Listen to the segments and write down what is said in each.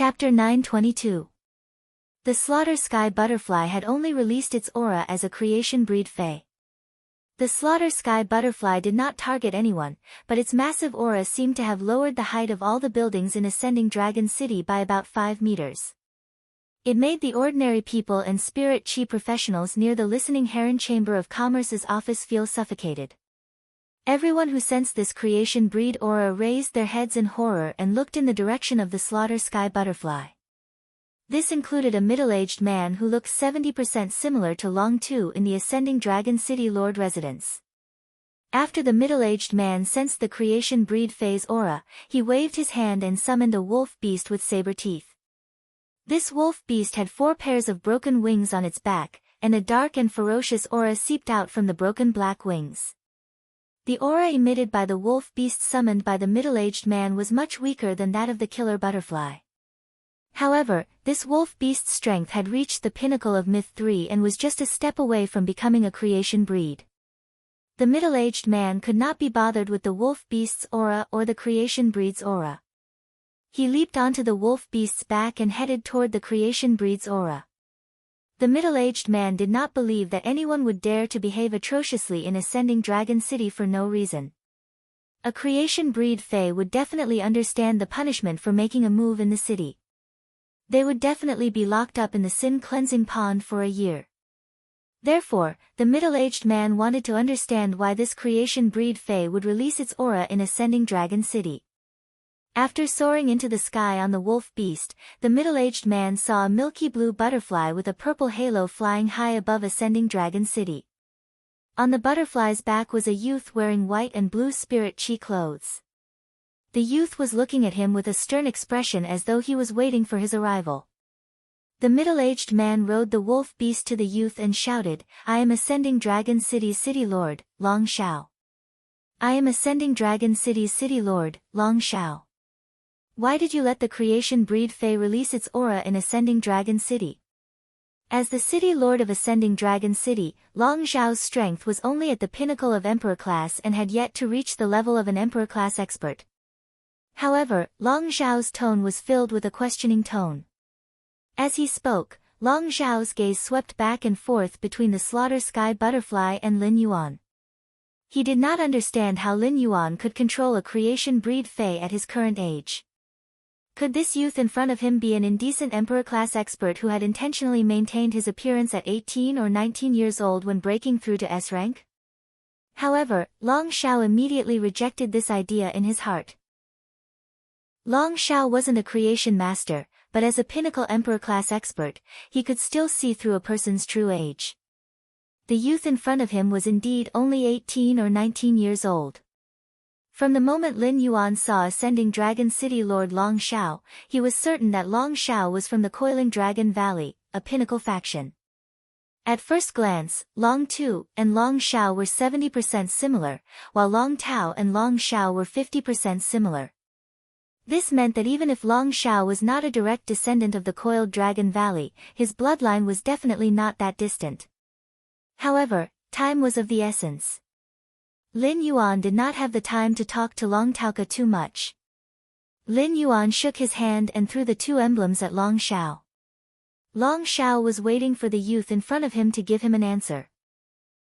Chapter 922. The Slaughter Sky Butterfly had only released its aura as a creation breed fae. The Slaughter Sky Butterfly did not target anyone, but its massive aura seemed to have lowered the height of all the buildings in Ascending Dragon City by about 5 meters. It made the ordinary people and spirit chi professionals near the Listening Heron Chamber of Commerce's office feel suffocated. Everyone who sensed this creation breed aura raised their heads in horror and looked in the direction of the Slaughter Sky Butterfly. This included a middle-aged man who looked 70% similar to Long Tu in the Ascending Dragon City Lord residence. After the middle-aged man sensed the creation breed phase aura, he waved his hand and summoned a wolf beast with saber teeth. This wolf beast had 4 pairs of broken wings on its back, and a dark and ferocious aura seeped out from the broken black wings. The aura emitted by the wolf beast summoned by the middle-aged man was much weaker than that of the killer butterfly. However, this wolf beast's strength had reached the pinnacle of Myth 3 and was just a step away from becoming a creation breed. The middle-aged man could not be bothered with the wolf beast's aura or the creation breed's aura. He leaped onto the wolf beast's back and headed toward the creation breed's aura. The middle-aged man did not believe that anyone would dare to behave atrociously in Ascending Dragon City for no reason. A creation breed fae would definitely understand the punishment for making a move in the city. They would definitely be locked up in the sin-cleansing pond for a year. Therefore, the middle-aged man wanted to understand why this creation breed fae would release its aura in Ascending Dragon City. After soaring into the sky on the wolf beast, the middle-aged man saw a milky blue butterfly with a purple halo flying high above Ascending Dragon City. On the butterfly's back was a youth wearing white and blue spirit chi clothes. The youth was looking at him with a stern expression as though he was waiting for his arrival. The middle-aged man rode the wolf beast to the youth and shouted, "I am Ascending Dragon City's City Lord, Long Shao. I am Ascending Dragon City's City Lord, Long Shao. Why did you let the creation breed fae release its aura in Ascending Dragon City?" As the City Lord of Ascending Dragon City, Long Zhao's strength was only at the pinnacle of Emperor class and had yet to reach the level of an Emperor class expert. However, Long Zhao's tone was filled with a questioning tone. As he spoke, Long Zhao's gaze swept back and forth between the Slaughter Sky Butterfly and Lin Yuan. He did not understand how Lin Yuan could control a creation breed fae at his current age. Could this youth in front of him be an indecent Emperor-class expert who had intentionally maintained his appearance at 18 or 19 years old when breaking through to S rank? However, Long Zhao immediately rejected this idea in his heart. Long Zhao wasn't a creation master, but as a pinnacle Emperor-class expert, he could still see through a person's true age. The youth in front of him was indeed only 18 or 19 years old. From the moment Lin Yuan saw Ascending Dragon City Lord Long Zhao, he was certain that Long Zhao was from the Coiling Dragon Valley, a pinnacle faction. At first glance, Long Tu and Long Zhao were 70% similar, while Long Tao and Long Zhao were 50% similar. This meant that even if Long Zhao was not a direct descendant of the Coiled Dragon Valley, his bloodline was definitely not that distant. However, time was of the essence. Lin Yuan did not have the time to talk to Long Taoka too much. Lin Yuan shook his hand and threw the 2 emblems at Long Zhao. Long Zhao was waiting for the youth in front of him to give him an answer.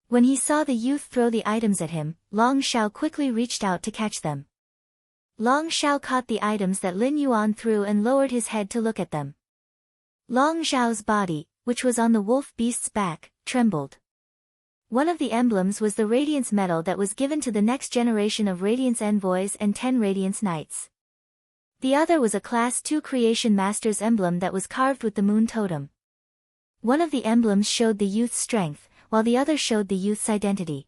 When he saw the youth throw the items at him, Long Zhao quickly reached out to catch them. Long Zhao caught the items that Lin Yuan threw and lowered his head to look at them. Long Zhao's body, which was on the wolf beast's back, trembled. One of the emblems was the Radiance Medal that was given to the next generation of Radiance Envoys and 10 Radiance Knights. The other was a Class 2 Creation Master's emblem that was carved with the Moon Totem. One of the emblems showed the youth's strength, while the other showed the youth's identity.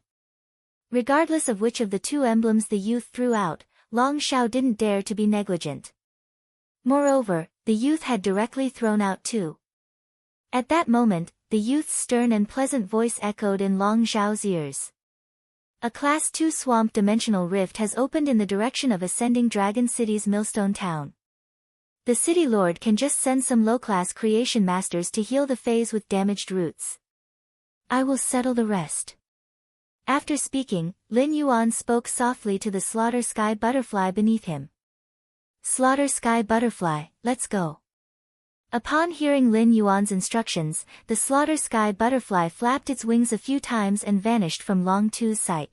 Regardless of which of the 2 emblems the youth threw out, Long Zhao didn't dare to be negligent. Moreover, the youth had directly thrown out 2. At that moment, the youth's stern and pleasant voice echoed in Long Zhao's ears. A Class 2 Swamp Dimensional Rift has opened in the direction of Ascending Dragon City's Millstone Town. The City Lord can just send some low-class creation masters to heal the phase with damaged roots. I will settle the rest. After speaking, Lin Yuan spoke softly to the Slaughter Sky Butterfly beneath him. Slaughter Sky Butterfly, let's go. Upon hearing Lin Yuan's instructions, the slaughter sky butterfly flapped its wings a few times and vanished from Long Tu's sight.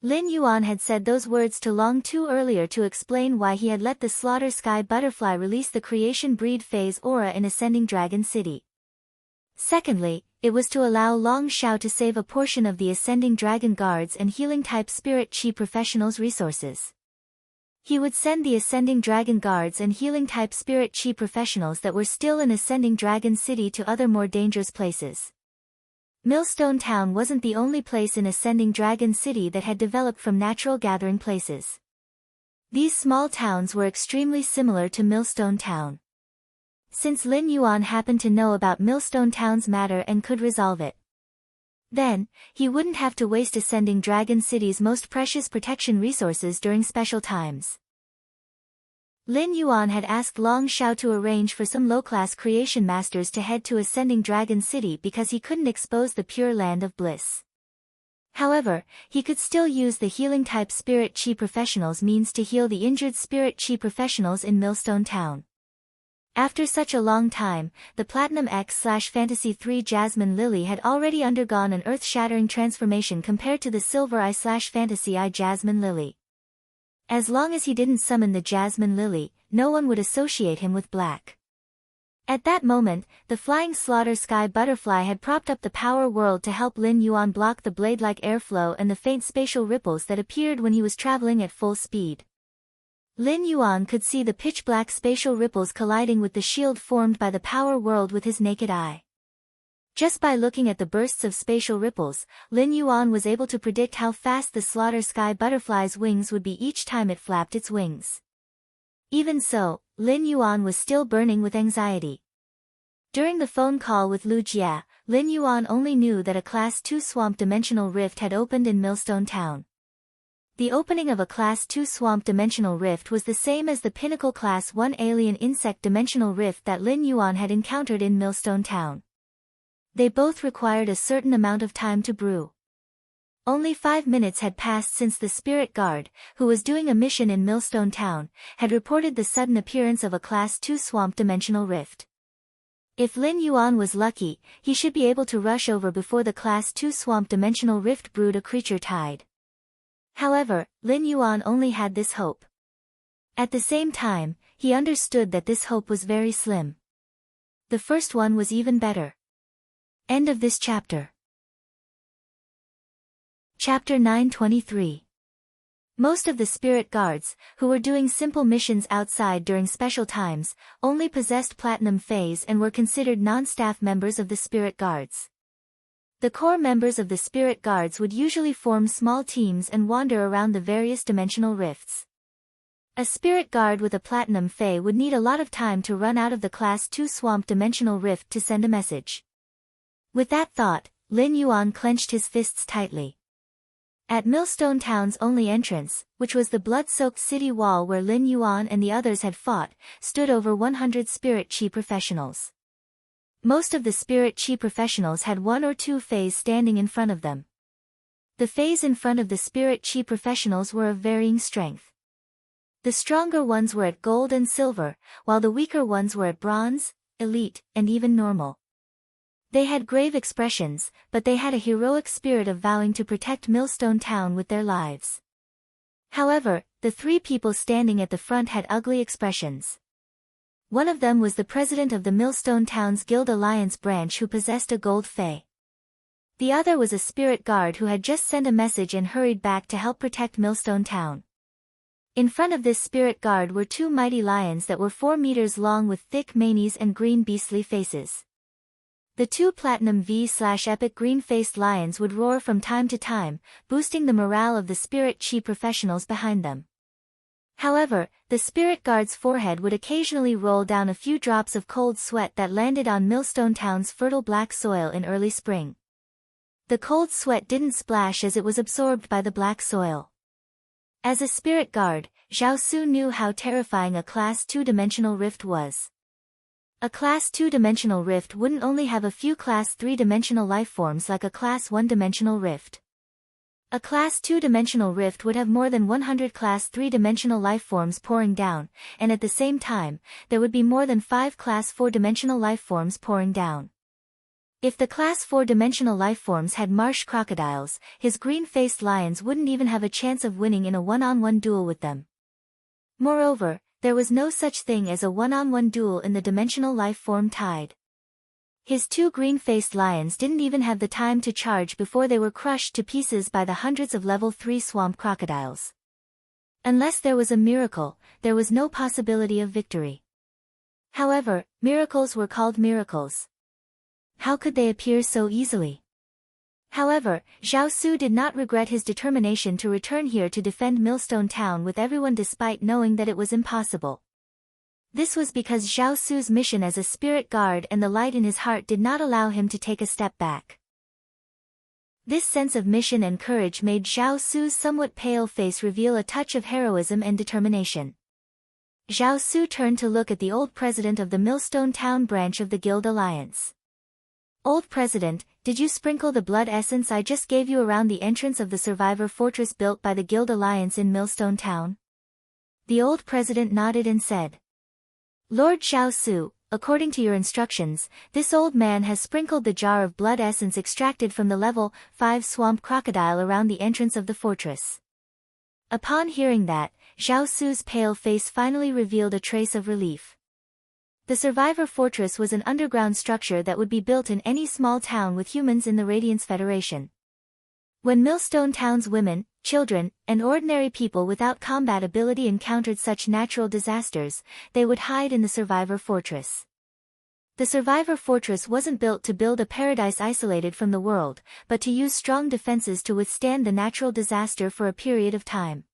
Lin Yuan had said those words to Long Tu earlier to explain why he had let the slaughter sky butterfly release the creation breed phase aura in Ascending Dragon City. Secondly, it was to allow Long Xiao to save a portion of the Ascending Dragon Guards and healing-type Spirit Chi professionals' resources. He would send the Ascending Dragon Guards and healing-type Spirit Chi professionals that were still in Ascending Dragon City to other more dangerous places. Millstone Town wasn't the only place in Ascending Dragon City that had developed from natural gathering places. These small towns were extremely similar to Millstone Town. Since Lin Yuan happened to know about Millstone Town's matter and could resolve it, then, he wouldn't have to waste Ascending Dragon City's most precious protection resources during special times. Lin Yuan had asked Long Xiao to arrange for some low-class creation masters to head to Ascending Dragon City because he couldn't expose the pure land of bliss. However, he could still use the healing-type Spirit Chi professionals means to heal the injured Spirit Chi professionals in Millstone Town. After such a long time, the Platinum X/Fantasy 3 Jasmine Lily had already undergone an earth-shattering transformation compared to the Silver I/Fantasy I Jasmine Lily. As long as he didn't summon the Jasmine Lily, no one would associate him with black. At that moment, the flying slaughter sky butterfly had propped up the power world to help Lin Yuan block the blade-like airflow and the faint spatial ripples that appeared when he was traveling at full speed. Lin Yuan could see the pitch-black spatial ripples colliding with the shield formed by the power world with his naked eye. Just by looking at the bursts of spatial ripples, Lin Yuan was able to predict how fast the slaughter sky butterfly's wings would be each time it flapped its wings. Even so, Lin Yuan was still burning with anxiety. During the phone call with Lu Jia, Lin Yuan only knew that a Class 2 Swamp Dimensional Rift had opened in Millstone Town. The opening of a Class 2 Swamp Dimensional Rift was the same as the Pinnacle Class 1 Alien Insect Dimensional Rift that Lin Yuan had encountered in Millstone Town. They both required a certain amount of time to brew. Only 5 minutes had passed since the Spirit Guard, who was doing a mission in Millstone Town, had reported the sudden appearance of a Class 2 Swamp Dimensional Rift. If Lin Yuan was lucky, he should be able to rush over before the Class 2 Swamp Dimensional Rift brewed a creature tide. However, Lin Yuan only had this hope. At the same time, he understood that this hope was very slim. The first one was even better. End of this chapter. Chapter 923. Most of the spirit guards, who were doing simple missions outside during special times, only possessed Platinum Phase and were considered non-staff members of the spirit guards. The core members of the Spirit Guards would usually form small teams and wander around the various dimensional rifts. A Spirit Guard with a Platinum Fae would need a lot of time to run out of the Class 2 Swamp Dimensional Rift to send a message. With that thought, Lin Yuan clenched his fists tightly. At Millstone Town's only entrance, which was the blood-soaked city wall where Lin Yuan and the others had fought, stood over 100 Spirit Chi professionals. Most of the Spirit Chi professionals had 1 or 2 Faes standing in front of them. The Faes in front of the Spirit Chi professionals were of varying strength. The stronger ones were at gold and silver, while the weaker ones were at bronze, elite, and even normal. They had grave expressions, but they had a heroic spirit of vowing to protect Millstone Town with their lives. However, the 3 people standing at the front had ugly expressions. One of them was the president of the Millstone Town's Guild Alliance branch who possessed a gold fae. The other was a spirit guard who had just sent a message and hurried back to help protect Millstone Town. In front of this spirit guard were 2 mighty lions that were 4 meters long with thick manes and green beastly faces. The 2 Platinum V/Epic green-faced lions would roar from time to time, boosting the morale of the Spirit Chi professionals behind them. However, the Spirit Guard's forehead would occasionally roll down a few drops of cold sweat that landed on Millstone Town's fertile black soil in early spring. The cold sweat didn't splash as it was absorbed by the black soil. As a Spirit Guard, Zhao Su knew how terrifying a Class 2 dimensional rift was. A Class 2 dimensional rift wouldn't only have a few Class 3 dimensional lifeforms like a Class 1 dimensional rift. A Class 2-dimensional rift would have more than 100 Class 3-dimensional lifeforms pouring down, and at the same time, there would be more than 5 Class 4-dimensional lifeforms pouring down. If the Class 4-dimensional lifeforms had marsh crocodiles, his green-faced lions wouldn't even have a chance of winning in a one-on-one duel with them. Moreover, there was no such thing as a one-on-one duel in the dimensional lifeform tide. His 2 green-faced lions didn't even have the time to charge before they were crushed to pieces by the hundreds of level 3 swamp crocodiles. Unless there was a miracle, there was no possibility of victory. However, miracles were called miracles. How could they appear so easily? However, Zhao Su did not regret his determination to return here to defend Millstone Town with everyone despite knowing that it was impossible. This was because Zhao Su's mission as a spirit guard and the light in his heart did not allow him to take a step back. This sense of mission and courage made Zhao Su's somewhat pale face reveal a touch of heroism and determination. Zhao Su turned to look at the old president of the Millstone Town branch of the Guild Alliance. "Old President, did you sprinkle the blood essence I just gave you around the entrance of the survivor fortress built by the Guild Alliance in Millstone Town?" The old president nodded and said, "Lord Zhao Su, according to your instructions, this old man has sprinkled the jar of blood essence extracted from the level 5 swamp crocodile around the entrance of the fortress." Upon hearing that, Zhao Su's pale face finally revealed a trace of relief. The survivor fortress was an underground structure that would be built in any small town with humans in the Radiance Federation. When Millstone Town's women, children, and ordinary people without combat ability encountered such natural disasters, they would hide in the survivor fortress. The survivor fortress wasn't built to build a paradise isolated from the world, but to use strong defenses to withstand the natural disaster for a period of time.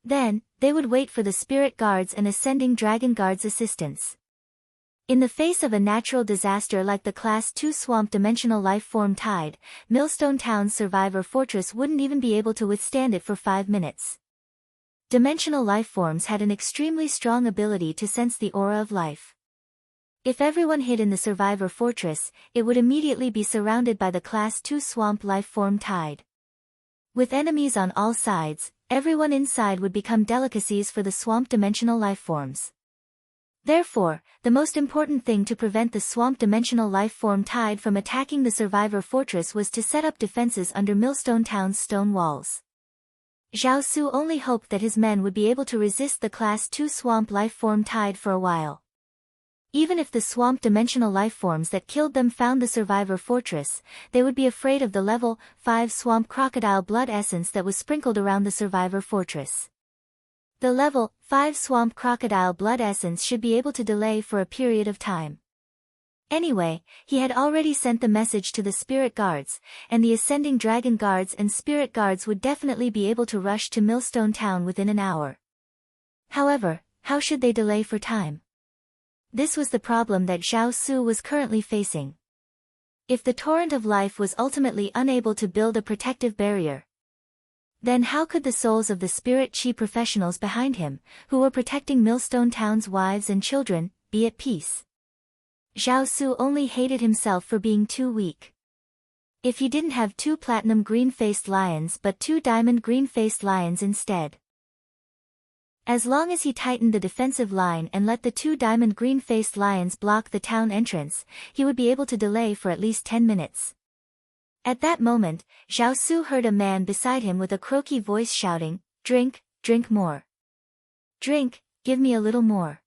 Then, they would wait for the spirit guards and ascending dragon guards' assistance. In the face of a natural disaster like the Class 2 swamp dimensional life form tide, Millstone Town's survivor fortress wouldn't even be able to withstand it for 5 minutes. Dimensional life forms had an extremely strong ability to sense the aura of life. If everyone hid in the survivor fortress, it would immediately be surrounded by the Class 2 swamp life form tide. With enemies on all sides, everyone inside would become delicacies for the swamp dimensional life forms. Therefore, the most important thing to prevent the swamp dimensional life form tide from attacking the survivor fortress was to set up defenses under Millstone Town's stone walls. Zhao Su only hoped that his men would be able to resist the Class 2 swamp life form tide for a while. Even if the swamp dimensional life forms that killed them found the survivor fortress, they would be afraid of the level 5 swamp crocodile blood essence that was sprinkled around the survivor fortress. The level 5 swamp crocodile blood essence should be able to delay for a period of time. Anyway, he had already sent the message to the spirit guards, and the ascending dragon guards and spirit guards would definitely be able to rush to Millstone Town within an hour. However, how should they delay for time? This was the problem that Zhao Su was currently facing. If the torrent of life was ultimately unable to build a protective barrier, then how could the souls of the spirit chi professionals behind him, who were protecting Millstone Town's wives and children, be at peace? Zhao Su only hated himself for being too weak. If he didn't have 2 platinum green-faced lions but 2 diamond green-faced lions instead. As long as he tightened the defensive line and let the 2 diamond green-faced lions block the town entrance, he would be able to delay for at least 10 minutes. At that moment, Zhao Su heard a man beside him with a croaky voice shouting, "Drink, drink more. Drink, give me a little more.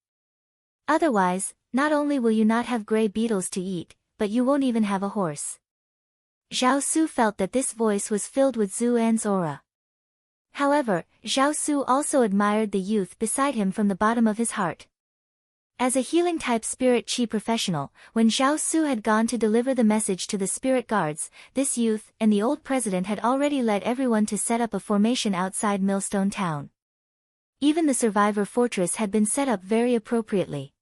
Otherwise, not only will you not have gray beetles to eat, but you won't even have a horse." Zhao Su felt that this voice was filled with Zhu An's aura. However, Zhao Su also admired the youth beside him from the bottom of his heart. As a healing-type spirit chi professional, when Zhao Su had gone to deliver the message to the spirit guards, this youth and the old president had already led everyone to set up a formation outside Millstone Town. Even the survivor fortress had been set up very appropriately.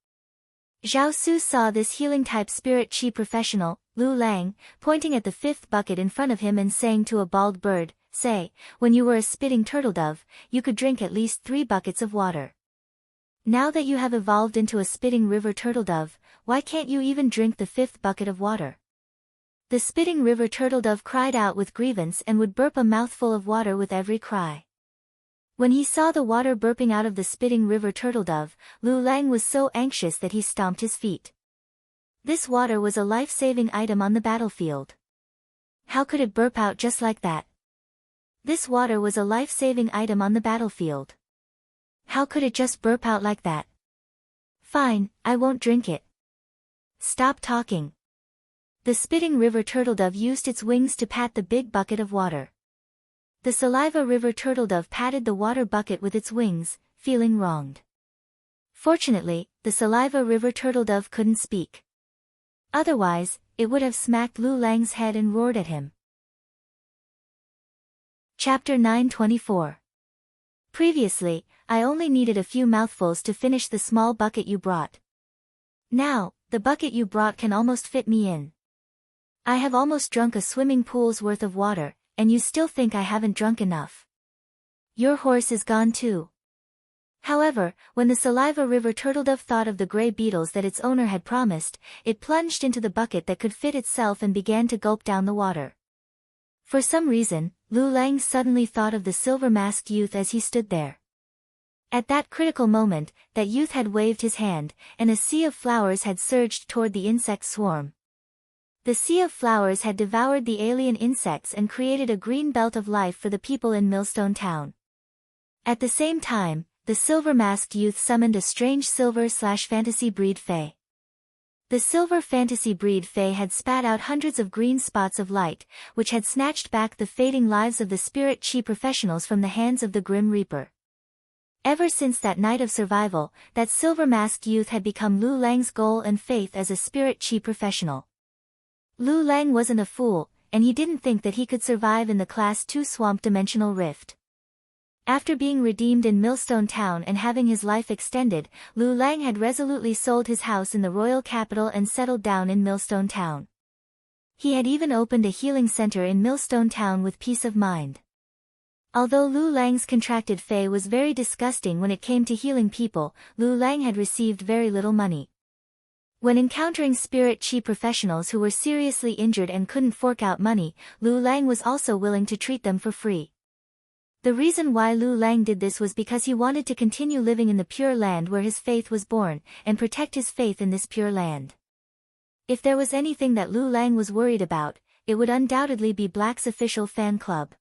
Zhao Su saw this healing-type spirit chi professional, Lu Lang, pointing at the 5th bucket in front of him and saying to a bald bird, "Say, when you were a spitting turtle dove, you could drink at least 3 buckets of water. Now that you have evolved into a spitting river turtle dove, why can't you even drink the 5th bucket of water?" The spitting river turtledove cried out with grievance and would burp a mouthful of water with every cry. When he saw the water burping out of the spitting river turtledove, Lu Lang was so anxious that he stomped his feet. This water was a life-saving item on the battlefield. How could it burp out just like that? This water was a life-saving item on the battlefield. How could it just burp out like that? Fine, I won't drink it. Stop talking. The spitting river turtledove used its wings to pat the big bucket of water. The saliva river turtledove patted the water bucket with its wings, feeling wronged. Fortunately, the saliva river turtledove couldn't speak. Otherwise, it would have smacked Lu Lang's head and roared at him. Chapter 924. Previously, I only needed a few mouthfuls to finish the small bucket you brought. Now, the bucket you brought can almost fit me in. I have almost drunk a swimming pool's worth of water, and you still think I haven't drunk enough. Your horse is gone too. However, when the saliva river turtledove thought of the gray beetles that its owner had promised, it plunged into the bucket that could fit itself and began to gulp down the water. For some reason, Lu Lang suddenly thought of the silver-masked youth as he stood there. At that critical moment, that youth had waved his hand, and a sea of flowers had surged toward the insect swarm. The sea of flowers had devoured the alien insects and created a green belt of life for the people in Millstone Town. At the same time, the silver-masked youth summoned a strange silver/fantasy breed fae. The silver fantasy breed fae had spat out hundreds of green spots of light, which had snatched back the fading lives of the spirit chi professionals from the hands of the Grim Reaper. Ever since that night of survival, that silver-masked youth had become Lu Lang's goal and faith as a spirit chi professional. Lu Lang wasn't a fool, and he didn't think that he could survive in the Class 2 Swamp Dimensional Rift. After being redeemed in Millstone Town and having his life extended, Lu Lang had resolutely sold his house in the royal capital and settled down in Millstone Town. He had even opened a healing center in Millstone Town with peace of mind. Although Lu Lang's contracted fae was very disgusting when it came to healing people, Lu Lang had received very little money. When encountering spirit chi professionals who were seriously injured and couldn't fork out money, Lu Lang was also willing to treat them for free. The reason why Lu Lang did this was because he wanted to continue living in the Pure Land where his faith was born, and protect his faith in this Pure Land. If there was anything that Lu Lang was worried about, it would undoubtedly be Black's official fan club.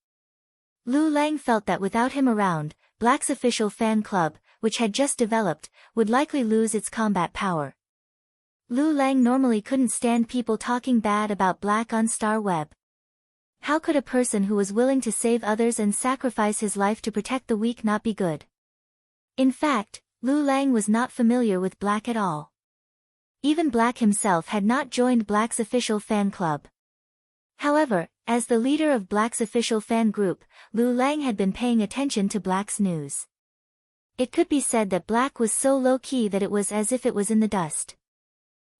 Lu Lang felt that without him around, Black's official fan club, which had just developed, would likely lose its combat power. Lu Lang normally couldn't stand people talking bad about Black on Star Web. How could a person who was willing to save others and sacrifice his life to protect the weak not be good? In fact, Lu Lang was not familiar with Black at all. Even Black himself had not joined Black's official fan club. However, as the leader of Black's official fan group, Lu Lang had been paying attention to Black's news. It could be said that Black was so low-key that it was as if it was in the dust.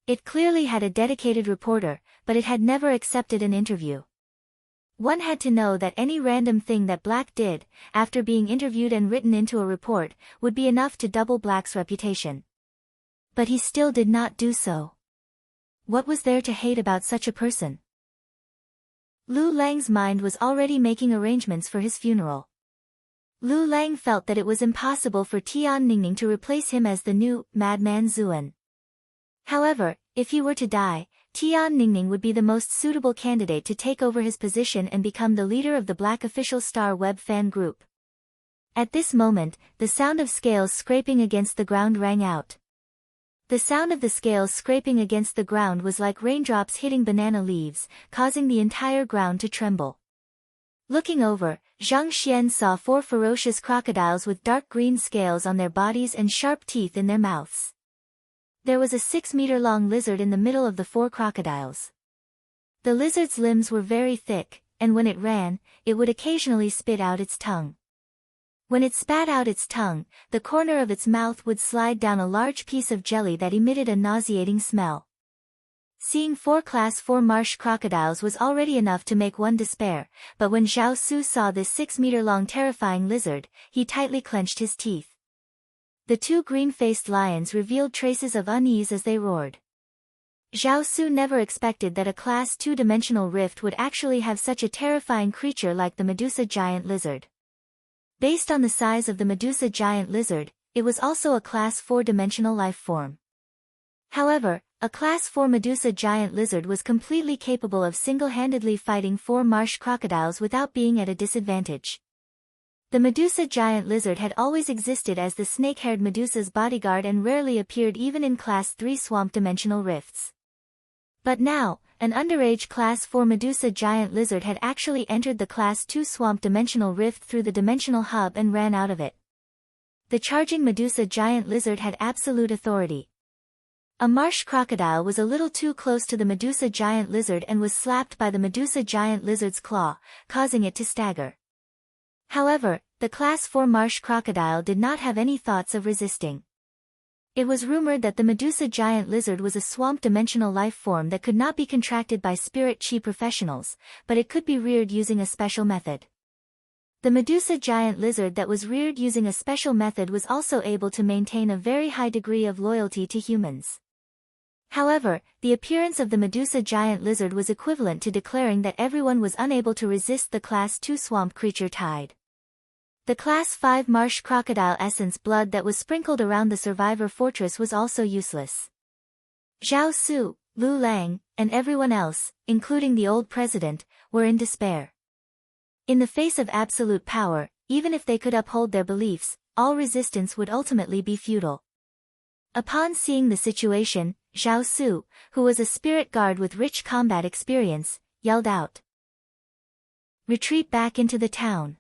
It clearly had a dedicated reporter, but it had never accepted an interview. One had to know that any random thing that Black did, after being interviewed and written into a report, would be enough to double Black's reputation. But he still did not do so. What was there to hate about such a person? Lu Lang's mind was already making arrangements for his funeral. Lu Lang felt that it was impossible for Tian Ningning to replace him as the new Madman Zuan. However, if he were to die, Tian Ningning would be the most suitable candidate to take over his position and become the leader of the Black official Star Web fan group. At this moment, the sound of scales scraping against the ground rang out. The sound of the scales scraping against the ground was like raindrops hitting banana leaves, causing the entire ground to tremble. Looking over, Zhang Xian saw 4 ferocious crocodiles with dark green scales on their bodies and sharp teeth in their mouths. There was a 6-meter-long lizard in the middle of the 4 crocodiles. The lizard's limbs were very thick, and when it ran, it would occasionally spit out its tongue. When it spat out its tongue, the corner of its mouth would slide down a large piece of jelly that emitted a nauseating smell. Seeing 4 Class 4 marsh crocodiles was already enough to make one despair, but when Zhao Su saw this 6-meter-long terrifying lizard, he tightly clenched his teeth. The 2 green-faced lions revealed traces of unease as they roared. Zhao Su never expected that a Class 2-dimensional rift would actually have such a terrifying creature like the Medusa giant lizard. Based on the size of the Medusa giant lizard, it was also a Class 4-dimensional life form. However, a Class 4 Medusa giant lizard was completely capable of single-handedly fighting 4 marsh crocodiles without being at a disadvantage. The Medusa giant lizard had always existed as the snake-haired Medusa's bodyguard and rarely appeared even in Class 3 swamp-dimensional rifts. But now, an underage Class 4 Medusa giant lizard had actually entered the Class 2 swamp-dimensional rift through the dimensional hub and ran out of it. The charging Medusa giant lizard had absolute authority. A marsh crocodile was a little too close to the Medusa giant lizard and was slapped by the Medusa giant lizard's claw, causing it to stagger. However, the Class 4 marsh crocodile did not have any thoughts of resisting. It was rumored that the Medusa giant lizard was a swamp-dimensional life form that could not be contracted by spirit chi professionals, but it could be reared using a special method. The Medusa giant lizard that was reared using a special method was also able to maintain a very high degree of loyalty to humans. However, the appearance of the Medusa giant lizard was equivalent to declaring that everyone was unable to resist the Class 2 swamp creature tide. The Class 5 marsh crocodile essence blood that was sprinkled around the survivor fortress was also useless. Zhao Su, Lu Lang, and everyone else, including the old president, were in despair. In the face of absolute power, even if they could uphold their beliefs, all resistance would ultimately be futile. Upon seeing the situation, Zhao Su, who was a spirit guard with rich combat experience, yelled out, "Retreat back into the town.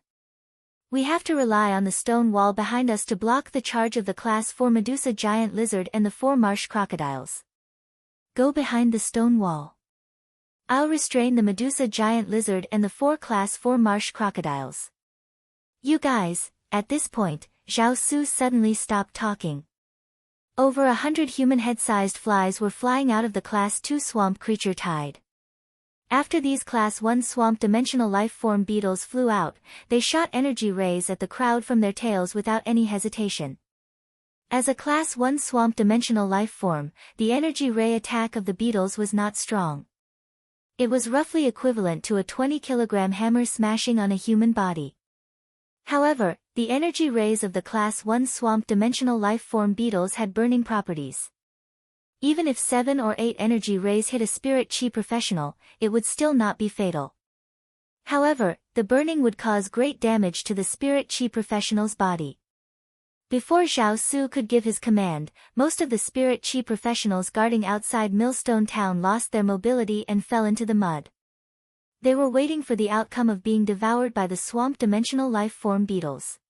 We have to rely on the stone wall behind us to block the charge of the Class 4 Medusa giant lizard and the 4 marsh crocodiles. Go behind the stone wall. I'll restrain the Medusa giant lizard and the 4 Class 4 marsh crocodiles." "You guys," at this point, Zhao Su suddenly stopped talking. Over 100 human head-sized flies were flying out of the Class 2 swamp creature tide. After these Class 1 swamp-dimensional life-form beetles flew out, they shot energy rays at the crowd from their tails without any hesitation. As a Class 1 swamp-dimensional life form, the energy ray attack of the beetles was not strong. It was roughly equivalent to a 20-kilogram hammer smashing on a human body. However, the energy rays of the Class 1 swamp-dimensional life-form beetles had burning properties. Even if 7 or 8 energy rays hit a spirit chi professional, it would still not be fatal. However, the burning would cause great damage to the spirit chi professional's body. Before Zhao Su could give his command, most of the spirit chi professionals guarding outside Millstone Town lost their mobility and fell into the mud. They were waiting for the outcome of being devoured by the swamp-dimensional life-form beetles.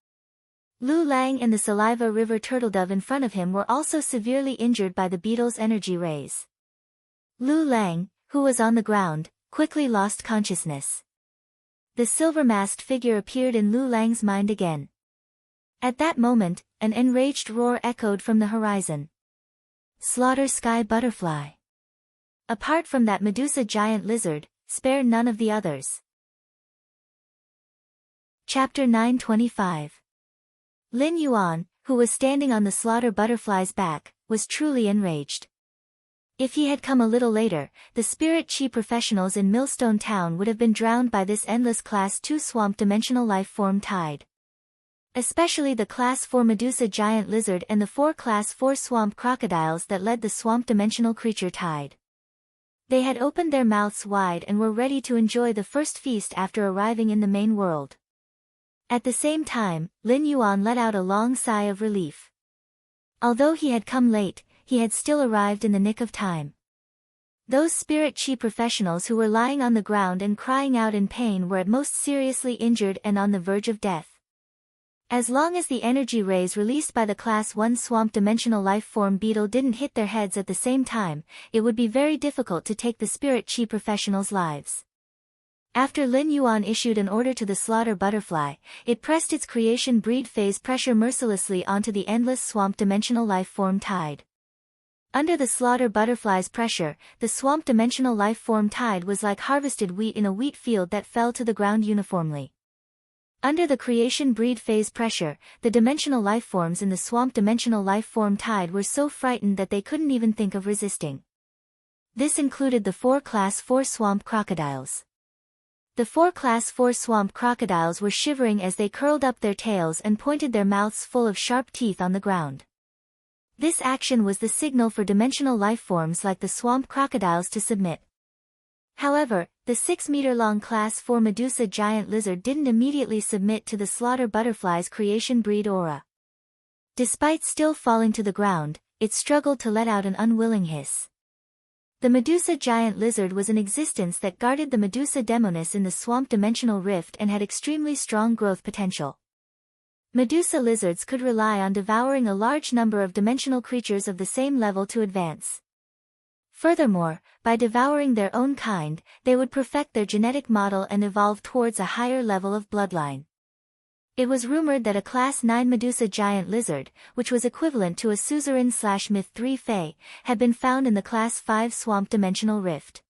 Lu Lang and the Saliva River turtledove in front of him were also severely injured by the beetle's energy rays. Lu Lang, who was on the ground, quickly lost consciousness. The silver-masked figure appeared in Lu Lang's mind again. At that moment, an enraged roar echoed from the horizon. "Slaughter Sky Butterfly! Apart from that Medusa giant lizard, spare none of the others." Chapter 925. Lin Yuan, who was standing on the slaughter butterfly's back, was truly enraged. If he had come a little later, the spirit chi professionals in Millstone Town would have been drowned by this endless Class 2 swamp-dimensional life-form tide. Especially the Class 4 Medusa giant lizard and the 4 Class 4 swamp crocodiles that led the swamp-dimensional creature tide. They had opened their mouths wide and were ready to enjoy the first feast after arriving in the main world. At the same time, Lin Yuan let out a long sigh of relief. Although he had come late, he had still arrived in the nick of time. Those spirit chi professionals who were lying on the ground and crying out in pain were at most seriously injured and on the verge of death. As long as the energy rays released by the Class 1 swamp-dimensional life-form beetle didn't hit their heads at the same time, it would be very difficult to take the spirit chi professionals' lives. After Lin Yuan issued an order to the slaughter butterfly, it pressed its creation breed phase pressure mercilessly onto the endless swamp-dimensional life-form tide. Under the slaughter butterfly's pressure, the swamp-dimensional life-form tide was like harvested wheat in a wheat field that fell to the ground uniformly. Under the creation breed phase pressure, the dimensional lifeforms in the swamp-dimensional life-form tide were so frightened that they couldn't even think of resisting. This included the 4 Class 4 swamp crocodiles. The 4 Class 4 swamp crocodiles were shivering as they curled up their tails and pointed their mouths full of sharp teeth on the ground. This action was the signal for dimensional lifeforms like the swamp crocodiles to submit. However, the 6-meter-long Class 4 Medusa giant lizard didn't immediately submit to the slaughter butterfly's creation breed aura. Despite still falling to the ground, it struggled to let out an unwilling hiss. The Medusa giant lizard was an existence that guarded the Medusa demonis in the swamp dimensional rift and had extremely strong growth potential. Medusa lizards could rely on devouring a large number of dimensional creatures of the same level to advance. Furthermore, by devouring their own kind, they would perfect their genetic model and evolve towards a higher level of bloodline. It was rumored that a Class 9 Medusa giant lizard, which was equivalent to a suzerain/Myth 3 Fae, had been found in the Class 5 swamp dimensional rift.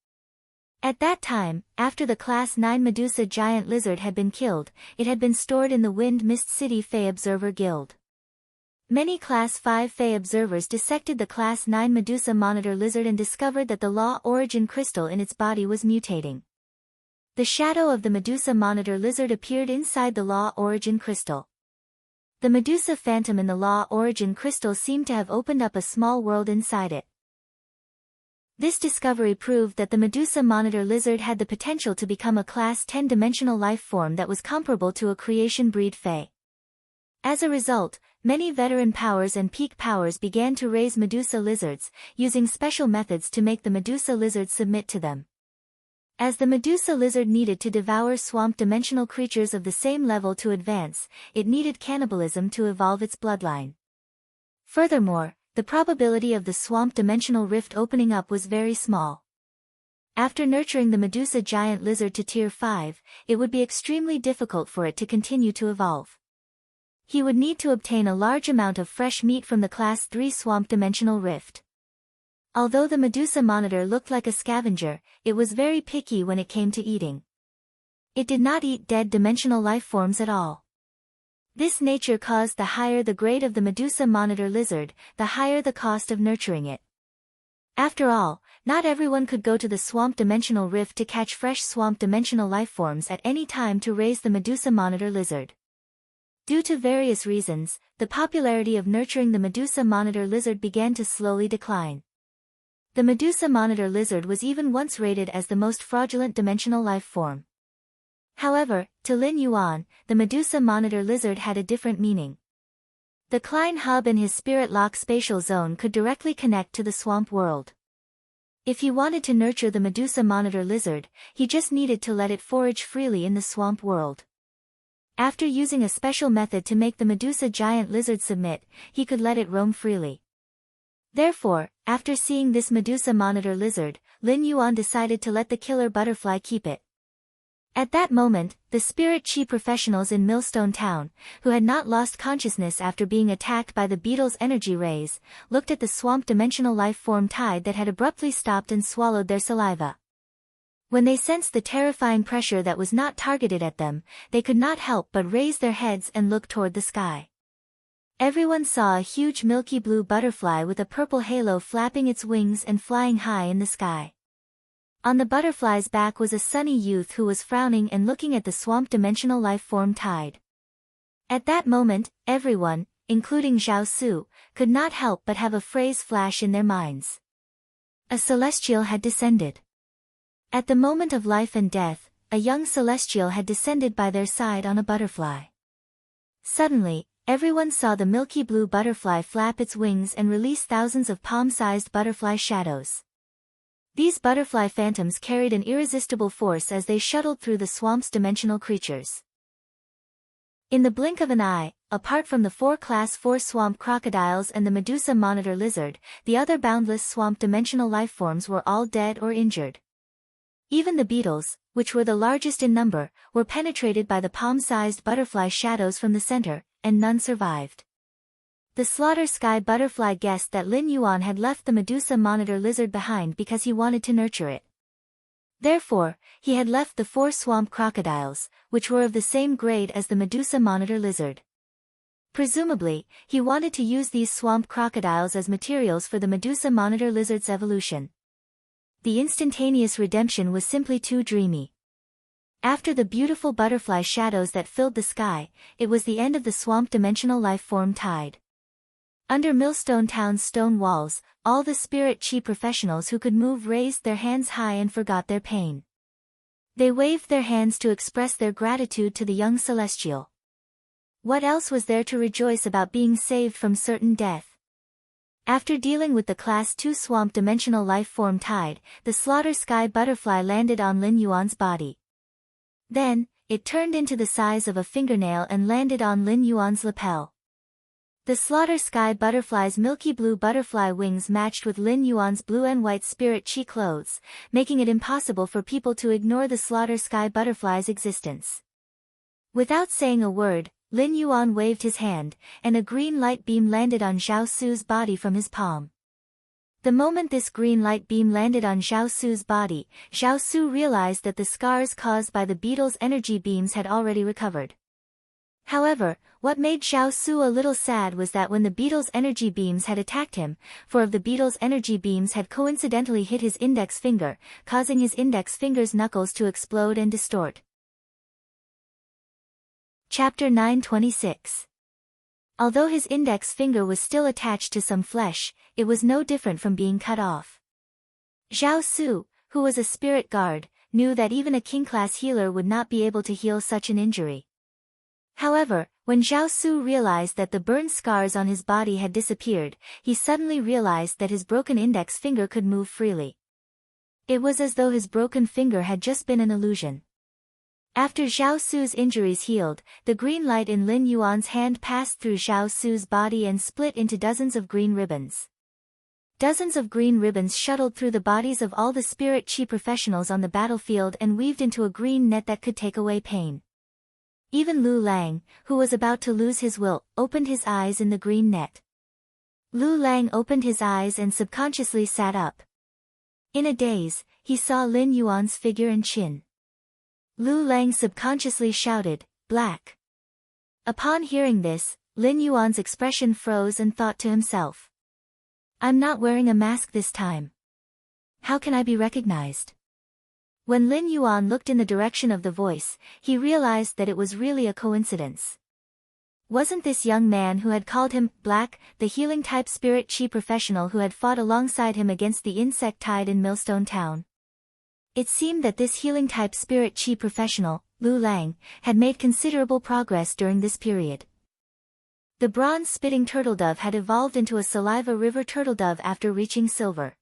At that time, after the Class 9 Medusa giant lizard had been killed, it had been stored in the Wind Mist City Fae Observer Guild. Many Class 5 Fae observers dissected the Class 9 Medusa monitor lizard and discovered that the Law Origin crystal in its body was mutating. The shadow of the Medusa monitor lizard appeared inside the Law Origin crystal. The Medusa phantom in the Law Origin crystal seemed to have opened up a small world inside it. This discovery proved that the Medusa monitor lizard had the potential to become a Class 10 dimensional life form that was comparable to a creation breed Fae. As a result, many veteran powers and peak powers began to raise Medusa lizards, using special methods to make the Medusa lizard submit to them. As the Medusa lizard needed to devour swamp dimensional creatures of the same level to advance, it needed cannibalism to evolve its bloodline. Furthermore, the probability of the swamp dimensional rift opening up was very small. After nurturing the Medusa giant lizard to Tier 5, it would be extremely difficult for it to continue to evolve. He would need to obtain a large amount of fresh meat from the Class 3 swamp dimensional rift. Although the Medusa monitor looked like a scavenger, it was very picky when it came to eating. It did not eat dead dimensional life forms at all. This nature caused the higher the grade of the Medusa monitor lizard, the higher the cost of nurturing it. After all, not everyone could go to the swamp dimensional rift to catch fresh swamp dimensional life forms at any time to raise the Medusa monitor lizard. Due to various reasons, the popularity of nurturing the Medusa monitor lizard began to slowly decline. The Medusa monitor lizard was even once rated as the most fraudulent dimensional life form. However, to Lin Yuan, the Medusa monitor lizard had a different meaning. The Klein hub in his spirit lock spatial zone could directly connect to the swamp world. If he wanted to nurture the Medusa monitor lizard, he just needed to let it forage freely in the swamp world. After using a special method to make the Medusa giant lizard submit, he could let it roam freely. Therefore, after seeing this Medusa monitor lizard, Lin Yuan decided to let the killer butterfly keep it. At that moment, the spirit chi professionals in Millstone Town, who had not lost consciousness after being attacked by the beetle's energy rays, looked at the swamp dimensional life form tide that had abruptly stopped and swallowed their saliva. When they sensed the terrifying pressure that was not targeted at them, they could not help but raise their heads and look toward the sky. Everyone saw a huge milky blue butterfly with a purple halo flapping its wings and flying high in the sky. On the butterfly's back was a sunny youth who was frowning and looking at the swamp dimensional life form tide. At that moment, everyone, including Zhao Su, could not help but have a phrase flash in their minds. A celestial had descended. At the moment of life and death, a young celestial had descended by their side on a butterfly. Suddenly, everyone saw the milky blue butterfly flap its wings and release thousands of palm-sized butterfly shadows. These butterfly phantoms carried an irresistible force as they shuttled through the swamp's dimensional creatures. In the blink of an eye, apart from the 4 Class 4 swamp crocodiles and the Medusa monitor lizard, the other boundless swamp dimensional lifeforms were all dead or injured. Even the beetles, which were the largest in number, were penetrated by the palm-sized butterfly shadows from the center, and none survived. The slaughter sky butterfly guessed that Lin Yuan had left the Medusa monitor lizard behind because he wanted to nurture it. Therefore, he had left the 4 swamp crocodiles, which were of the same grade as the Medusa monitor lizard. Presumably, he wanted to use these swamp crocodiles as materials for the Medusa monitor lizard's evolution. the instantaneous redemption was simply too dreamy. After the beautiful butterfly shadows that filled the sky, it was the end of the swamp dimensional life form tide. Under Millstone Town's stone walls, all the spirit chi professionals who could move raised their hands high and forgot their pain. They waved their hands to express their gratitude to the young celestial. What else was there to rejoice about being saved from certain death? After dealing with the Class 2 swamp dimensional life form tide, the slaughter sky butterfly landed on Lin Yuan's body. Then, it turned into the size of a fingernail and landed on Lin Yuan's lapel. The slaughter sky butterfly's milky blue butterfly wings matched with Lin Yuan's blue and white spirit chi clothes, making it impossible for people to ignore the slaughter sky butterfly's existence. Without saying a word, Lin Yuan waved his hand, and a green light beam landed on Zhao Su's body from his palm. The moment this green light beam landed on Zhao Su's body, Zhao Su realized that the scars caused by the beetle's energy beams had already recovered. However, what made Zhao Su a little sad was that when the beetle's energy beams had attacked him, 4 of the beetle's energy beams had coincidentally hit his index finger, causing his index finger's knuckles to explode and distort. Chapter 926. Although his index finger was still attached to some flesh, it was no different from being cut off. Zhao Su, who was a spirit guard, knew that even a king-class healer would not be able to heal such an injury. However, when Zhao Su realized that the burn scars on his body had disappeared, he suddenly realized that his broken index finger could move freely. It was as though his broken finger had just been an illusion. After Zhao Su's injuries healed, the green light in Lin Yuan's hand passed through Zhao Su's body and split into dozens of green ribbons. Dozens of green ribbons shuttled through the bodies of all the spirit chi professionals on the battlefield and weaved into a green net that could take away pain. Even Lu Lang, who was about to lose his will, opened his eyes in the green net. Lu Lang opened his eyes and subconsciously sat up. In a daze, he saw Lin Yuan's figure and chin. Lu Lang subconsciously shouted, "Black." Upon hearing this, Lin Yuan's expression froze and thought to himself, "I'm not wearing a mask this time. How can I be recognized?" When Lin Yuan looked in the direction of the voice, he realized that it was really a coincidence. Wasn't this young man who had called him Black the healing-type spirit chi professional who had fought alongside him against the insect tide in Millstone Town? It seemed that this healing-type spirit chi professional, Lu Lang, had made considerable progress during this period. The bronze-spitting turtledove had evolved into a saliva river turtledove after reaching silver.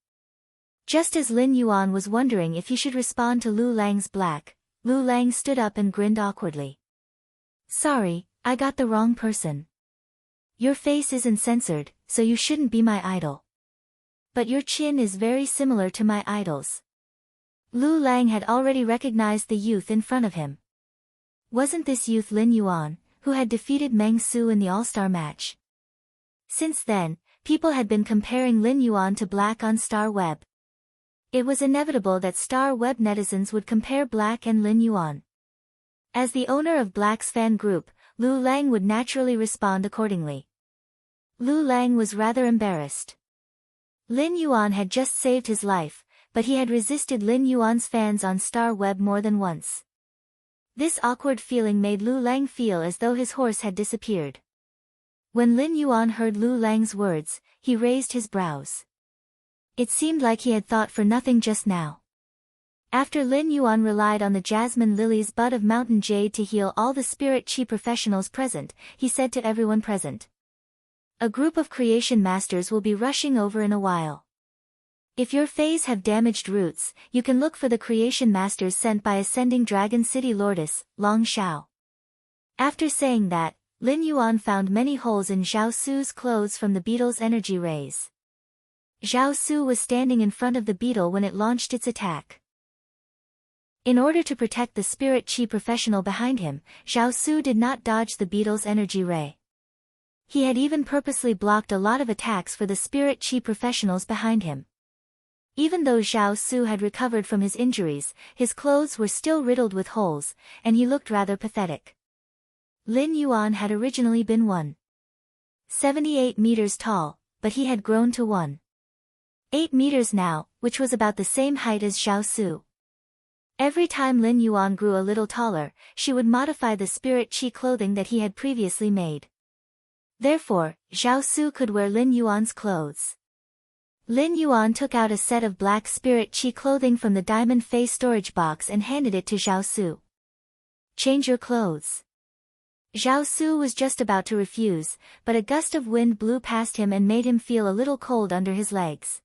Just as Lin Yuan was wondering if he should respond to Lu Lang's black, Lu Lang stood up and grinned awkwardly. "Sorry, I got the wrong person. Your face isn't censored, so you shouldn't be my idol. But your chin is very similar to my idol's." Lu Lang had already recognized the youth in front of him. Wasn't this youth Lin Yuan, who had defeated Meng Su in the All-Star match? Since then, people had been comparing Lin Yuan to Black on Star Web. It was inevitable that Star Web netizens would compare Black and Lin Yuan. As the owner of Black's fan group, Lu Lang would naturally respond accordingly. Lu Lang was rather embarrassed. Lin Yuan had just saved his life, but he had resisted Lin Yuan's fans on Star Web more than once. This awkward feeling made Lu Lang feel as though his horse had disappeared. When Lin Yuan heard Lu Lang's words, he raised his brows. It seemed like he had thought for nothing just now. After Lin Yuan relied on the jasmine lily's bud of mountain jade to heal all the spirit chi professionals present, he said to everyone present, "A group of creation masters will be rushing over in a while. If your fays have damaged roots, you can look for the creation masters sent by Ascending Dragon City Lordess, Long Xiao." After saying that, Lin Yuan found many holes in Zhao Su's clothes from the beetle's energy rays. Zhao Su was standing in front of the beetle when it launched its attack. In order to protect the spirit chi professional behind him, Zhao Su did not dodge the beetle's energy ray. He had even purposely blocked a lot of attacks for the spirit chi professionals behind him. Even though Zhao Su had recovered from his injuries, his clothes were still riddled with holes, and he looked rather pathetic. Lin Yuan had originally been 1.78 meters tall, but he had grown to 1.80 8 meters now, which was about the same height as Zhao Su. Every time Lin Yuan grew a little taller, she would modify the spirit chi clothing that he had previously made. Therefore, Zhao Su could wear Lin Yuan's clothes. Lin Yuan took out a set of black spirit chi clothing from the diamond face storage box and handed it to Zhao Su. Change your clothes. Zhao Su was just about to refuse, but a gust of wind blew past him and made him feel a little cold under his legs.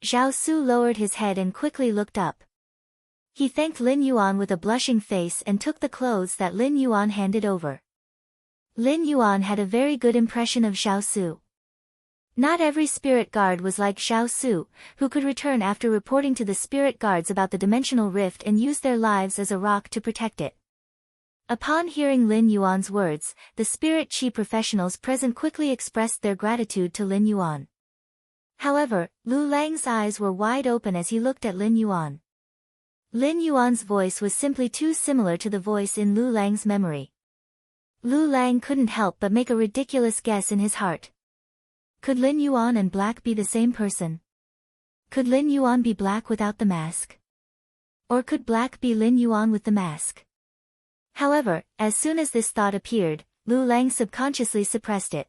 Zhao Su lowered his head and quickly looked up. He thanked Lin Yuan with a blushing face and took the clothes that Lin Yuan handed over. Lin Yuan had a very good impression of Zhao Su. Not every spirit guard was like Zhao Su, who could return after reporting to the spirit guards about the dimensional rift and use their lives as a rock to protect it. Upon hearing Lin Yuan's words, the spirit chi professionals present quickly expressed their gratitude to Lin Yuan. However, Lu Lang's eyes were wide open as he looked at Lin Yuan. Lin Yuan's voice was simply too similar to the voice in Lu Lang's memory. Lu Lang couldn't help but make a ridiculous guess in his heart. Could Lin Yuan and Black be the same person? Could Lin Yuan be Black without the mask? Or could Black be Lin Yuan with the mask? However, as soon as this thought appeared, Lu Lang subconsciously suppressed it.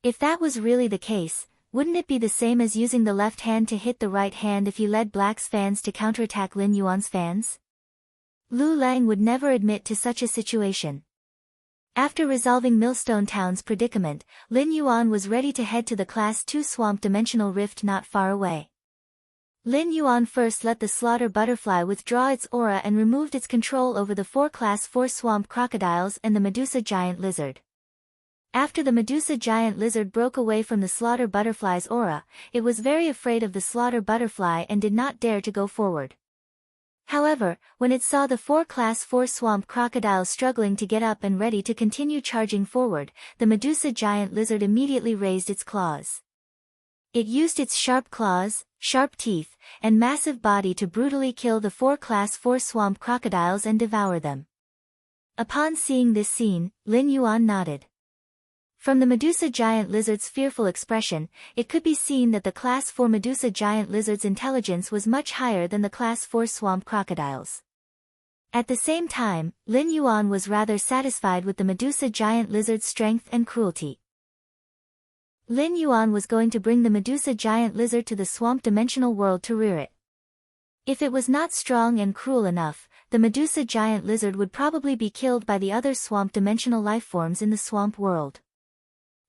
If that was really the case, wouldn't it be the same as using the left hand to hit the right hand if you led Black's fans to counterattack Lin Yuan's fans? Lu Lang would never admit to such a situation. After resolving Millstone Town's predicament, Lin Yuan was ready to head to the Class 2 Swamp Dimensional Rift not far away. Lin Yuan first let the Slaughter Butterfly withdraw its aura and removed its control over the 4 Class 4 Swamp Crocodiles and the Medusa Giant Lizard. After the Medusa Giant Lizard broke away from the Slaughter Butterfly's aura, it was very afraid of the Slaughter Butterfly and did not dare to go forward. However, when it saw the 4 Class 4 Swamp Crocodiles struggling to get up and ready to continue charging forward, the Medusa Giant Lizard immediately raised its claws. It used its sharp claws, sharp teeth, and massive body to brutally kill the 4 Class 4 Swamp Crocodiles and devour them. Upon seeing this scene, Lin Yuan nodded. From the Medusa Giant Lizard's fearful expression, it could be seen that the Class 4 Medusa Giant Lizard's intelligence was much higher than the Class 4 Swamp Crocodiles. At the same time, Lin Yuan was rather satisfied with the Medusa Giant Lizard's strength and cruelty. Lin Yuan was going to bring the Medusa Giant Lizard to the Swamp Dimensional World to rear it. If it was not strong and cruel enough, the Medusa Giant Lizard would probably be killed by the other swamp dimensional lifeforms in the swamp world.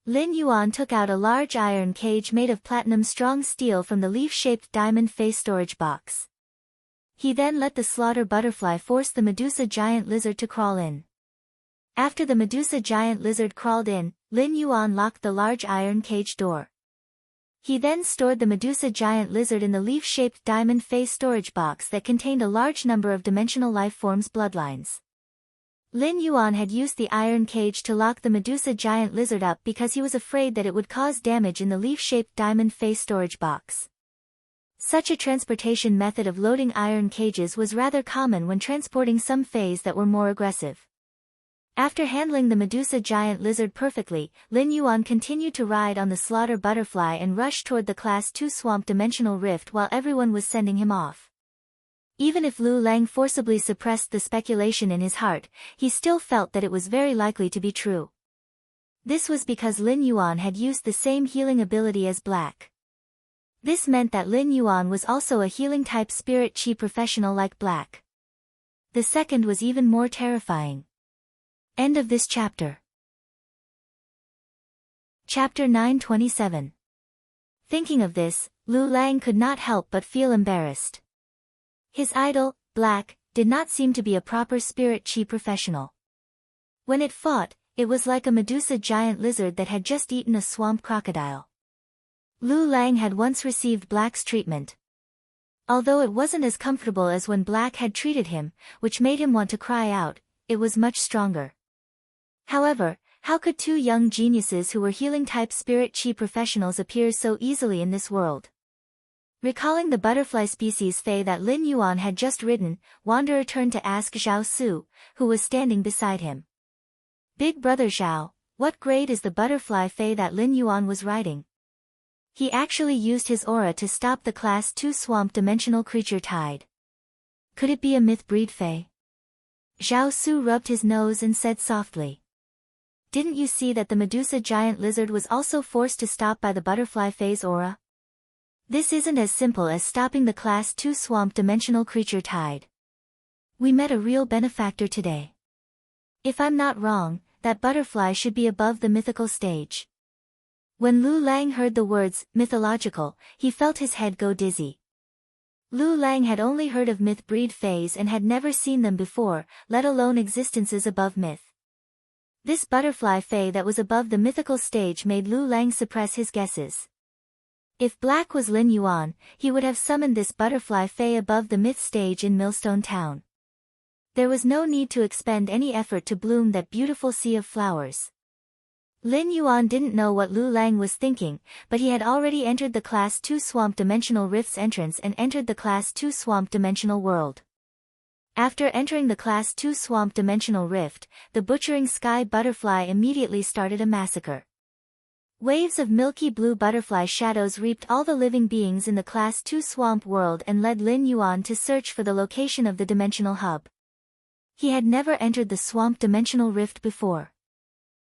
Lin Yuan took out a large iron cage made of platinum strong steel from the leaf-shaped diamond face storage box. He then let the Slaughter Butterfly force the Medusa Giant Lizard to crawl in. After the Medusa Giant Lizard crawled in, Lin Yuan locked the large iron cage door. He then stored the Medusa Giant Lizard in the leaf-shaped diamond face storage box that contained a large number of dimensional lifeforms' bloodlines. Lin Yuan had used the iron cage to lock the Medusa Giant Lizard up because he was afraid that it would cause damage in the leaf-shaped diamond face storage box. Such a transportation method of loading iron cages was rather common when transporting some fays that were more aggressive. After handling the Medusa Giant Lizard perfectly, Lin Yuan continued to ride on the Slaughter Butterfly and rush toward the Class 2 Swamp Dimensional Rift while everyone was sending him off. Even if Lu Lang forcibly suppressed the speculation in his heart, he still felt that it was very likely to be true. This was because Lin Yuan had used the same healing ability as Black. This meant that Lin Yuan was also a healing-type spirit chi professional like Black. The second was even more terrifying. End of this chapter. Chapter 927. Thinking of this, Lu Lang could not help but feel embarrassed. His idol, Black, did not seem to be a proper spirit chi professional. When it fought, it was like a Medusa Giant Lizard that had just eaten a swamp crocodile. Lu Lang had once received Black's treatment. Although it wasn't as comfortable as when Black had treated him, which made him want to cry out, it was much stronger. However, how could 2 young geniuses who were healing-type spirit chi professionals appear so easily in this world? Recalling the butterfly species Fei that Lin Yuan had just ridden, Wanderer turned to ask Zhao Su, who was standing beside him. Big brother Zhao, what grade is the butterfly Fei that Lin Yuan was riding? He actually used his aura to stop the Class 2 swamp dimensional creature tide. Could it be a myth breed fae? Zhao Su rubbed his nose and said softly. Didn't you see that the Medusa giant lizard was also forced to stop by the butterfly fae's aura? This isn't as simple as stopping the Class 2 swamp dimensional creature tide. We met a real benefactor today. If I'm not wrong, that butterfly should be above the mythical stage. When Lu Lang heard the words, mythological, he felt his head go dizzy. Lu Lang had only heard of myth breed faes and had never seen them before, let alone existences above myth. This butterfly fae that was above the mythical stage made Lu Lang suppress his guesses. If Black was Lin Yuan, he would have summoned this butterfly fae above the myth stage in Millstone Town. There was no need to expend any effort to bloom that beautiful sea of flowers. Lin Yuan didn't know what Lu Lang was thinking, but he had already entered the Class 2 Swamp Dimensional Rift's entrance and entered the Class 2 Swamp Dimensional World. After entering the Class 2 Swamp Dimensional Rift, the butchering sky butterfly immediately started a massacre. Waves of milky blue butterfly shadows reaped all the living beings in the Class 2 Swamp World and led Lin Yuan to search for the location of the Dimensional Hub. He had never entered the Swamp Dimensional Rift before.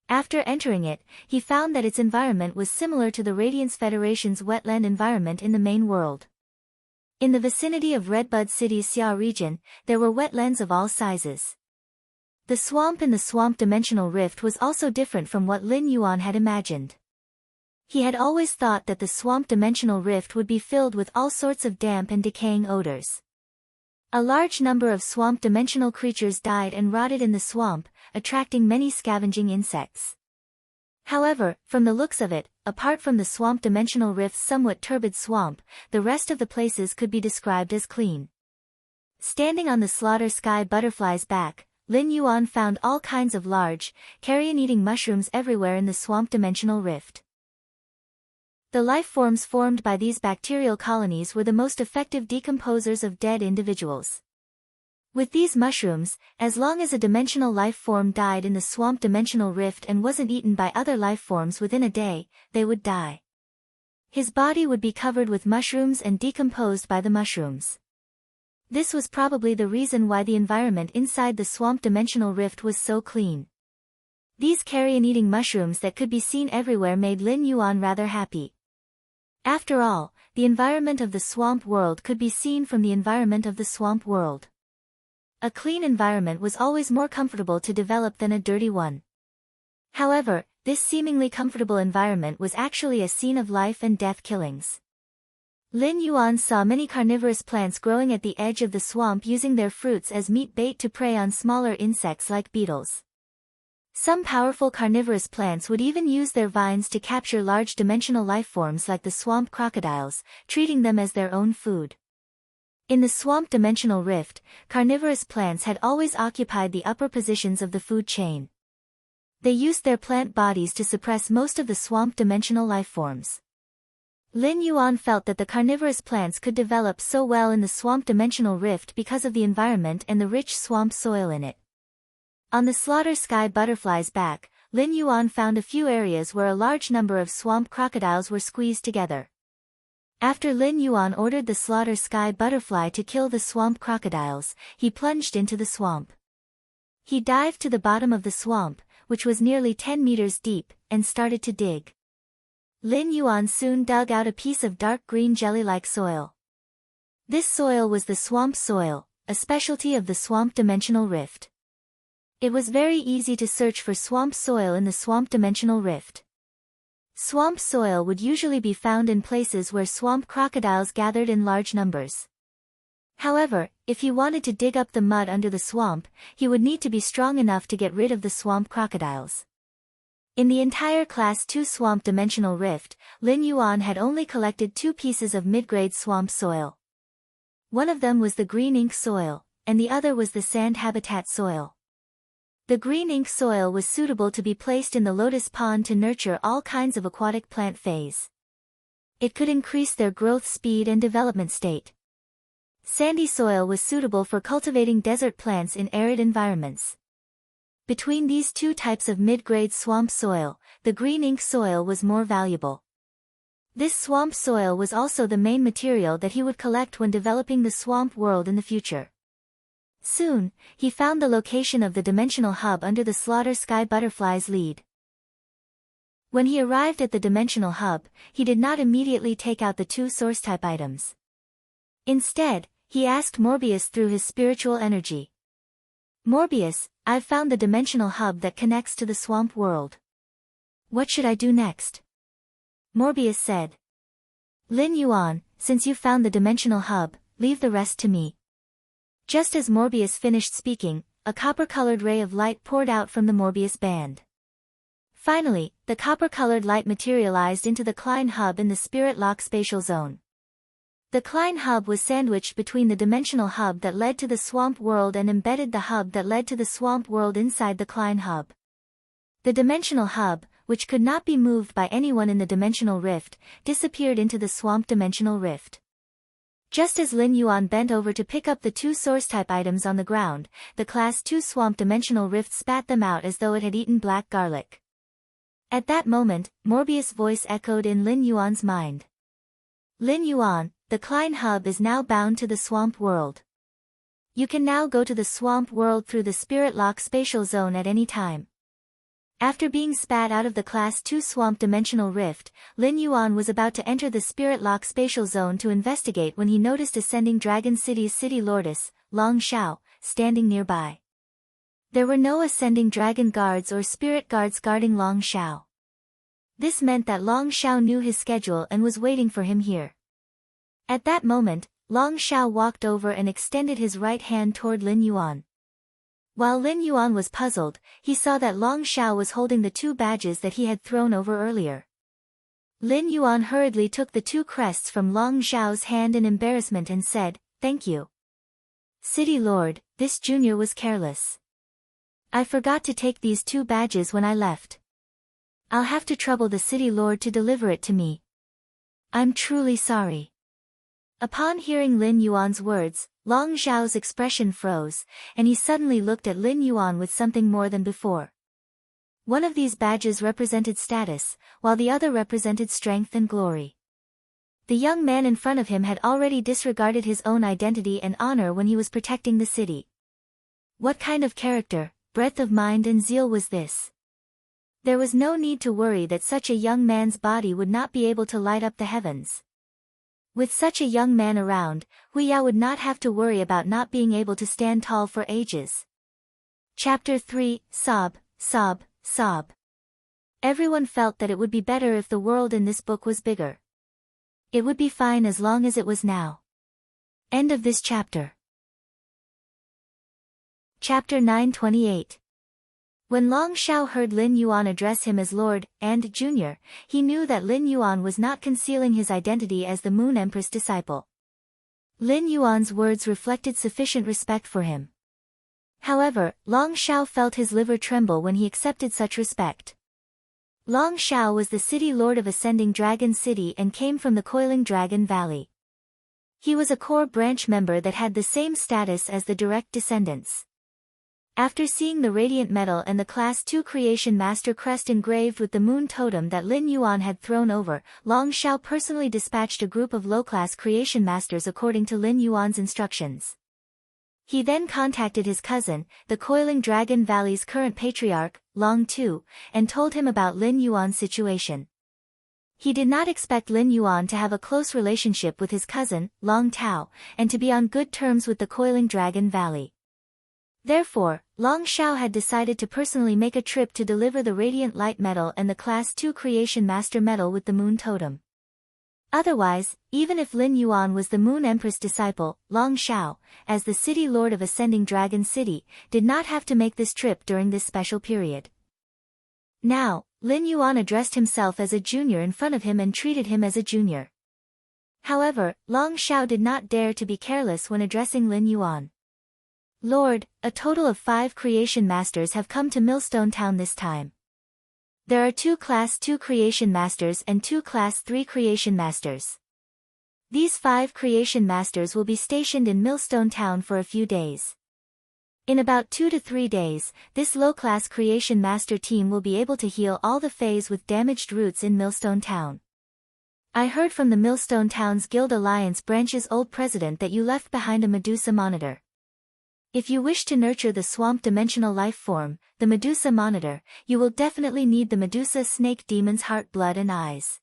After entering it, he found that its environment was similar to the Radiance Federation's wetland environment in the main world. In the vicinity of Redbud City's Xia region, there were wetlands of all sizes. The swamp in the Swamp Dimensional Rift was also different from what Lin Yuan had imagined. He had always thought that the Swamp Dimensional Rift would be filled with all sorts of damp and decaying odors. A large number of swamp dimensional creatures died and rotted in the swamp, attracting many scavenging insects. However, from the looks of it, apart from the Swamp Dimensional Rift's somewhat turbid swamp, the rest of the places could be described as clean. Standing on the slaughter sky butterfly's back, Lin Yuan found all kinds of large, carrion-eating mushrooms everywhere in the Swamp Dimensional Rift. The life forms formed by these bacterial colonies were the most effective decomposers of dead individuals. With these mushrooms, as long as a dimensional life form died in the Swamp Dimensional Rift and wasn't eaten by other life forms within a day, they would die. His body would be covered with mushrooms and decomposed by the mushrooms. This was probably the reason why the environment inside the Swamp Dimensional Rift was so clean. These carrion-eating mushrooms that could be seen everywhere made Lin Yuan rather happy. After all, the environment of the swamp world could be seen from the environment of the swamp world. A clean environment was always more comfortable to develop than a dirty one. However, this seemingly comfortable environment was actually a scene of life and death killings. Lin Yuan saw many carnivorous plants growing at the edge of the swamp using their fruits as meat bait to prey on smaller insects like beetles. Some powerful carnivorous plants would even use their vines to capture large dimensional lifeforms like the swamp crocodiles, treating them as their own food. In the Swamp Dimensional Rift, carnivorous plants had always occupied the upper positions of the food chain. They used their plant bodies to suppress most of the swamp dimensional lifeforms. Lin Yuan felt that the carnivorous plants could develop so well in the Swamp Dimensional Rift because of the environment and the rich swamp soil in it. On the slaughter sky butterfly's back, Lin Yuan found a few areas where a large number of swamp crocodiles were squeezed together. After Lin Yuan ordered the slaughter sky butterfly to kill the swamp crocodiles, he plunged into the swamp. He dived to the bottom of the swamp, which was nearly 10 meters deep, and started to dig. Lin Yuan soon dug out a piece of dark green jelly-like soil. This soil was the swamp soil, a specialty of the Swamp Dimensional Rift. It was very easy to search for swamp soil in the Swamp Dimensional Rift. Swamp soil would usually be found in places where swamp crocodiles gathered in large numbers. However, if he wanted to dig up the mud under the swamp, he would need to be strong enough to get rid of the swamp crocodiles. In the entire Class 2 Swamp Dimensional Rift, Lin Yuan had only collected 2 pieces of mid-grade swamp soil. One of them was the green ink soil, and the other was the sand habitat soil. The green ink soil was suitable to be placed in the lotus pond to nurture all kinds of aquatic plant phase. It could increase their growth speed and development state. Sandy soil was suitable for cultivating desert plants in arid environments. Between these 2 types of mid-grade swamp soil, the green ink soil was more valuable. This swamp soil was also the main material that he would collect when developing the swamp world in the future. Soon, he found the location of the dimensional hub under the Slaughter Sky Butterfly's lead. When he arrived at the dimensional hub, he did not immediately take out the 2 source-type items. Instead, he asked Morbius through his spiritual energy. Morbius, I've found the dimensional hub that connects to the swamp world. What should I do next? Morbius said. Lin Yuan, since you've found the dimensional hub, leave the rest to me. Just as Morbius finished speaking, a copper-colored ray of light poured out from the Morbius band. Finally, the copper-colored light materialized into the Klein hub in the Spirit Lock spatial zone. The Klein hub was sandwiched between the dimensional hub that led to the swamp world and embedded the hub that led to the swamp world inside the Klein hub. The dimensional hub, which could not be moved by anyone in the dimensional rift, disappeared into the swamp dimensional rift. Just as Lin Yuan bent over to pick up the 2 source-type items on the ground, the Class 2 swamp dimensional rift spat them out as though it had eaten black garlic. At that moment, Morbius' voice echoed in Lin Yuan's mind. Lin Yuan, the Klein hub is now bound to the swamp world. You can now go to the swamp world through the Spirit Lock spatial zone at any time. After being spat out of the Class 2 swamp dimensional rift, Lin Yuan was about to enter the Spirit Lock spatial zone to investigate when he noticed Ascending Dragon City's city lordess, Long Xiao, standing nearby. There were no Ascending Dragon guards or spirit guards guarding Long Xiao. This meant that Long Xiao knew his schedule and was waiting for him here. At that moment, Long Xiao walked over and extended his right hand toward Lin Yuan. While Lin Yuan was puzzled, he saw that Long Xiao was holding the 2 badges that he had thrown over earlier. Lin Yuan hurriedly took the 2 crests from Long Xiao's hand in embarrassment and said, "Thank you. City Lord, this junior was careless. I forgot to take these 2 badges when I left. I'll have to trouble the City Lord to deliver it to me. I'm truly sorry." Upon hearing Lin Yuan's words, Long Xiao's expression froze, and he suddenly looked at Lin Yuan with something more than before. One of these badges represented status, while the other represented strength and glory. The young man in front of him had already disregarded his own identity and honor when he was protecting the city. What kind of character, breadth of mind and zeal was this? There was no need to worry that such a young man's body would not be able to light up the heavens. With such a young man around, Hu Yao would not have to worry about not being able to stand tall for ages. Chapter 3, Sob, Sob, Sob. Everyone felt that it would be better if the world in this book was bigger. It would be fine as long as it was now. End of this chapter. Chapter 928. When Long Xiao heard Lin Yuan address him as Lord and Junior, he knew that Lin Yuan was not concealing his identity as the Moon Empress disciple. Lin Yuan's words reflected sufficient respect for him. However, Long Xiao felt his liver tremble when he accepted such respect. Long Xiao was the city lord of Ascending Dragon City and came from the Coiling Dragon Valley. He was a core branch member that had the same status as the direct descendants. After seeing the radiant metal and the Class 2 Creation Master crest engraved with the moon totem that Lin Yuan had thrown over, Long Xiao personally dispatched a group of low-class Creation Masters according to Lin Yuan's instructions. He then contacted his cousin, the Coiling Dragon Valley's current patriarch, Long Tu, and told him about Lin Yuan's situation. He did not expect Lin Yuan to have a close relationship with his cousin, Long Tao, and to be on good terms with the Coiling Dragon Valley. Therefore, Long Xiao had decided to personally make a trip to deliver the Radiant Light Medal and the Class 2 Creation Master Medal with the Moon Totem. Otherwise, even if Lin Yuan was the Moon Empress disciple, Long Xiao, as the city lord of Ascending Dragon City, did not have to make this trip during this special period. Now, Lin Yuan addressed himself as a junior in front of him and treated him as a junior. However, Long Xiao did not dare to be careless when addressing Lin Yuan. Lord, a total of 5 Creation Masters have come to Millstone Town this time. There are 2 Class 2 Creation Masters and 2 Class 3 Creation Masters. These 5 Creation Masters will be stationed in Millstone Town for a few days. In about 2 to 3 days, this low-class Creation Master team will be able to heal all the Fays with damaged roots in Millstone Town. I heard from the Millstone Towns Guild Alliance branch's old president that you left behind a Medusa monitor. If you wish to nurture the swamp dimensional life form, the Medusa monitor, you will definitely need the Medusa snake demon's heart, blood and eyes.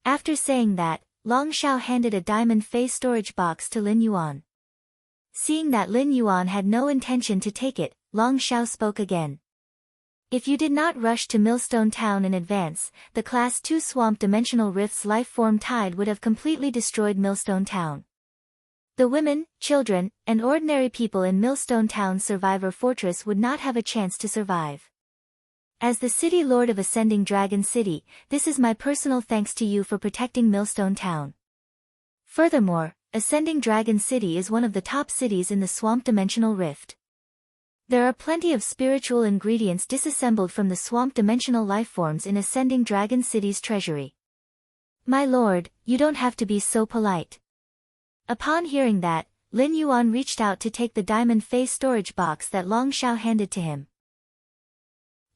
After saying that, Long Xiao handed a diamond face storage box to Lin Yuan. Seeing that Lin Yuan had no intention to take it, Long Xiao spoke again. If you did not rush to Millstone Town in advance, the Class 2 Swamp Dimensional Rift's life form tide would have completely destroyed Millstone Town. The women, children, and ordinary people in Millstone Town's Survivor Fortress would not have a chance to survive. As the City Lord of Ascending Dragon City, this is my personal thanks to you for protecting Millstone Town. Furthermore, Ascending Dragon City is one of the top cities in the Swamp Dimensional Rift. There are plenty of spiritual ingredients disassembled from the swamp dimensional lifeforms in Ascending Dragon City's treasury. My lord, you don't have to be so polite. Upon hearing that, Lin Yuan reached out to take the diamond face storage box that Long Xiao handed to him.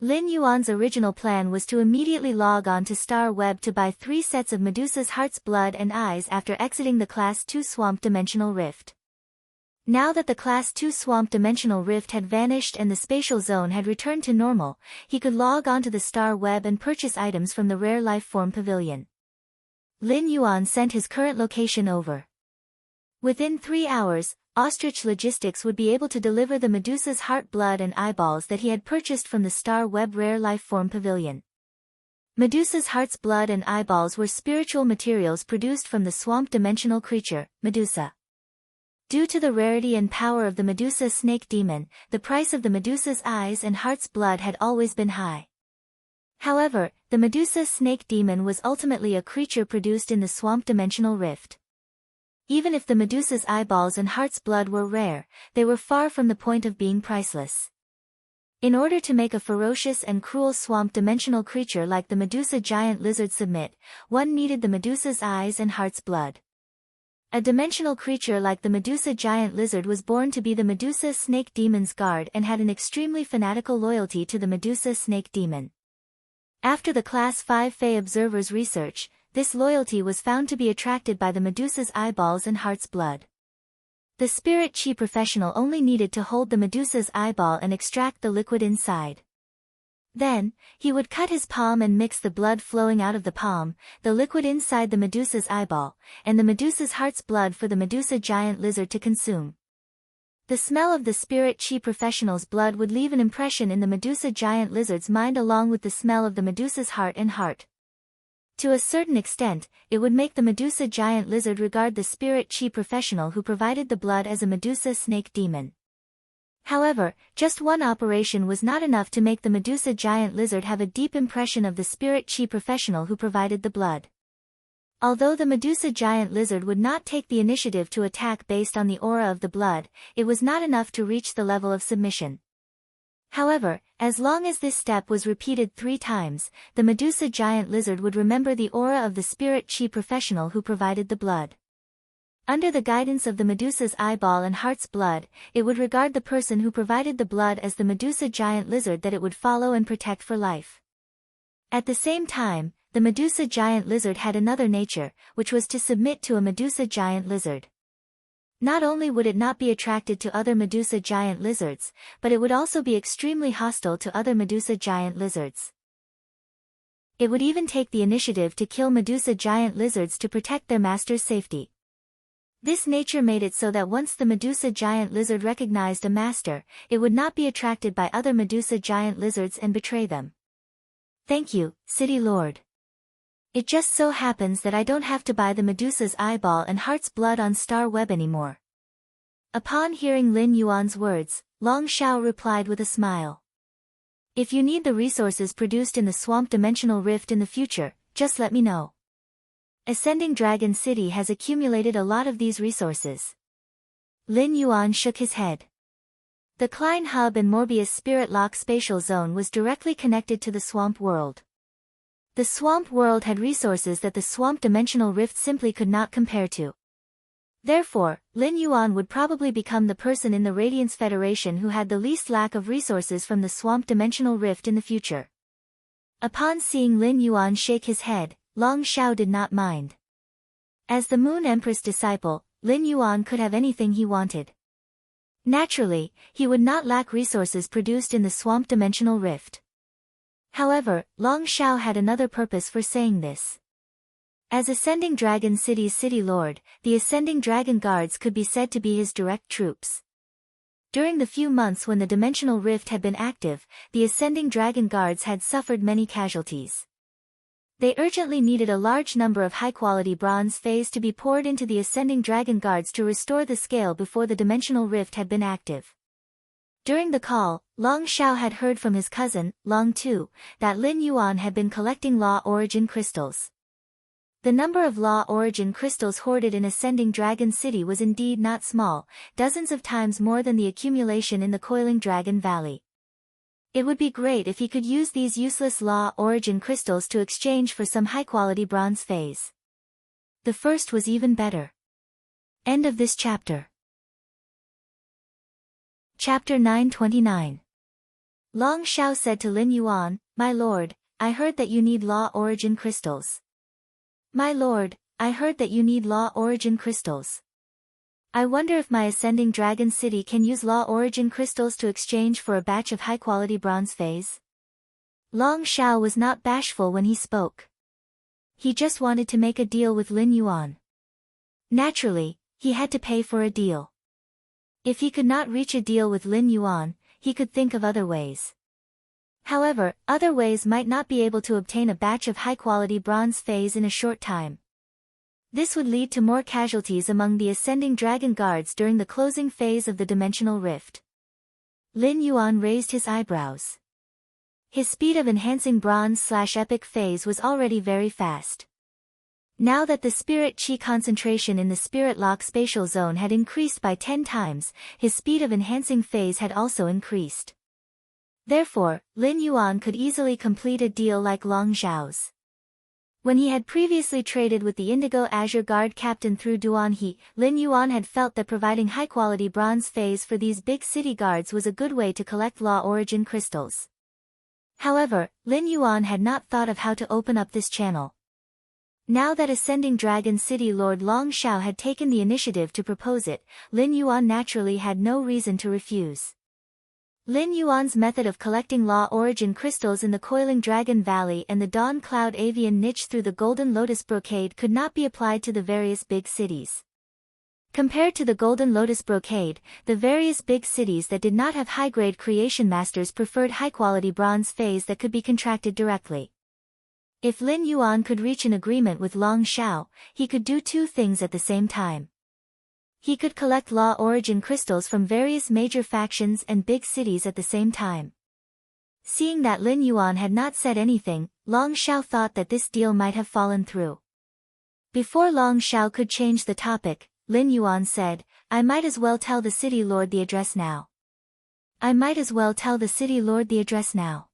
Lin Yuan's original plan was to immediately log on to Star Web to buy 3 sets of Medusa's hearts, blood and eyes after exiting the Class 2 Swamp Dimensional Rift. Now that the Class 2 Swamp Dimensional Rift had vanished and the spatial zone had returned to normal, he could log onto the Star Web and purchase items from the Rare Life Form Pavilion. Lin Yuan sent his current location over. Within 3 hours, Ostrich Logistics would be able to deliver the Medusa's heart, blood and eyeballs that he had purchased from the Star Web Rare Life Form Pavilion. Medusa's heart's blood and eyeballs were spiritual materials produced from the swamp dimensional creature, Medusa. Due to the rarity and power of the Medusa snake demon, the price of the Medusa's eyes and heart's blood had always been high. However, the Medusa snake demon was ultimately a creature produced in the swamp dimensional rift. Even if the Medusa's eyeballs and heart's blood were rare, they were far from the point of being priceless. In order to make a ferocious and cruel swamp dimensional creature like the Medusa giant lizard submit, one needed the Medusa's eyes and heart's blood. A dimensional creature like the Medusa giant lizard was born to be the Medusa snake demon's guard and had an extremely fanatical loyalty to the Medusa snake demon. After the Class 5 Fey Observer's research, this loyalty was found to be attracted by the Medusa's eyeballs and heart's blood. The spirit chi professional only needed to hold the Medusa's eyeball and extract the liquid inside. Then, he would cut his palm and mix the blood flowing out of the palm, the liquid inside the Medusa's eyeball, and the Medusa's heart's blood for the Medusa giant lizard to consume. The smell of the spirit chi professional's blood would leave an impression in the Medusa giant lizard's mind along with the smell of the Medusa's heart and heart. To a certain extent, it would make the Medusa giant lizard regard the spirit chi professional who provided the blood as a Medusa snake demon. However, just one operation was not enough to make the Medusa giant lizard have a deep impression of the spirit chi professional who provided the blood. Although the Medusa giant lizard would not take the initiative to attack based on the aura of the blood, it was not enough to reach the level of submission. However, as long as this step was repeated 3 times, the Medusa giant lizard would remember the aura of the spirit chi professional who provided the blood. Under the guidance of the Medusa's eyeball and heart's blood, it would regard the person who provided the blood as the Medusa giant lizard that it would follow and protect for life. At the same time, the Medusa giant lizard had another nature, which was to submit to a Medusa giant lizard. Not only would it not be attracted to other Medusa giant lizards, but it would also be extremely hostile to other Medusa giant lizards. It would even take the initiative to kill Medusa giant lizards to protect their master's safety. This nature made it so that once the Medusa giant lizard recognized a master, it would not be attracted by other Medusa giant lizards and betray them. Thank you, City Lord. It just so happens that I don't have to buy the Medusa's eyeball and heart's blood on Star Web anymore. Upon hearing Lin Yuan's words, Long Xiao replied with a smile. If you need the resources produced in the Swamp Dimensional Rift in the future, just let me know. Ascending Dragon City has accumulated a lot of these resources. Lin Yuan shook his head. The Klein Hub and Morbius Spirit Lock spatial zone was directly connected to the Swamp World. The Swamp World had resources that the Swamp Dimensional Rift simply could not compare to. Therefore, Lin Yuan would probably become the person in the Radiance Federation who had the least lack of resources from the Swamp Dimensional Rift in the future. Upon seeing Lin Yuan shake his head, Long Xiao did not mind. As the Moon Empress disciple, Lin Yuan could have anything he wanted. Naturally, he would not lack resources produced in the swamp dimensional rift. However, Long Xiao had another purpose for saying this. As Ascending Dragon City's city lord, the Ascending Dragon Guards could be said to be his direct troops. During the few months when the dimensional rift had been active, the Ascending Dragon Guards had suffered many casualties. They urgently needed a large number of high-quality bronze phase to be poured into the Ascending Dragon Guards to restore the scale before the dimensional rift had been active. During the call, Long Xiao had heard from his cousin, Long Tu, that Lin Yuan had been collecting Law Origin crystals. The number of Law Origin crystals hoarded in Ascending Dragon City was indeed not small, dozens of times more than the accumulation in the Coiling Dragon Valley. It would be great if he could use these useless Law Origin crystals to exchange for some high-quality bronze phase. The first was even better. End of this chapter. Chapter 929. Long Xiao said to Lin Yuan, "My lord, I heard that you need Law Origin crystals." "My lord, I heard that you need Law Origin crystals. I wonder if my Ascending Dragon City can use Law Origin crystals to exchange for a batch of high-quality bronze phase." Long Xiao was not bashful when he spoke. He just wanted to make a deal with Lin Yuan. Naturally, he had to pay for a deal. If he could not reach a deal with Lin Yuan, he could think of other ways. However, other ways might not be able to obtain a batch of high-quality bronze phase in a short time. This would lead to more casualties among the Ascending Dragon Guards during the closing phase of the dimensional rift. Lin Yuan raised his eyebrows. His speed of enhancing bronze/epic phase was already very fast. Now that the spirit chi concentration in the spirit lock spatial zone had increased by 10 times, his speed of enhancing phase had also increased. Therefore, Lin Yuan could easily complete a deal like Long Xiao's. When he had previously traded with the Indigo Azure Guard captain through Duan He, Lin Yuan had felt that providing high-quality bronze phase for these big city guards was a good way to collect Law Origin crystals. However, Lin Yuan had not thought of how to open up this channel. Now that Ascending Dragon City Lord Long Xiao had taken the initiative to propose it, Lin Yuan naturally had no reason to refuse. Lin Yuan's method of collecting Law Origin crystals in the Coiling Dragon Valley and the Dawn Cloud Avian niche through the Golden Lotus Brocade could not be applied to the various big cities. Compared to the Golden Lotus Brocade, the various big cities that did not have high-grade creation masters preferred high-quality bronze phase that could be contracted directly. If Lin Yuan could reach an agreement with Long Xiao, he could do two things at the same time. He could collect Law Origin crystals from various major factions and big cities at the same time. Seeing that Lin Yuan had not said anything, Long Xiao thought that this deal might have fallen through. Before Long Xiao could change the topic, Lin Yuan said, "I might as well tell the city lord the address now. I might as well tell the city lord the address now.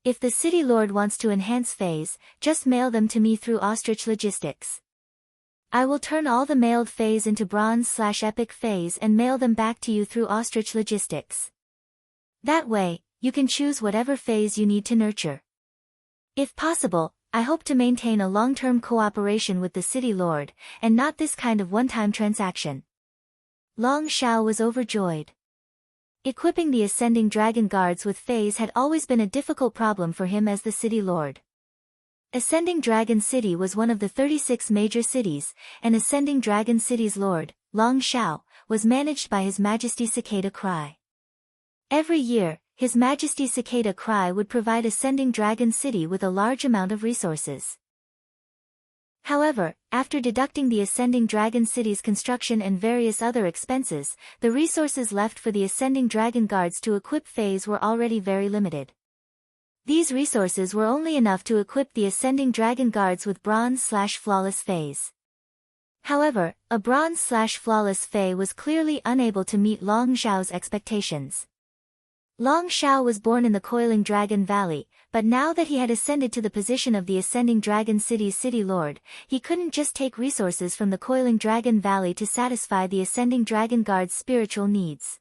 If the city lord wants to enhance phase, just mail them to me through Ostrich Logistics. I will turn all the mailed phase into bronze/epic phase and mail them back to you through Ostrich Logistics. That way, you can choose whatever phase you need to nurture. If possible, I hope to maintain a long-term cooperation with the city lord, and not this kind of one-time transaction." Long Xiao was overjoyed. Equipping the Ascending Dragon Guards with phase had always been a difficult problem for him as the city lord. Ascending Dragon City was one of the 36 major cities, and Ascending Dragon City's lord, Long Xiao, was managed by His Majesty Cicada Cry. Every year, His Majesty Cicada Cry would provide Ascending Dragon City with a large amount of resources. However, after deducting the Ascending Dragon City's construction and various other expenses, the resources left for the Ascending Dragon Guards to equip phase were already very limited. These resources were only enough to equip the Ascending Dragon Guards with bronze/flawless phase. However, a bronze/flawless phase was clearly unable to meet Long Xiao's expectations. Long Xiao was born in the Coiling Dragon Valley, but now that he had ascended to the position of the Ascending Dragon City's city lord, he couldn't just take resources from the Coiling Dragon Valley to satisfy the Ascending Dragon Guard's spiritual needs.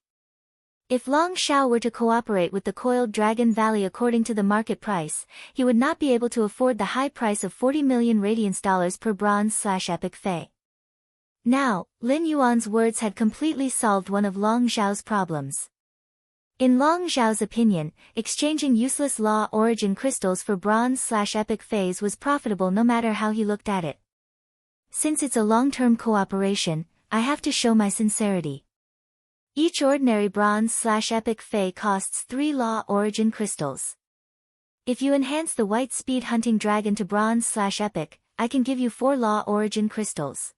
If Long Shao were to cooperate with the Coiled Dragon Valley according to the market price, he would not be able to afford the high price of 40 million radiance dollars per bronze/epic Fey. Now, Lin Yuan's words had completely solved one of Long Zhao's problems. In Long Zhao's opinion, exchanging useless law origin crystals for bronze/epic Feys was profitable no matter how he looked at it. Since it's a long-term cooperation, I have to show my sincerity. Each ordinary bronze/epic Fey costs 3 law origin crystals. If you enhance the white speed hunting dragon to bronze/epic, I can give you 4 law origin crystals.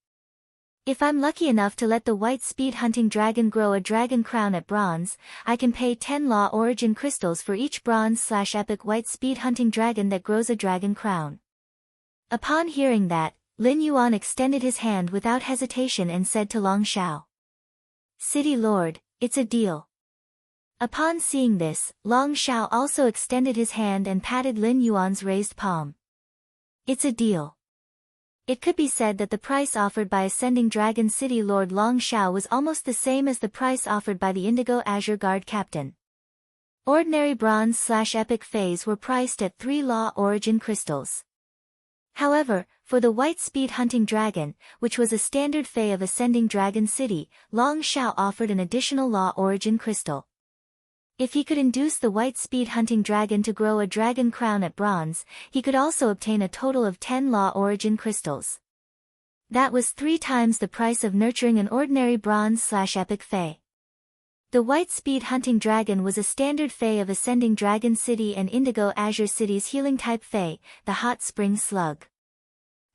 If I'm lucky enough to let the white speed hunting dragon grow a dragon crown at bronze, I can pay 10 law origin crystals for each bronze/epic white speed hunting dragon that grows a dragon crown. Upon hearing that, Lin Yuan extended his hand without hesitation and said to Long Shao, "City Lord, it's a deal." Upon seeing this, Long Shao also extended his hand and patted Lin Yuan's raised palm. "It's a deal." It could be said that the price offered by Ascending Dragon City Lord Long Shao was almost the same as the price offered by the Indigo Azure Guard Captain. Ordinary bronze/epic Feys were priced at 3 law origin crystals. However, for the white speed hunting dragon, which was a standard Fey of Ascending Dragon City, Long Shao offered an additional law origin crystal. If he could induce the white speed hunting dragon to grow a dragon crown at bronze, he could also obtain a total of 10 law origin crystals. That was 3 times the price of nurturing an ordinary bronze/epic Fey. The white speed hunting dragon was a standard Fey of Ascending Dragon City and Indigo Azure City's healing type Fey, the Hot Spring Slug.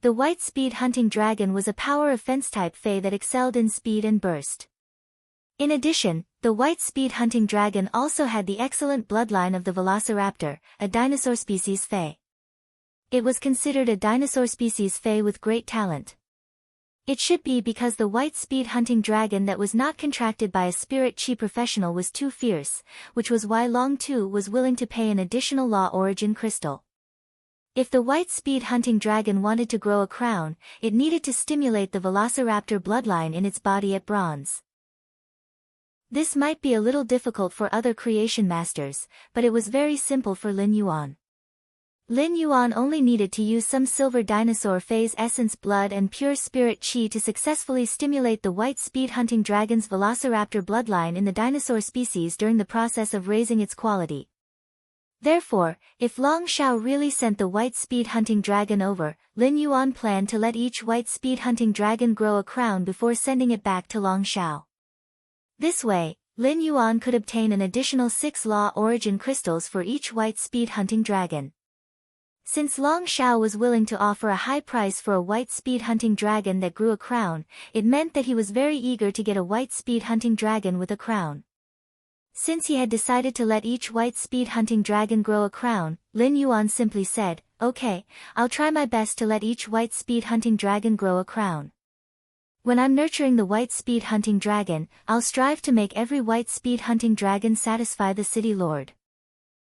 The white speed hunting dragon was a power offense type Fey that excelled in speed and burst. In addition, the white speed hunting dragon also had the excellent bloodline of the Velociraptor, a dinosaur species Fey. It was considered a dinosaur species Fey with great talent. It should be because the white speed hunting dragon that was not contracted by a spirit chi professional was too fierce, which was why Long Tu was willing to pay an additional law origin crystal. If the white speed hunting dragon wanted to grow a crown, it needed to stimulate the Velociraptor bloodline in its body at bronze. This might be a little difficult for other creation masters, but it was very simple for Lin Yuan. Lin Yuan only needed to use some silver dinosaur phase essence blood and pure spirit chi to successfully stimulate the white speed hunting dragon's Velociraptor bloodline in the dinosaur species during the process of raising its quality. Therefore, if Long Shao really sent the white speed hunting dragon over, Lin Yuan planned to let each white speed hunting dragon grow a crown before sending it back to Long Shao. This way, Lin Yuan could obtain an additional 6 law origin crystals for each white speed hunting dragon. Since Long Shao was willing to offer a high price for a white speed hunting dragon that grew a crown, it meant that he was very eager to get a white speed hunting dragon with a crown. Since he had decided to let each white speed hunting dragon grow a crown, Lin Yuan simply said, "Okay, I'll try my best to let each white speed hunting dragon grow a crown. When I'm nurturing the white speed hunting dragon, I'll strive to make every white speed hunting dragon satisfy the city lord."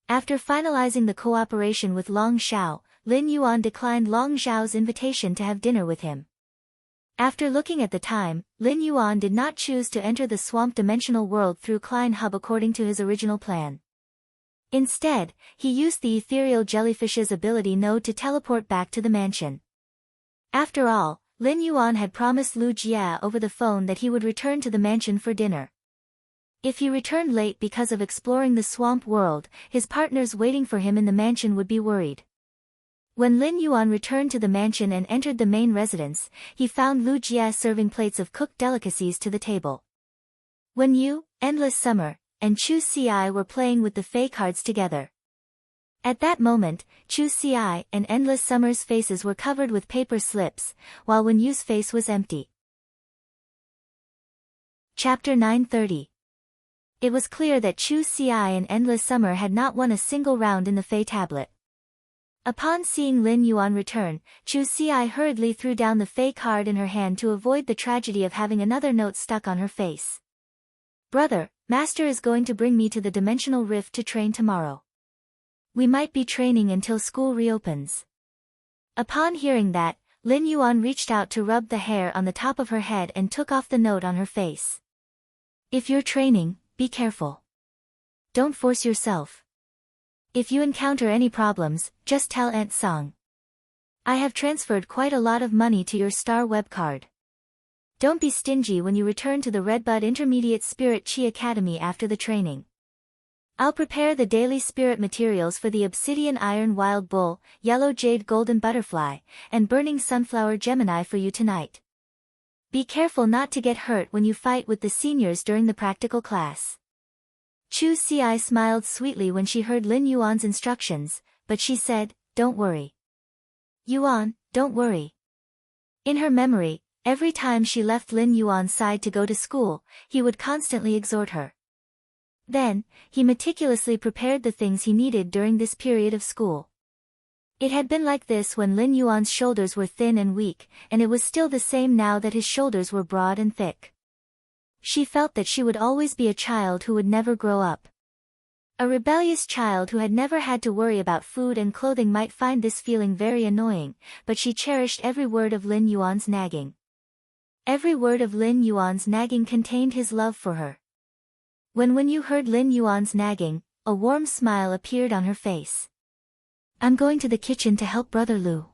After finalizing the cooperation with Long Shao, Lin Yuan declined Long Zhao's invitation to have dinner with him. After looking at the time, Lin Yuan did not choose to enter the swamp dimensional world through Klein Hub according to his original plan. Instead, he used the ethereal jellyfish's ability node to teleport back to the mansion. After all, Lin Yuan had promised Lu Jia over the phone that he would return to the mansion for dinner. If he returned late because of exploring the swamp world, his partners waiting for him in the mansion would be worried. When Lin Yuan returned to the mansion and entered the main residence, he found Lu Jia serving plates of cooked delicacies to the table. When Yu, Endless Summer, and Chu Ci were playing with the Fey cards together. At that moment, Chu Ci and Endless Summer's faces were covered with paper slips, while Wen Yu's face was empty. Chapter 930. It was clear that Chu Ci and Endless Summer had not won a single round in the Fey tablet. Upon seeing Lin Yuan return, Chu Ci hurriedly threw down the Fey card in her hand to avoid the tragedy of having another note stuck on her face. "Brother, Master is going to bring me to the dimensional rift to train tomorrow. We might be training until school reopens." Upon hearing that, Lin Yuan reached out to rub the hair on the top of her head and took off the note on her face. "If you're training, be careful. don't force yourself. If you encounter any problems, just tell Aunt Song. I have transferred quite a lot of money to your star web card. Don't be stingy when you return to the Redbud Intermediate Spirit Chi Academy after the training. I'll prepare the daily spirit materials for the Obsidian Iron Wild Bull, Yellow Jade Golden Butterfly, and Burning Sunflower Gemini for you tonight. Be careful not to get hurt when you fight with the seniors during the practical class. Chu Ci smiled sweetly when she heard Lin Yuan's instructions, but she said, don't worry. Yuan, don't worry. In her memory, every time she left Lin Yuan's side to go to school, he would constantly exhort her. Then, he meticulously prepared the things he needed during this period of school. It had been like this when Lin Yuan's shoulders were thin and weak, and it was still the same now that his shoulders were broad and thick. She felt that she would always be a child who would never grow up. A rebellious child who had never had to worry about food and clothing might find this feeling very annoying, but she cherished every word of Lin Yuan's nagging. Every word of Lin Yuan's nagging contained his love for her. When you heard Lin Yuan's nagging, a warm smile appeared on her face. I'm going to the kitchen to help Brother Lu.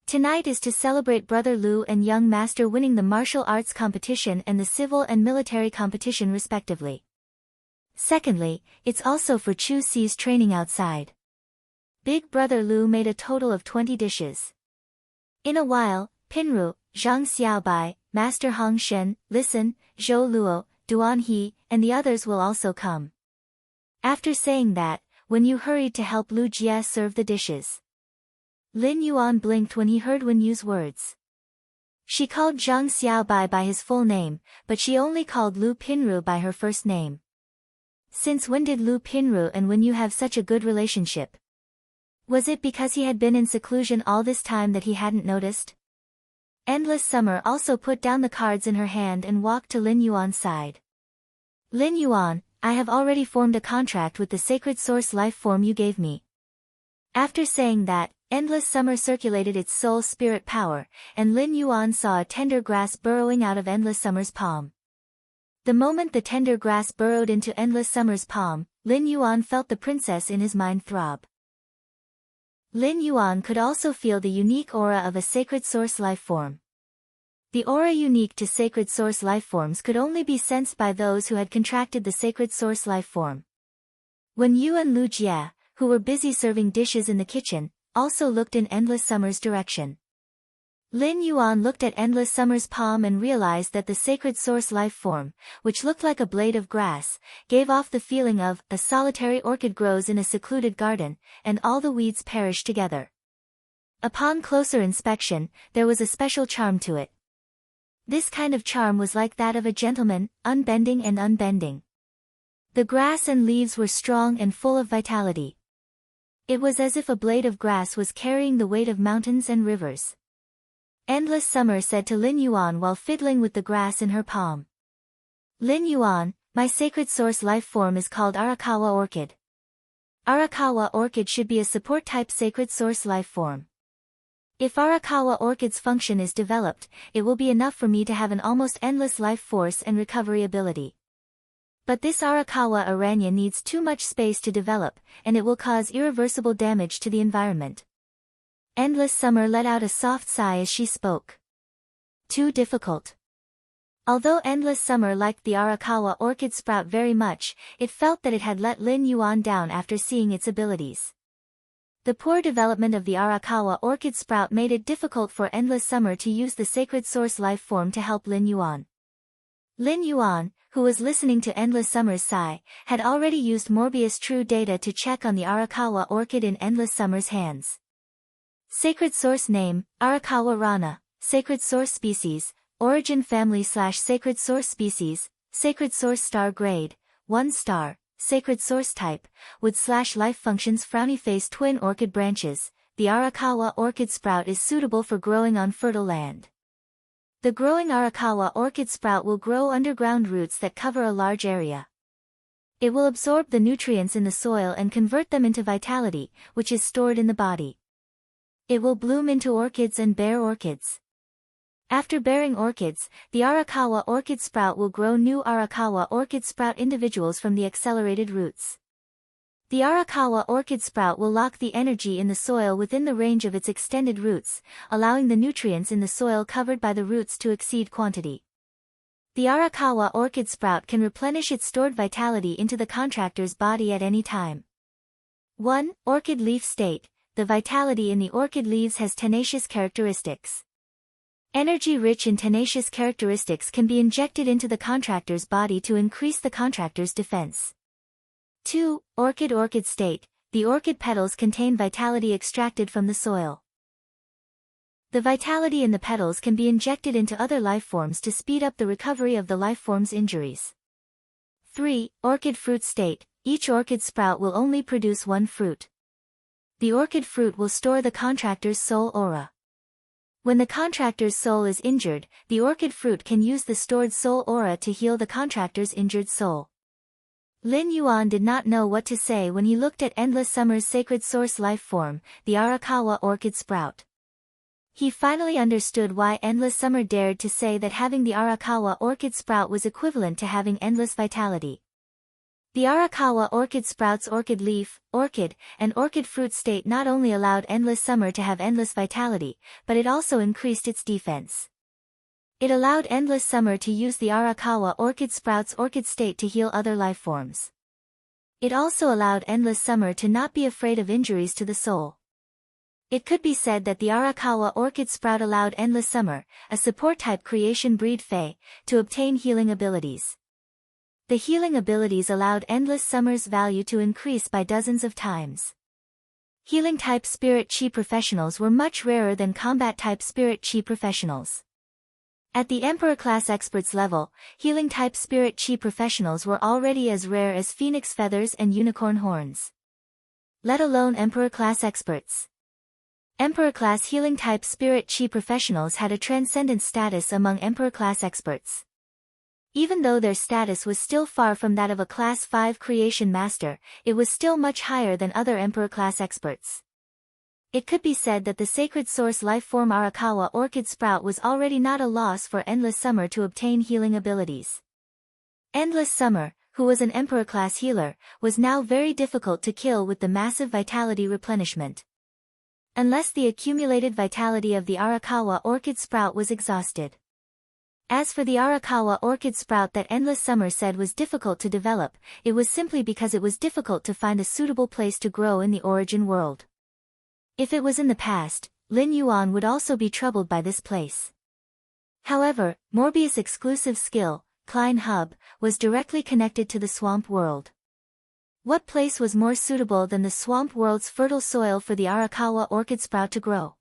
Tonight is to celebrate Brother Lu and young master winning the martial arts competition and the civil and military competition respectively. Secondly, it's also for Chu Ci's training outside. Big Brother Lu made a total of 20 dishes. In a while, Pinru, Zhang Xiaobai, Master Hong Shen, Listen, Zhou Luo, Duan He, and the others will also come. After saying that, Wen Yu hurried to help Lu Jie serve the dishes. Lin Yuan blinked when he heard Wen Yu's words. She called Zhang Xiaobai by his full name, but she only called Lu Pinru by her first name. Since when did Lu Pinru and Wen Yu have such a good relationship? Was it because he had been in seclusion all this time that he hadn't noticed? Endless Summer also put down the cards in her hand and walked to Lin Yuan's side. Lin Yuan, I have already formed a contract with the sacred source life form you gave me. After saying that, Endless Summer circulated its soul spirit power, and Lin Yuan saw a tender grass burrowing out of Endless Summer's palm. The moment the tender grass burrowed into Endless Summer's palm, Lin Yuan felt the princess in his mind throb. Lin Yuan could also feel the unique aura of a sacred source life form. The aura unique to sacred source life forms could only be sensed by those who had contracted the sacred source life form. Wen Yu and Lu Jie, who were busy serving dishes in the kitchen, also looked in Endless Summer's direction. Lin Yuan looked at Endless Summer's palm and realized that the sacred source life form, which looked like a blade of grass, gave off the feeling of a solitary orchid grows in a secluded garden, and all the weeds perish together. Upon closer inspection, there was a special charm to it. This kind of charm was like that of a gentleman, unbending and unbending. The grass and leaves were strong and full of vitality. It was as if a blade of grass was carrying the weight of mountains and rivers. Endless Summer said to Lin Yuan while fiddling with the grass in her palm. Lin Yuan, my sacred source life form is called Arakawa Orchid. Arakawa Orchid should be a support-type sacred source life form. If Arakawa Orchid's function is developed, it will be enough for me to have an almost endless life force and recovery ability. But this Arakawa Aranya needs too much space to develop, and it will cause irreversible damage to the environment. Endless Summer let out a soft sigh as she spoke. Too difficult. Although Endless Summer liked the Arakawa orchid sprout very much, it felt that it had let Lin Yuan down after seeing its abilities. The poor development of the Arakawa orchid sprout made it difficult for Endless Summer to use the sacred source life form to help Lin Yuan. Lin Yuan, who was listening to Endless Summer's sigh, had already used Morbius True Data to check on the Arakawa orchid in Endless Summer's hands. Sacred source name, Arakawa Rana, sacred source species, origin family/sacred source species, sacred source star grade, 1 star, sacred source type, wood/life functions frowny face twin orchid branches. The Arakawa orchid sprout is suitable for growing on fertile land. The growing Arakawa orchid sprout will grow underground roots that cover a large area. It will absorb the nutrients in the soil and convert them into vitality, which is stored in the body. It will bloom into orchids and bear orchids. After bearing orchids, the Arakawa orchid sprout will grow new Arakawa orchid sprout individuals from the accelerated roots. The Arakawa orchid sprout will lock the energy in the soil within the range of its extended roots, allowing the nutrients in the soil covered by the roots to exceed quantity. The Arakawa orchid sprout can replenish its stored vitality into the contractor's body at any time. 1. Orchid leaf state. The vitality in the orchid leaves has tenacious characteristics. Energy-rich and tenacious characteristics can be injected into the contractor's body to increase the contractor's defense. 2. Orchid state. The orchid petals contain vitality extracted from the soil. The vitality in the petals can be injected into other lifeforms to speed up the recovery of the lifeform's injuries. 3. Orchid fruit state. Each orchid sprout will only produce one fruit. The orchid fruit will store the contractor's soul aura. When the contractor's soul is injured, the orchid fruit can use the stored soul aura to heal the contractor's injured soul. Lin Yuan did not know what to say when he looked at Endless Summer's sacred source life form, the Arakawa orchid sprout. He finally understood why Endless Summer dared to say that having the Arakawa orchid sprout was equivalent to having endless vitality. The Arakawa orchid sprout's orchid leaf, orchid, and orchid fruit state not only allowed Endless Summer to have endless vitality, but it also increased its defense. It allowed Endless Summer to use the Arakawa orchid sprout's orchid state to heal other lifeforms. It also allowed Endless Summer to not be afraid of injuries to the soul. It could be said that the Arakawa orchid sprout allowed Endless Summer, a support-type creation breed Fae, to obtain healing abilities. The healing abilities allowed Endless Summer's value to increase by dozens of times. Healing-type spirit chi professionals were much rarer than combat-type spirit chi professionals. At the Emperor-class experts level, healing-type spirit chi professionals were already as rare as phoenix feathers and unicorn horns. Let alone Emperor-class experts. Emperor-class healing-type spirit chi professionals had a transcendent status among Emperor-class experts. Even though their status was still far from that of a Class 5 creation master, it was still much higher than other Emperor-class experts. It could be said that the sacred source lifeform Arakawa orchid sprout was already not a loss for Endless Summer to obtain healing abilities. Endless Summer, who was an Emperor-class healer, was now very difficult to kill with the massive vitality replenishment. Unless the accumulated vitality of the Arakawa orchid sprout was exhausted. As for the Arakawa orchid sprout that Endless Summer said was difficult to develop, it was simply because it was difficult to find a suitable place to grow in the origin world. If it was in the past, Lin Yuan would also be troubled by this place. However, Morbius' exclusive skill, Klein Hub, was directly connected to the swamp world. What place was more suitable than the swamp world's fertile soil for the Arakawa orchid sprout to grow?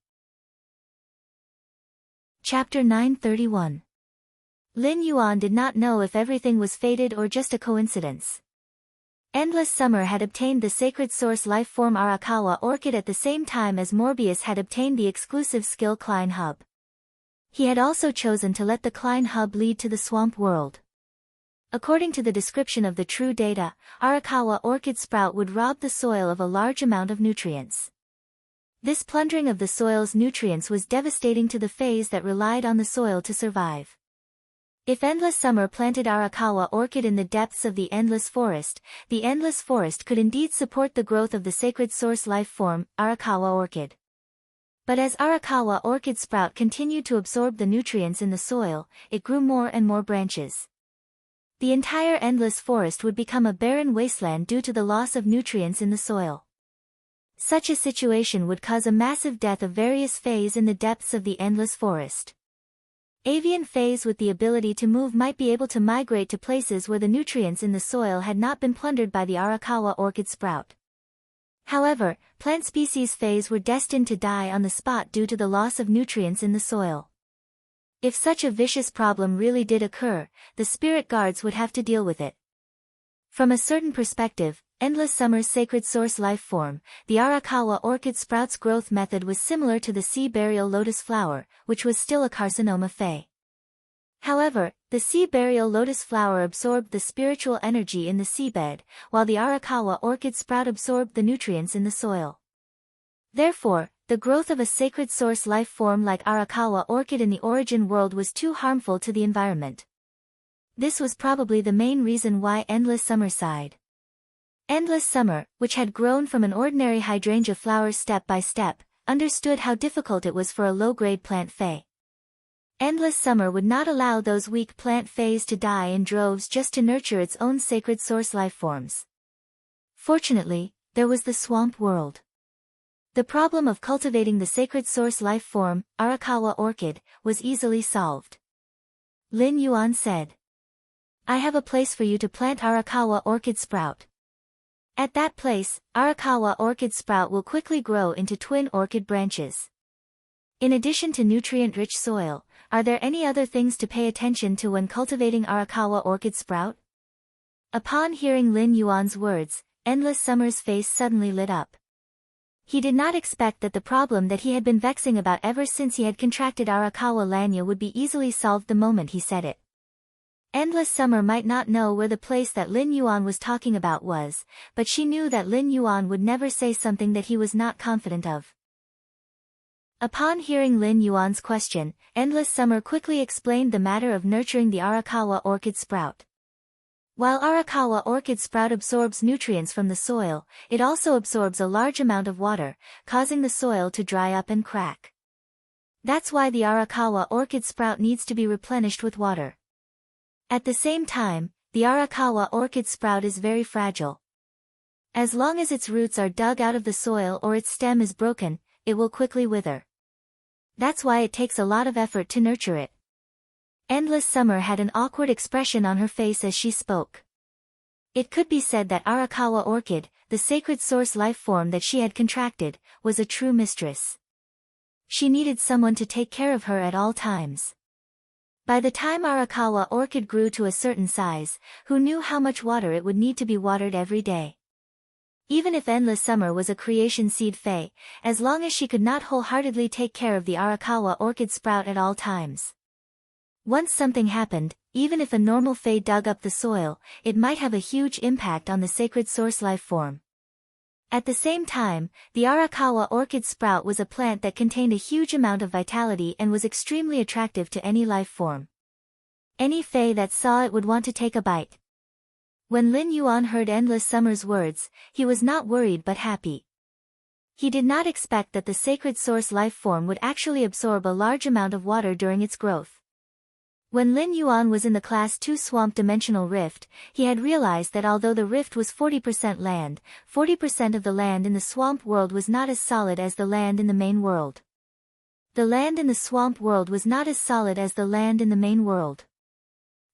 Chapter 931. Lin Yuan did not know if everything was fated or just a coincidence. Endless Summer had obtained the sacred source life form Arakawa orchid at the same time as Morbius had obtained the exclusive skill Klein Hub. He had also chosen to let the Klein Hub lead to the swamp world. According to the description of the true data, Arakawa orchid sprout would rob the soil of a large amount of nutrients. This plundering of the soil's nutrients was devastating to the phase that relied on the soil to survive. If Endless Summer planted Arakawa orchid in the depths of the Endless Forest, the Endless Forest could indeed support the growth of the sacred source life form, Arakawa orchid. But as Arakawa orchid sprout continued to absorb the nutrients in the soil, it grew more and more branches. The entire Endless Forest would become a barren wasteland due to the loss of nutrients in the soil. Such a situation would cause a massive death of various Faes in the depths of the Endless Forest. Avian Faes with the ability to move might be able to migrate to places where the nutrients in the soil had not been plundered by the Arakawa orchid sprout. However, plant species Faes were destined to die on the spot due to the loss of nutrients in the soil. If such a vicious problem really did occur, the spirit guards would have to deal with it. From a certain perspective, Endless Summer's sacred source life form, the Arakawa orchid sprout's growth method was similar to the sea burial lotus flower, which was still a carcinoma Fae. However, the sea burial lotus flower absorbed the spiritual energy in the seabed, while the Arakawa orchid sprout absorbed the nutrients in the soil. Therefore, the growth of a sacred source life form like Arakawa orchid in the origin world was too harmful to the environment. This was probably the main reason why Endless Summer sighed. Endless Summer, which had grown from an ordinary hydrangea flowers step by step, understood how difficult it was for a low-grade plant fae. Endless Summer would not allow those weak plant faes to die in droves just to nurture its own sacred source life forms. Fortunately, there was the swamp world. The problem of cultivating the sacred source life form, Arakawa orchid, was easily solved. Lin Yuan said, "I have a place for you to plant Arakawa orchid sprout. At that place, Arakawa orchid sprout will quickly grow into twin orchid branches. In addition to nutrient-rich soil, are there any other things to pay attention to when cultivating Arakawa orchid sprout?" Upon hearing Lin Yuan's words, Endless Summer's face suddenly lit up. He did not expect that the problem that he had been vexing about ever since he had contracted Arakawa Lanya would be easily solved the moment he said it. Endless Summer might not know where the place that Lin Yuan was talking about was, but she knew that Lin Yuan would never say something that he was not confident of. Upon hearing Lin Yuan's question, Endless Summer quickly explained the matter of nurturing the Arakawa orchid sprout. While Arakawa orchid sprout absorbs nutrients from the soil, it also absorbs a large amount of water, causing the soil to dry up and crack. That's why the Arakawa orchid sprout needs to be replenished with water. At the same time, the Arakawa orchid sprout is very fragile. As long as its roots are dug out of the soil or its stem is broken, it will quickly wither. That's why it takes a lot of effort to nurture it. Endless Summer had an awkward expression on her face as she spoke. It could be said that Arakawa orchid, the sacred source life form that she had contracted, was a true mistress. She needed someone to take care of her at all times. By the time Arakawa orchid grew to a certain size, who knew how much water it would need to be watered every day? Even if Endless Summer was a creation seed fae, as long as she could not wholeheartedly take care of the Arakawa orchid sprout at all times. Once something happened, even if a normal fae dug up the soil, it might have a huge impact on the sacred source life form. At the same time, the Arakawa orchid sprout was a plant that contained a huge amount of vitality and was extremely attractive to any life form. Any fae that saw it would want to take a bite. When Lin Yuan heard Endless Summer's words, he was not worried but happy. He did not expect that the sacred source life form would actually absorb a large amount of water during its growth. When Lin Yuan was in the Class 2 Swamp Dimensional Rift, he had realized that although the rift was 40% land, 40% of the land in the swamp world was not as solid as the land in the main world. The land in the swamp world was not as solid as the land in the main world.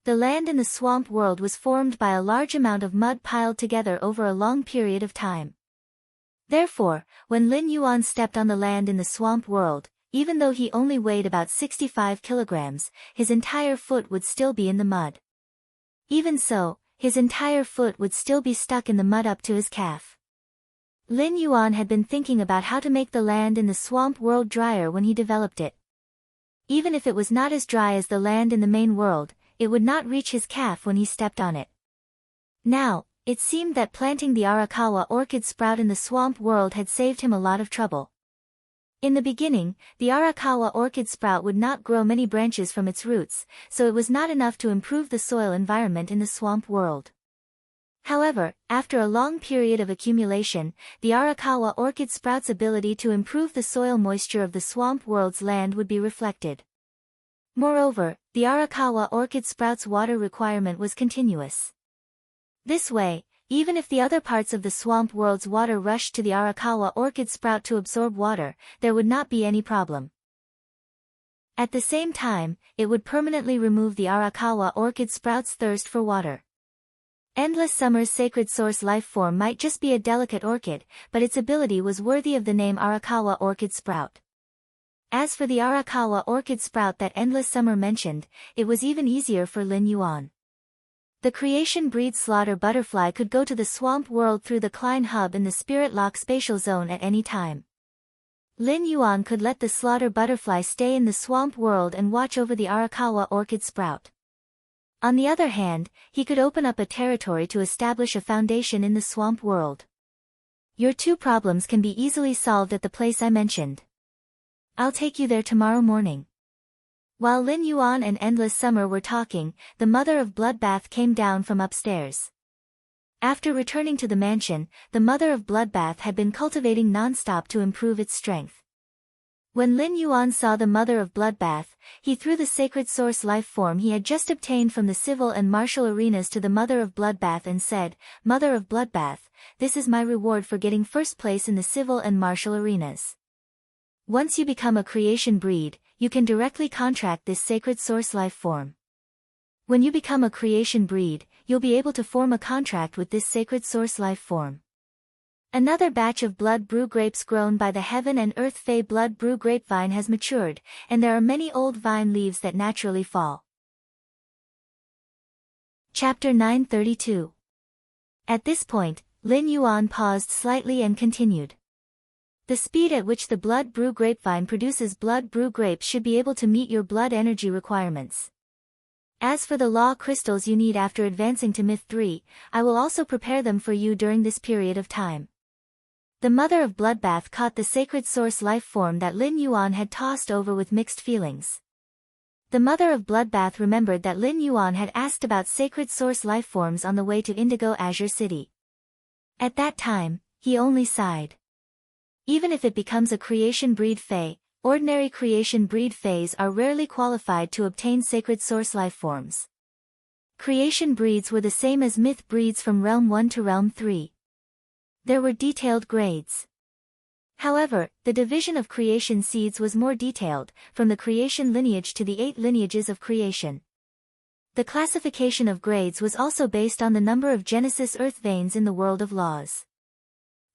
The land in the swamp world was formed by a large amount of mud piled together over a long period of time. Therefore, when Lin Yuan stepped on the land in the swamp world, even though he only weighed about 65 kilograms, his entire foot would still be in the mud. Even so, his entire foot would still be stuck in the mud up to his calf. Lin Yuan had been thinking about how to make the land in the swamp world drier when he developed it. Even if it was not as dry as the land in the main world, it would not reach his calf when he stepped on it. Now, it seemed that planting the Arakawa orchid sprout in the swamp world had saved him a lot of trouble. In the beginning, the Arakawa orchid sprout would not grow many branches from its roots, so it was not enough to improve the soil environment in the swamp world. However, after a long period of accumulation, the Arakawa orchid sprout's ability to improve the soil moisture of the swamp world's land would be reflected. Moreover, the Arakawa orchid sprout's water requirement was continuous. This way, even if the other parts of the swamp world's water rushed to the Arakawa orchid sprout to absorb water, there would not be any problem. At the same time, it would permanently remove the Arakawa orchid sprout's thirst for water. Endless Summer's sacred source life form might just be a delicate orchid, but its ability was worthy of the name Arakawa orchid sprout. As for the Arakawa orchid sprout that Endless Summer mentioned, it was even easier for Lin Yuan. The creation breed slaughter butterfly could go to the swamp world through the Klein hub in the Spirit Lock spatial zone at any time. Lin Yuan could let the slaughter butterfly stay in the swamp world and watch over the Arakawa orchid sprout. On the other hand, he could open up a territory to establish a foundation in the swamp world. Your two problems can be easily solved at the place I mentioned. I'll take you there tomorrow morning. While Lin Yuan and Endless Summer were talking, the mother of Bloodbath came down from upstairs. After returning to the mansion, the mother of Bloodbath had been cultivating non-stop to improve its strength. When Lin Yuan saw the mother of Bloodbath, he threw the sacred source life form he had just obtained from the civil and martial arenas to the mother of Bloodbath and said, "Mother of Bloodbath, this is my reward for getting first place in the civil and martial arenas. Once you become a creation breed, you can directly contract this sacred source life form. When you become a creation breed, you'll be able to form a contract with this sacred source life form." Another batch of blood brew grapes grown by the Heaven and Earth Fae blood brew grapevine has matured, and there are many old vine leaves that naturally fall. Chapter 932. At this point, Lin Yuan paused slightly and continued. The speed at which the blood brew grapevine produces blood brew grapes should be able to meet your blood energy requirements. As for the law crystals you need after advancing to Myth 3, I will also prepare them for you during this period of time. The mother of Bloodbath caught the sacred source life form that Lin Yuan had tossed over with mixed feelings. The mother of Bloodbath remembered that Lin Yuan had asked about sacred source life forms on the way to Indigo Azure City. At that time, he only sighed. Even if it becomes a creation breed fae, ordinary creation breed fays are rarely qualified to obtain sacred source life forms. Creation breeds were the same as myth breeds from Realm 1 to Realm 3. There were detailed grades. However, the division of creation seeds was more detailed, from the creation lineage to the 8 lineages of creation. The classification of grades was also based on the number of Genesis Earth veins in the world of laws.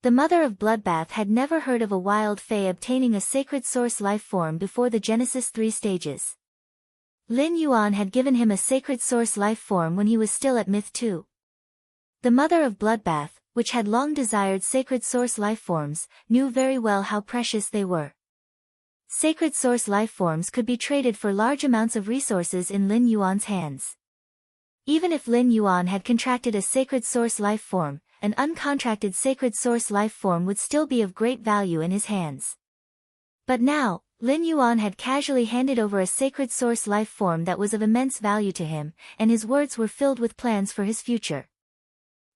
The mother of Bloodbath had never heard of a wild fae obtaining a sacred source life form before the Genesis 3 stages. Lin Yuan had given him a sacred source life form when he was still at Myth 2. The mother of Bloodbath, which had long desired sacred source life forms, knew very well how precious they were. Sacred source life forms could be traded for large amounts of resources in Lin Yuan's hands. Even if Lin Yuan had contracted a sacred source life form, an uncontracted sacred source life form would still be of great value in his hands. But now, Lin Yuan had casually handed over a sacred source life form that was of immense value to him, and his words were filled with plans for his future.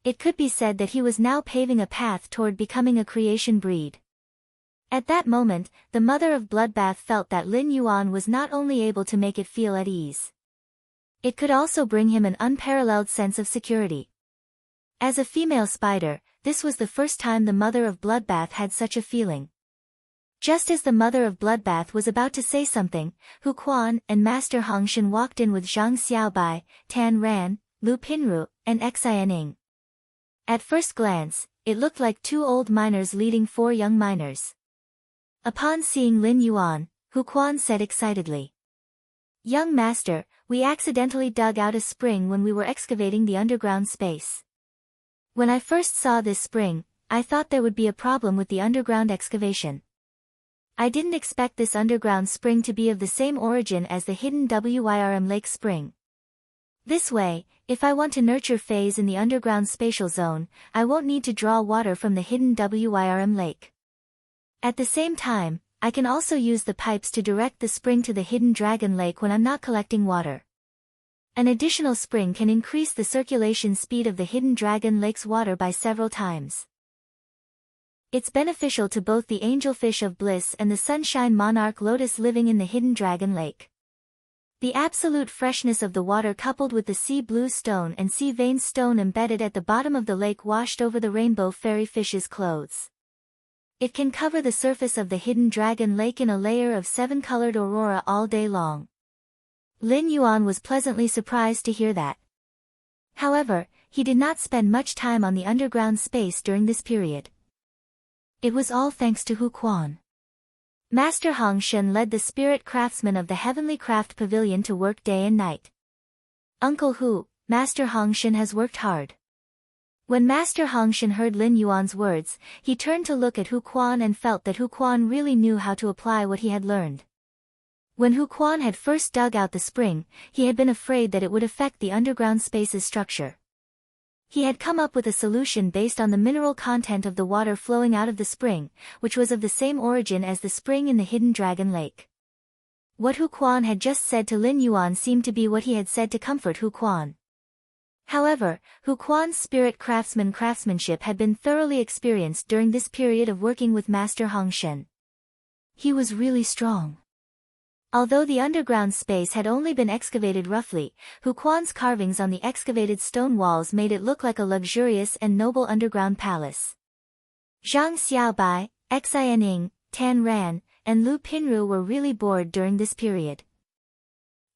It could be said that he was now paving a path toward becoming a creation breed. At that moment, the mother of Bloodbath felt that Lin Yuan was not only able to make it feel at ease. It could also bring him an unparalleled sense of security. As a female spider, this was the first time the mother of Bloodbath had such a feeling. Just as the mother of Bloodbath was about to say something, Hu Quan and Master Hongshan walked in with Zhang Xiaobai, Tan Ran, Lu Pinru, and Xianing. At first glance, it looked like 2 old miners leading 4 young miners. Upon seeing Lin Yuan, Hu Quan said excitedly, "Young master, we accidentally dug out a spring when we were excavating the underground space. When I first saw this spring, I thought there would be a problem with the underground excavation. I didn't expect this underground spring to be of the same origin as the hidden Wyrm Lake spring. This way, if I want to nurture phase in the underground spatial zone, I won't need to draw water from the hidden Wyrm Lake. At the same time, I can also use the pipes to direct the spring to the hidden Dragon Lake when I'm not collecting water. An additional spring can increase the circulation speed of the hidden Dragon Lake's water by several times. It's beneficial to both the angelfish of bliss and the sunshine monarch lotus living in the hidden Dragon Lake. The absolute freshness of the water coupled with the sea blue stone and sea vein stone embedded at the bottom of the lake washed over the rainbow fairy fish's clothes. It can cover the surface of the hidden Dragon Lake in a layer of 7-colored aurora all day long." Lin Yuan was pleasantly surprised to hear that. However, he did not spend much time on the underground space during this period. It was all thanks to Hu Quan. Master Hongshan led the spirit craftsmen of the Heavenly Craft Pavilion to work day and night. "Uncle Hu, Master Hongshan has worked hard." When Master Hongshan heard Lin Yuan's words, he turned to look at Hu Quan and felt that Hu Quan really knew how to apply what he had learned. When Hu Quan had first dug out the spring, he had been afraid that it would affect the underground space's structure. He had come up with a solution based on the mineral content of the water flowing out of the spring, which was of the same origin as the spring in the hidden dragon lake. What Hu Quan had just said to Lin Yuan seemed to be what he had said to comfort Hu Quan. However, Hu Quan's spirit craftsmanship had been thoroughly experienced during this period of working with Master Hong Shen. He was really strong. Although the underground space had only been excavated roughly, Hu Quan's carvings on the excavated stone walls made it look like a luxurious and noble underground palace. Zhang Xiaobai, Xianing, Tan Ran, and Lu Pinru were really bored during this period.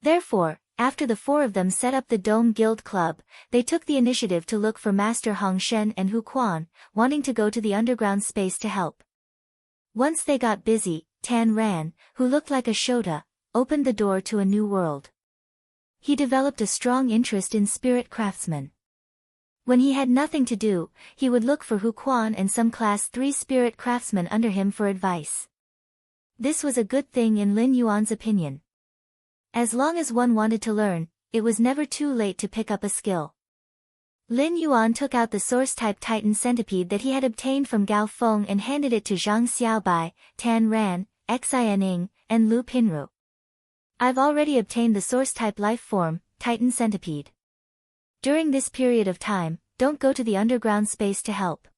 Therefore, after the four of them set up the Dome Guild Club, they took the initiative to look for Master Hong Shen and Hu Quan, wanting to go to the underground space to help. Once they got busy, Tan Ran, who looked like a Shota, opened the door to a new world. He developed a strong interest in spirit craftsmen. When he had nothing to do, he would look for Hu Quan and some Class 3 spirit craftsmen under him for advice. This was a good thing in Lin Yuan's opinion. As long as one wanted to learn, it was never too late to pick up a skill. Lin Yuan took out the source-type Titan centipede that he had obtained from Gao Feng and handed it to Zhang Xiaobai, Tan Ran, Xianing, and Lu Pinru. I've already obtained the source-type life form, Titan centipede. During this period of time, don't go to the underground space to help.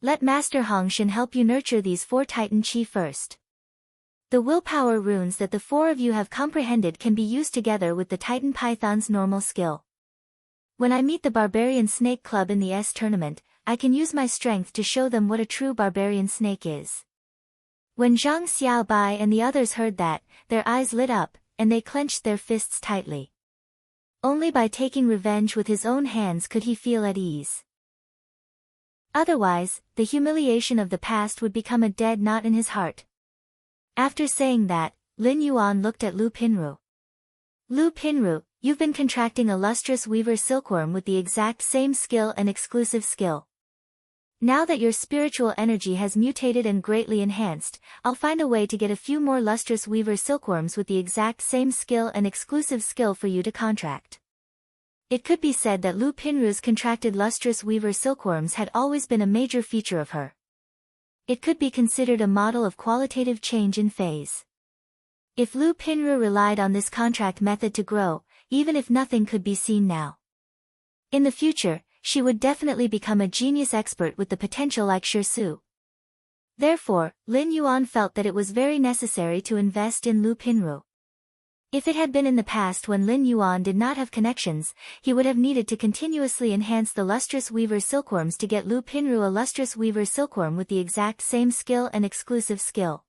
Let Master Hong Shen help you nurture these 4 Titan Chi first. The willpower runes that the 4 of you have comprehended can be used together with the Titan Python's normal skill. When I meet the Barbarian Snake Club in the S tournament, I can use my strength to show them what a true barbarian snake is. When Zhang Xiaobai and the others heard that, their eyes lit up, and they clenched their fists tightly. Only by taking revenge with his own hands could he feel at ease. Otherwise, the humiliation of the past would become a dead knot in his heart. After saying that, Lin Yuan looked at Lu Pinru. Lu Pinru, you've been contracting a lustrous weaver silkworm with the exact same skill and exclusive skill. Now that your spiritual energy has mutated and greatly enhanced, I'll find a way to get a few more lustrous weaver silkworms with the exact same skill and exclusive skill for you to contract. It could be said that Lu Pinru's contracted lustrous weaver silkworms had always been a major feature of her. It could be considered a model of qualitative change in phase. If Lu Pinru relied on this contract method to grow, even if nothing could be seen now. In the future, she would definitely become a genius expert with the potential like Shi Su. Therefore, Lin Yuan felt that it was very necessary to invest in Lu Pinru. If it had been in the past when Lin Yuan did not have connections, he would have needed to continuously enhance the lustrous weaver silkworms to get Lu Pinru a lustrous weaver silkworm with the exact same skill and exclusive skill.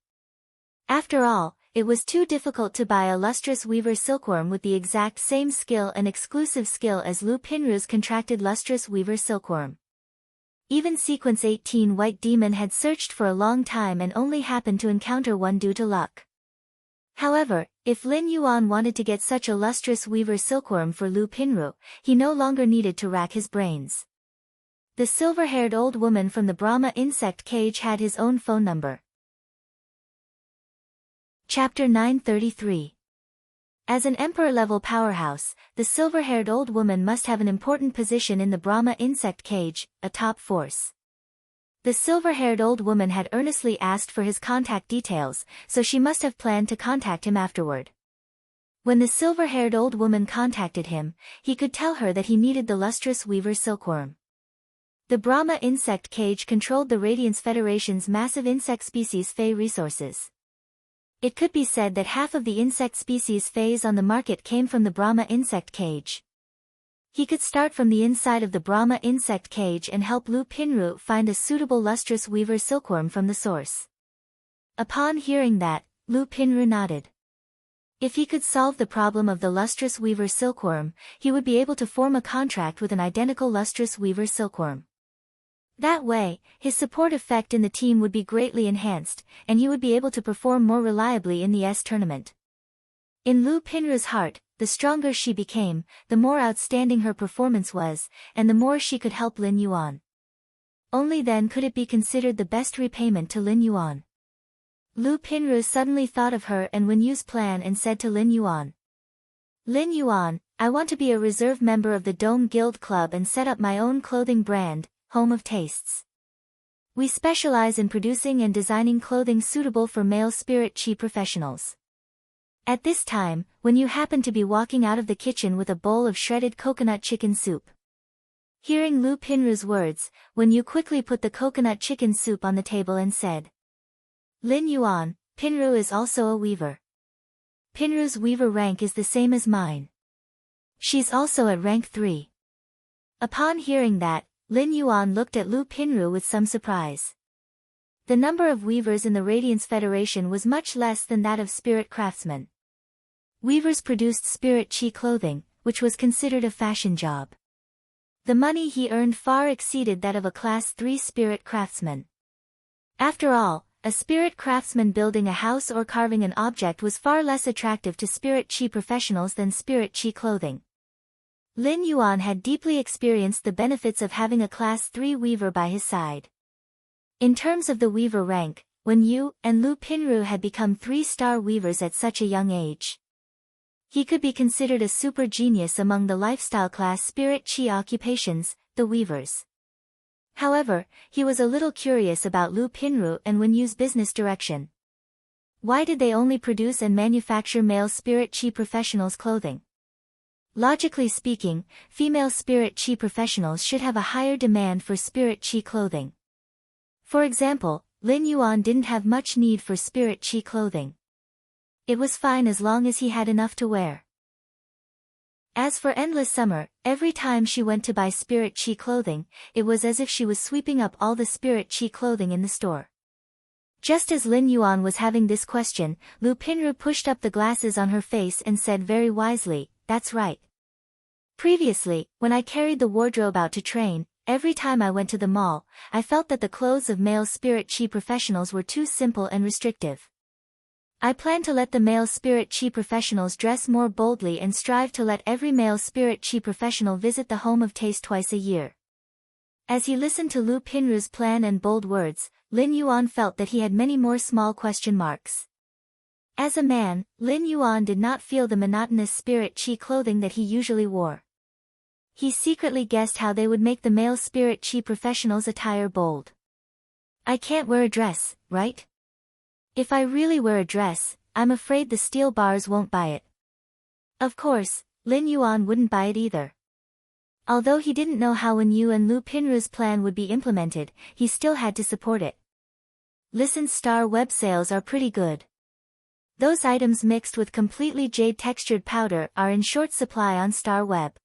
After all, it was too difficult to buy a lustrous weaver silkworm with the exact same skill and exclusive skill as Lu Pinru's contracted lustrous weaver silkworm. Even Sequence 18 White Demon had searched for a long time and only happened to encounter one due to luck. However, if Lin Yuan wanted to get such a lustrous weaver silkworm for Lu Pinru, he no longer needed to rack his brains. The silver-haired old woman from the Brahma insect cage had his own phone number. Chapter 933. As an emperor-level powerhouse, the silver-haired old woman must have an important position in the Brahma insect cage, a top force. The silver-haired old woman had earnestly asked for his contact details, so she must have planned to contact him afterward. When the silver-haired old woman contacted him, he could tell her that he needed the lustrous weaver silkworm. The Brahma insect cage controlled the Radiance Federation's massive insect species Fey resources. It could be said that half of the insect species Feys on the market came from the Brahma insect cage. He could start from the inside of the Brahma insect cage and help Lu Pinru find a suitable lustrous weaver silkworm from the source. Upon hearing that, Lu Pinru nodded. If he could solve the problem of the lustrous weaver silkworm, he would be able to form a contract with an identical lustrous weaver silkworm. That way, his support effect in the team would be greatly enhanced, and he would be able to perform more reliably in the S tournament. In Lu Pinru's heart, the stronger she became, the more outstanding her performance was, and the more she could help Lin Yuan. Only then could it be considered the best repayment to Lin Yuan. Lu Pinru suddenly thought of her and Wen Yu's plan and said to Lin Yuan. Lin Yuan, I want to be a reserve member of the Dome Guild Club and set up my own clothing brand, Home of Tastes. We specialize in producing and designing clothing suitable for male spirit chi professionals. At this time, when you happen to be walking out of the kitchen with a bowl of shredded coconut chicken soup. Hearing Lu Pinru's words, Wen Yu quickly put the coconut chicken soup on the table and said, Lin Yuan, Pinru is also a weaver. Pinru's weaver rank is the same as mine. She's also at rank 3. Upon hearing that, Lin Yuan looked at Lu Pinru with some surprise. The number of weavers in the Radiance Federation was much less than that of spirit craftsmen. Weavers produced spirit chi clothing, which was considered a fashion job. The money he earned far exceeded that of a class 3 spirit craftsman. After all, a spirit craftsman building a house or carving an object was far less attractive to spirit chi professionals than spirit chi clothing. Lin Yuan had deeply experienced the benefits of having a class 3 weaver by his side. In terms of the weaver rank, Wen Yu and Lu Pinru had become 3-star weavers at such a young age. He could be considered a super genius among the lifestyle class spirit chi occupations, the weavers. However, he was a little curious about Lu Pinru and Wen Yu's business direction. Why did they only produce and manufacture male spirit chi professionals' clothing? Logically speaking, female spirit chi professionals should have a higher demand for spirit chi clothing. For example, Lin Yuan didn't have much need for spirit chi clothing. It was fine as long as he had enough to wear. As for Endless Summer, every time she went to buy spirit chi clothing, it was as if she was sweeping up all the spirit chi clothing in the store. Just as Lin Yuan was having this question, Lu Pinru pushed up the glasses on her face and said very wisely, That's right. Previously, when I carried the wardrobe out to train, every time I went to the mall, I felt that the clothes of male spirit chi professionals were too simple and restrictive. I plan to let the male spirit chi professionals dress more boldly and strive to let every male spirit chi professional visit the Home of Taste twice a year. As he listened to Lu Pinru's plan and bold words, Lin Yuan felt that he had many more small question marks. As a man, Lin Yuan did not feel the monotonous spirit chi clothing that he usually wore. He secretly guessed how they would make the male spirit chi professionals' attire bold. I can't wear a dress, right? If I really wear a dress, I'm afraid the steel bars won't buy it. Of course, Lin Yuan wouldn't buy it either. Although he didn't know how Wen Yu and Lu Pinru's plan would be implemented, he still had to support it. License Star web sales are pretty good. Those items mixed with completely jade textured powder are in short supply on Star Web.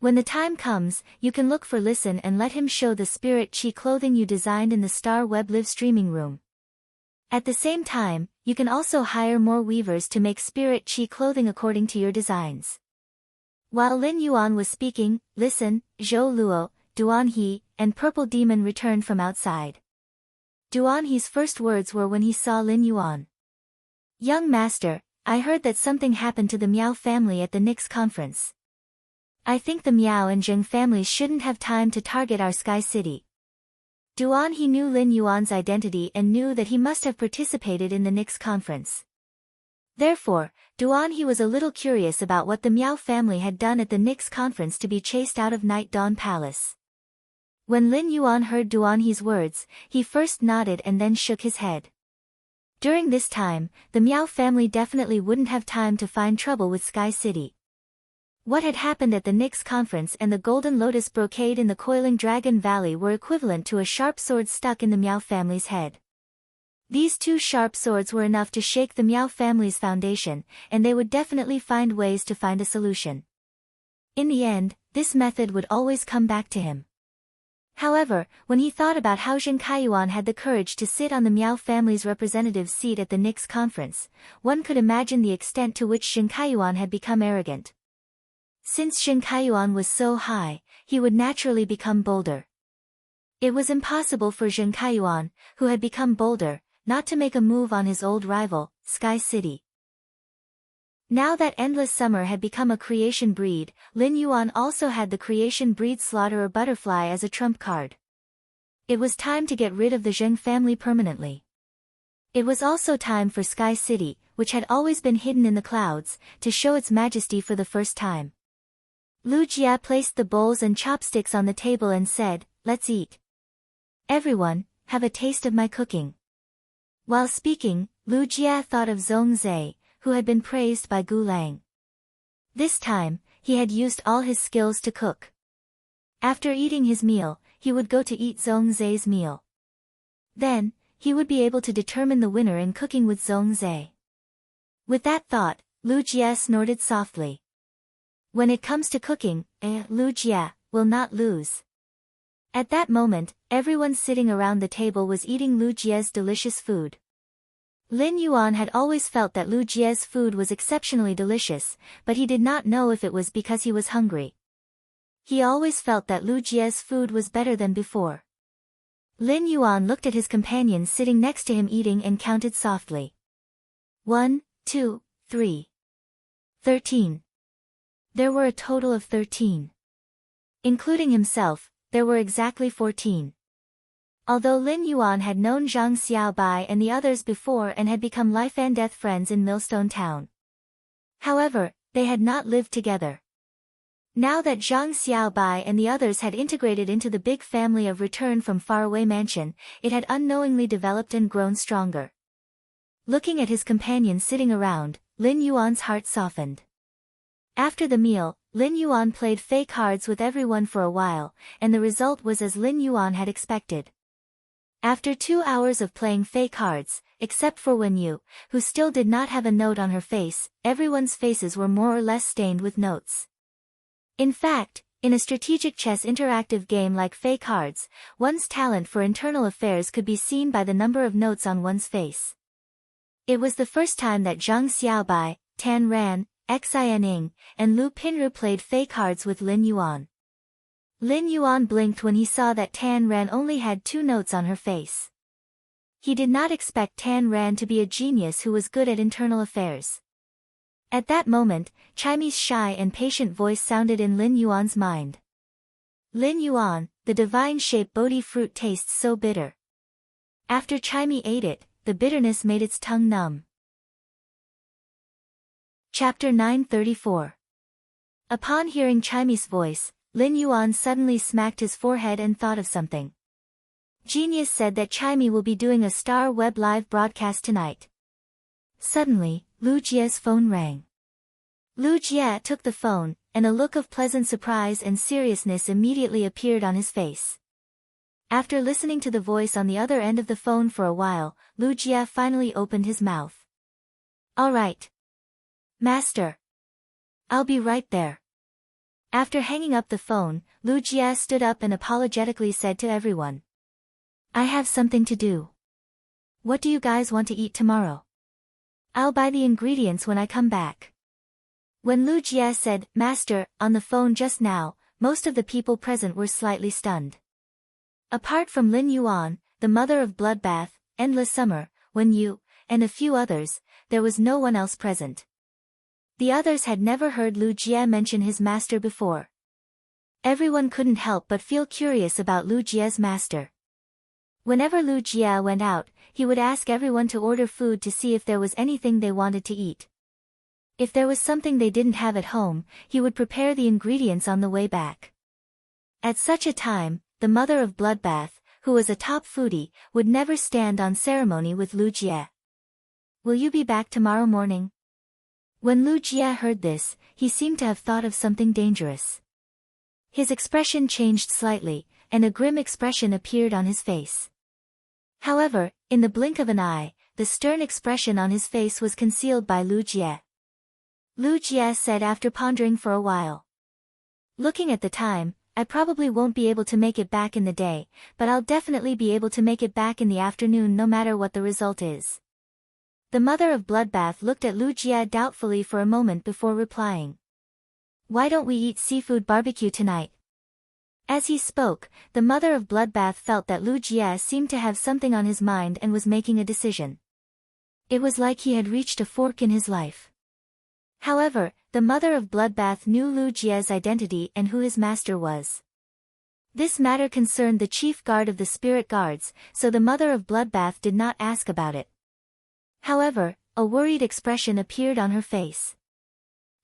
When the time comes, you can look for Listen and let him show the spirit chi clothing you designed in the Star Web live streaming room. At the same time, you can also hire more weavers to make spirit chi clothing according to your designs. While Lin Yuan was speaking, Listen, Zhou Luo, Duan He, and Purple Demon returned from outside. Duan He's first words were when he saw Lin Yuan. Young master, I heard that something happened to the Miao family at the Nix conference. I think the Miao and Zheng families shouldn't have time to target our Sky City. Duan He knew Lin Yuan's identity and knew that he must have participated in the Nix conference. Therefore, Duan He was a little curious about what the Miao family had done at the Nix conference to be chased out of Night Dawn Palace. When Lin Yuan heard Duan He's words, he first nodded and then shook his head. During this time, the Miao family definitely wouldn't have time to find trouble with Sky City. What had happened at the Nix conference and the Golden Lotus brocade in the Coiling Dragon Valley were equivalent to a sharp sword stuck in the Miao family's head. These two sharp swords were enough to shake the Miao family's foundation, and they would definitely find ways to find a solution. In the end, this method would always come back to him. However, when he thought about how Zheng Kaiyuan had the courage to sit on the Miao family's representative seat at the Nix conference, one could imagine the extent to which Zheng Kaiyuan had become arrogant. Since Zheng Kaiyuan was so high, he would naturally become bolder. It was impossible for Zheng Kaiyuan, who had become bolder, not to make a move on his old rival, Sky City. Now that Endless Summer had become a creation breed, Lin Yuan also had the creation breed Slaughterer Butterfly as a trump card. It was time to get rid of the Zheng family permanently. It was also time for Sky City, which had always been hidden in the clouds, to show its majesty for the first time. Lu Jie placed the bowls and chopsticks on the table and said, "Let's eat. Everyone, have a taste of my cooking." While speaking, Lu Jie thought of Zhong Zhe, who had been praised by Gu Lang. This time, he had used all his skills to cook. After eating his meal, he would go to eat Zhong Zhe's meal. Then, he would be able to determine the winner in cooking with Zhong Zhe. With that thought, Lu Jie snorted softly. When it comes to cooking, Lu Jie will not lose. At that moment, everyone sitting around the table was eating Lu Jie's delicious food. Lin Yuan had always felt that Lu Jie's food was exceptionally delicious, but he did not know if it was because he was hungry. He always felt that Lu Jie's food was better than before. Lin Yuan looked at his companion sitting next to him eating and counted softly. 1, 2, 3. 13. There were a total of 13. Including himself, there were exactly 14. Although Lin Yuan had known Zhang Xiaobai and the others before and had become life-and-death friends in Millstone Town. However, they had not lived together. Now that Zhang Xiaobai and the others had integrated into the big family of Return from Faraway Mansion, it had unknowingly developed and grown stronger. Looking at his companions sitting around, Lin Yuan's heart softened. After the meal, Lin Yuan played fey cards with everyone for a while, and the result was as Lin Yuan had expected. After 2 hours of playing fey cards, except for Wen Yu, who still did not have a note on her face, everyone's faces were more or less stained with notes. In fact, in a strategic chess interactive game like fey cards, one's talent for internal affairs could be seen by the number of notes on one's face. It was the first time that Zhang Xiaobai, Tan Ran, Xin Ying, and Lu Pinru played fey cards with Lin Yuan. Lin Yuan blinked when he saw that Tan Ran only had 2 notes on her face. He did not expect Tan Ran to be a genius who was good at internal affairs. At that moment, Chaime's shy and patient voice sounded in Lin Yuan's mind. "Lin Yuan, the divine-shaped Bodhi fruit tastes so bitter." After Chaime ate it, the bitterness made its tongue numb. Chapter 934. Upon hearing Chaime's voice, Lin Yuan suddenly smacked his forehead and thought of something. Genius said that Chaime will be doing a Star Web live broadcast tonight. Suddenly, Lu Jie's phone rang. Lu Jie took the phone, and a look of pleasant surprise and seriousness immediately appeared on his face. After listening to the voice on the other end of the phone for a while, Lu Jie finally opened his mouth. "All right. Master. I'll be right there." After hanging up the phone, Lu Jie stood up and apologetically said to everyone, "I have something to do. What do you guys want to eat tomorrow? I'll buy the ingredients when I come back." When Lu Jie said, "Master," on the phone just now, most of the people present were slightly stunned. Apart from Lin Yuan, the mother of Bloodbath, Endless Summer, Wen Yu, and a few others, there was no one else present. The others had never heard Lu Jie mention his master before. Everyone couldn't help but feel curious about Lu Jie's master. Whenever Lu Jie went out, he would ask everyone to order food to see if there was anything they wanted to eat. If there was something they didn't have at home, he would prepare the ingredients on the way back. At such a time, the mother of Bloodbath, who was a top foodie, would never stand on ceremony with Lu Jie. "Will you be back tomorrow morning?" When Lu Jie heard this, he seemed to have thought of something dangerous. His expression changed slightly, and a grim expression appeared on his face. However, in the blink of an eye, the stern expression on his face was concealed by Lu Jie. Lu Jie said after pondering for a while. "Looking at the time, I probably won't be able to make it back in the day, but I'll definitely be able to make it back in the afternoon no matter what the result is." The mother of Bloodbath looked at Lu Jie doubtfully for a moment before replying. "Why don't we eat seafood barbecue tonight?" As he spoke, the mother of Bloodbath felt that Lu Jie seemed to have something on his mind and was making a decision. It was like he had reached a fork in his life. However, the mother of Bloodbath knew Lu Jie's identity and who his master was. This matter concerned the chief guard of the spirit guards, so the mother of Bloodbath did not ask about it. However, a worried expression appeared on her face.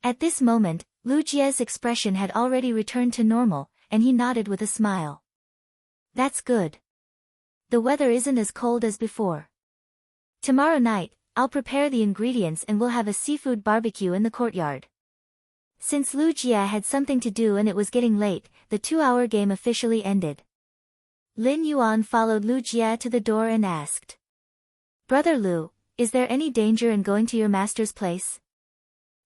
At this moment, Lu Jie's expression had already returned to normal, and he nodded with a smile. That's good. The weather isn't as cold as before. Tomorrow night, I'll prepare the ingredients and we'll have a seafood barbecue in the courtyard. Since Lu Jie had something to do and it was getting late, the 2-hour game officially ended. Lin Yuan followed Lu Jie to the door and asked. Brother Lu, is there any danger in going to your master's place?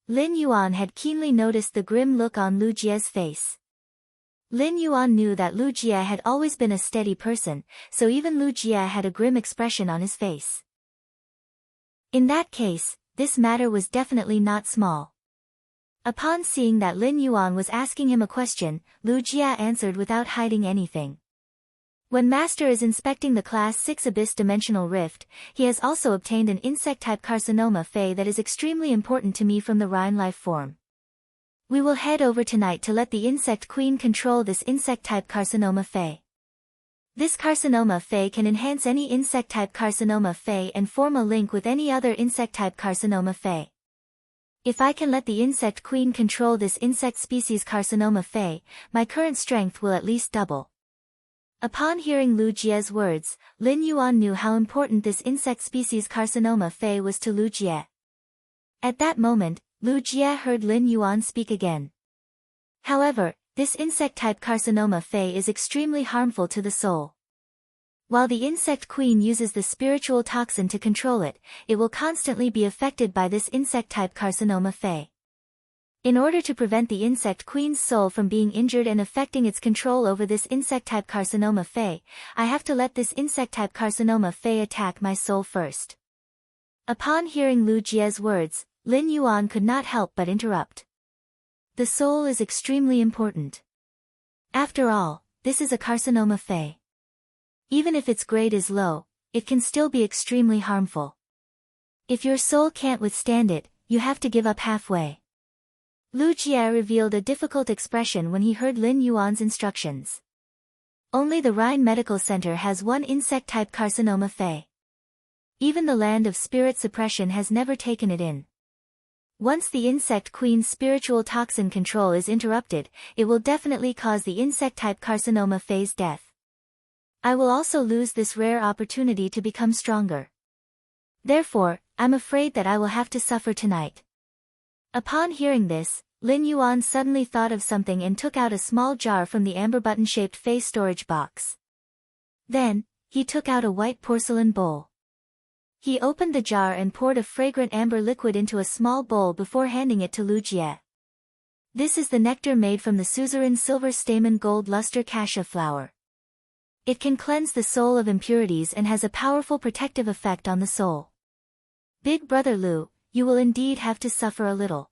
Lin Yuan had keenly noticed the grim look on Lu Jie's face. Lin Yuan knew that Lu Jie had always been a steady person, so even Lu Jie had a grim expression on his face. In that case, this matter was definitely not small. Upon seeing that Lin Yuan was asking him a question, Lu Jie answered without hiding anything. When Master is inspecting the Class 6 Abyss Dimensional Rift, he has also obtained an insect-type carcinoma Fey that is extremely important to me from the Rhine life form. We will head over tonight to let the Insect Queen control this insect-type carcinoma Fey. This carcinoma Fey can enhance any insect-type carcinoma Fey and form a link with any other insect-type carcinoma Fey. If I can let the Insect Queen control this insect species carcinoma Fey, my current strength will at least double. Upon hearing Lu Jie's words, Lin Yuan knew how important this insect species carcinoma Fey was to Lu Jie. At that moment, Lu Jie heard Lin Yuan speak again. However, this insect-type carcinoma Fey is extremely harmful to the soul. While the Insect Queen uses the spiritual toxin to control it, it will constantly be affected by this insect-type carcinoma Fey. In order to prevent the Insect Queen's soul from being injured and affecting its control over this insect-type carcinoma Fey, I have to let this insect-type carcinoma Fey attack my soul first. Upon hearing Lu Jie's words, Lin Yuan could not help but interrupt. The soul is extremely important. After all, this is a carcinoma Fey. Even if its grade is low, it can still be extremely harmful. If your soul can't withstand it, you have to give up halfway. Lu Jie revealed a difficult expression when he heard Lin Yuan's instructions. Only the Rhine Medical Center has one insect-type carcinoma Fey. Even the land of spirit suppression has never taken it in. Once the Insect Queen's spiritual toxin control is interrupted, it will definitely cause the insect-type carcinoma Fey's death. I will also lose this rare opportunity to become stronger. Therefore, I'm afraid that I will have to suffer tonight. Upon hearing this, Lin Yuan suddenly thought of something and took out a small jar from the amber button-shaped Fey storage box. Then, he took out a white porcelain bowl. He opened the jar and poured a fragrant amber liquid into a small bowl before handing it to Lu Jie. This is the nectar made from the suzerain silver stamen gold luster cassia flower. It can cleanse the soul of impurities and has a powerful protective effect on the soul. Big Brother Lu, you will indeed have to suffer a little.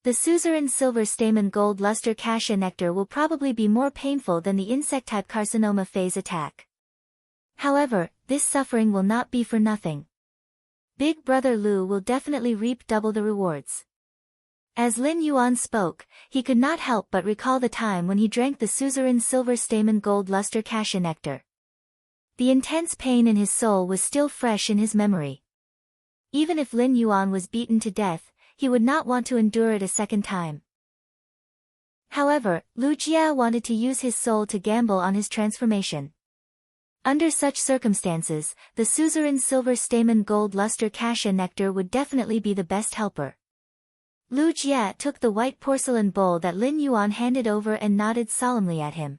The suzerain silver stamen gold luster cassia nectar will probably be more painful than the insect-type carcinoma Fey's attack. However, this suffering will not be for nothing. Big Brother Lu will definitely reap double the rewards. As Lin Yuan spoke, he could not help but recall the time when he drank the suzerain silver stamen gold luster cassia nectar. The intense pain in his soul was still fresh in his memory. Even if Lin Yuan was beaten to death, he would not want to endure it a second time. However, Lu Jie wanted to use his soul to gamble on his transformation. Under such circumstances, the suzerain silver stamen gold luster cassia nectar would definitely be the best helper. Lu Jie took the white porcelain bowl that Lin Yuan handed over and nodded solemnly at him.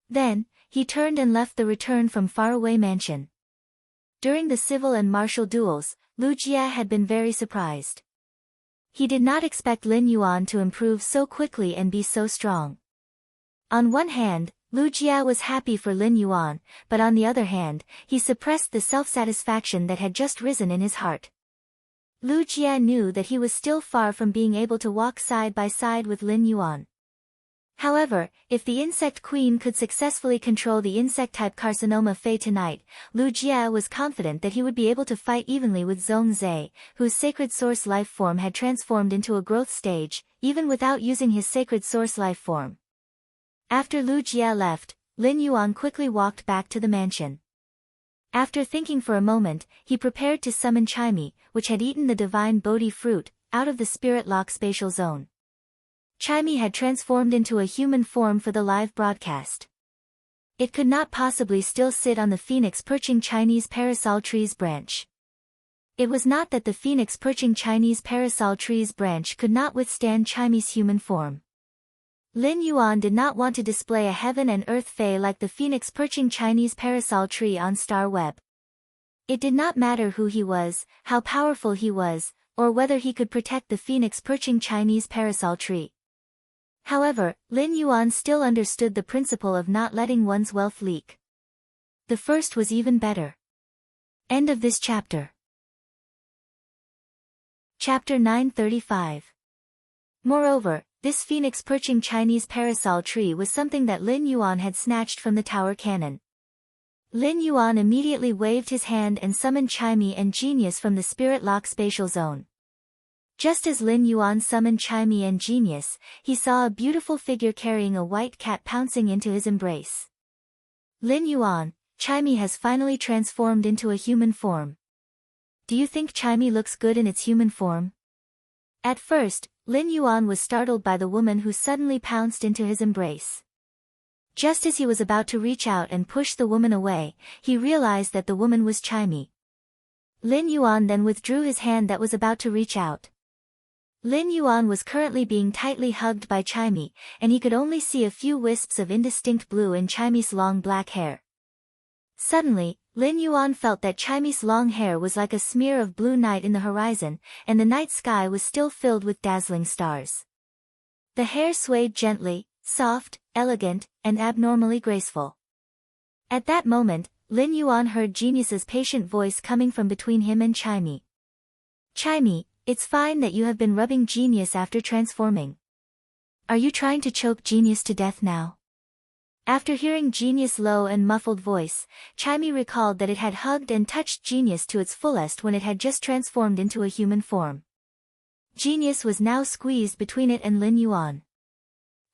Then, he turned and left the return from faraway mansion. During the civil and martial duels, Lu Jie had been very surprised. He did not expect Lin Yuan to improve so quickly and be so strong. On one hand, Lu Jie was happy for Lin Yuan, but on the other hand, he suppressed the self-satisfaction that had just risen in his heart. Lu Jie knew that he was still far from being able to walk side by side with Lin Yuan. However, if the Insect Queen could successfully control the insect-type carcinoma Fey tonight, Lu Jie was confident that he would be able to fight evenly with Zhong Zhe, whose sacred source life form had transformed into a growth stage, even without using his sacred source life form. After Lu Jie left, Lin Yuan quickly walked back to the mansion. After thinking for a moment, he prepared to summon Chaimi, which had eaten the divine Bodhi fruit, out of the spirit lock spatial zone. Chimey had transformed into a human form for the live broadcast. It could not possibly still sit on the phoenix perching Chinese parasol tree's branch. It was not that the phoenix perching Chinese parasol tree's branch could not withstand Chimey's human form. Lin Yuan did not want to display a heaven and earth fae like the phoenix perching Chinese parasol tree on Star Web. It did not matter who he was, how powerful he was, or whether he could protect the phoenix perching Chinese parasol tree. However, Lin Yuan still understood the principle of not letting one's wealth leak. The first was even better. End of this chapter. Chapter 935. Moreover, this phoenix perching Chinese parasol tree was something that Lin Yuan had snatched from the tower cannon. Lin Yuan immediately waved his hand and summoned Chimey and Genius from the spirit lock spatial zone. Just as Lin Yuan summoned Chimey and Genius, he saw a beautiful figure carrying a white cat pouncing into his embrace. Lin Yuan, Chimey has finally transformed into a human form. Do you think Chimey looks good in its human form? At first, Lin Yuan was startled by the woman who suddenly pounced into his embrace. Just as he was about to reach out and push the woman away, he realized that the woman was Chimey. Lin Yuan then withdrew his hand that was about to reach out. Lin Yuan was currently being tightly hugged by Chimey, and he could only see a few wisps of indistinct blue in Chimey's long black hair. Suddenly, Lin Yuan felt that Chimey's long hair was like a smear of blue night in the horizon, and the night sky was still filled with dazzling stars. The hair swayed gently, soft, elegant, and abnormally graceful. At that moment, Lin Yuan heard Genius's patient voice coming from between him and Chimey. Chimey, it's fine that you have been rubbing Genius after transforming. Are you trying to choke Genius to death now? After hearing Genius' low and muffled voice, Chimey recalled that it had hugged and touched Genius to its fullest when it had just transformed into a human form. Genius was now squeezed between it and Lin Yuan.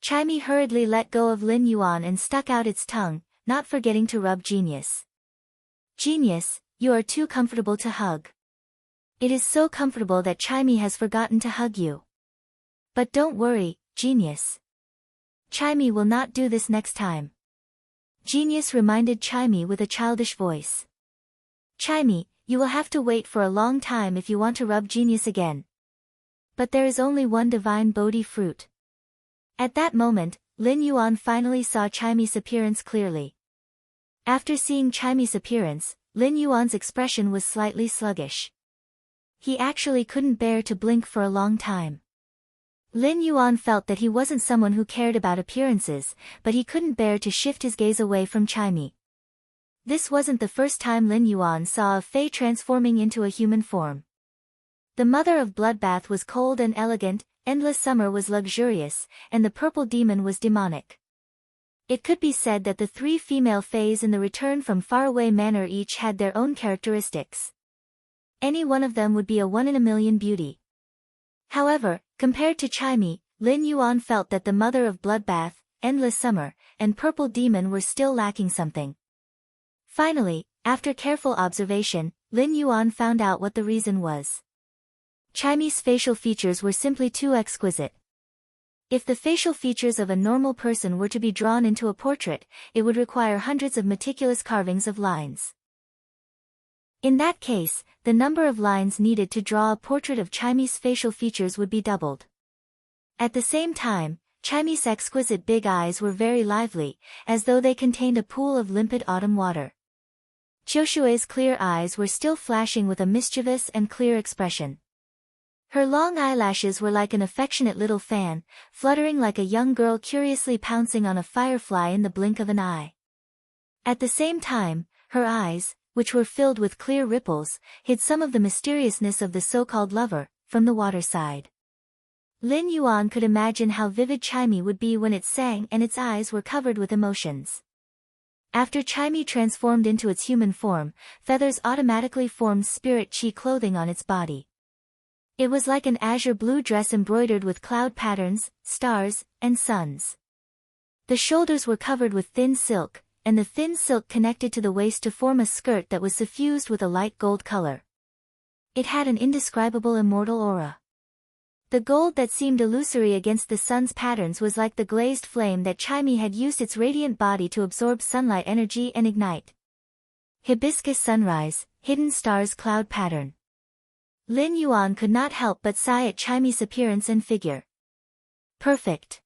Chimey hurriedly let go of Lin Yuan and stuck out its tongue, not forgetting to rub Genius. Genius, you are too comfortable to hug. It is so comfortable that Chimey has forgotten to hug you. But don't worry, Genius. Chimey will not do this next time. Genius reminded Chimey with a childish voice. Chimey, you will have to wait for a long time if you want to rub Genius again. But there is only one divine Bodhi fruit. At that moment, Lin Yuan finally saw Chimey's appearance clearly. After seeing Chimey's appearance, Lin Yuan's expression was slightly sluggish. He actually couldn't bear to blink for a long time. Lin Yuan felt that he wasn't someone who cared about appearances, but he couldn't bear to shift his gaze away from Chimey. This wasn't the first time Lin Yuan saw a fae transforming into a human form. The mother of Bloodbath was cold and elegant, Endless Summer was luxurious, and the purple demon was demonic. It could be said that the three female fays in the Return from Faraway Manor each had their own characteristics. Any one of them would be a one-in-a-million beauty. However, compared to Chimey, Lin Yuan felt that the mother of Bloodbath, Endless Summer, and Purple Demon were still lacking something. Finally, after careful observation, Lin Yuan found out what the reason was. Chimey's facial features were simply too exquisite. If the facial features of a normal person were to be drawn into a portrait, it would require hundreds of meticulous carvings of lines. In that case, the number of lines needed to draw a portrait of Chimey's facial features would be doubled. At the same time, Chimey's exquisite big eyes were very lively, as though they contained a pool of limpid autumn water. Qiushui's clear eyes were still flashing with a mischievous and clear expression. Her long eyelashes were like an affectionate little fan, fluttering like a young girl curiously pouncing on a firefly in the blink of an eye. At the same time, her eyes, which were filled with clear ripples, hid some of the mysteriousness of the so-called lover, from the waterside. Lin Yuan could imagine how vivid Chimey would be when it sang and its eyes were covered with emotions. After Chimey transformed into its human form, feathers automatically formed spirit chi clothing on its body. It was like an azure blue dress embroidered with cloud patterns, stars, and suns. The shoulders were covered with thin silk, and the thin silk connected to the waist to form a skirt that was suffused with a light gold color. It had an indescribable immortal aura. The gold that seemed illusory against the sun's patterns was like the glazed flame that Chimey had used its radiant body to absorb sunlight energy and ignite. Hibiscus sunrise, hidden stars cloud pattern. Lin Yuan could not help but sigh at Chimey's appearance and figure. Perfect.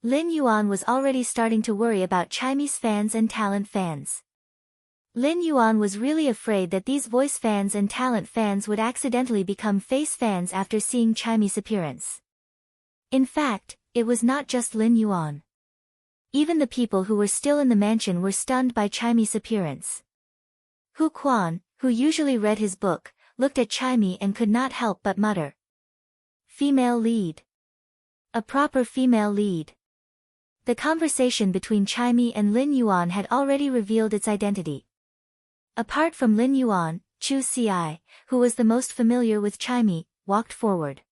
Lin Yuan was already starting to worry about Chimey's fans and talent fans. Lin Yuan was really afraid that these voice fans and talent fans would accidentally become face fans after seeing Chimey's appearance. In fact, it was not just Lin Yuan. Even the people who were still in the mansion were stunned by Chimey's appearance. Hu Quan, who usually read his book, looked at Chimey and could not help but mutter. Female lead. A proper female lead. The conversation between Chimey and Lin Yuan had already revealed its identity. Apart from Lin Yuan, Chu Ci, who was the most familiar with Chimey, walked forward.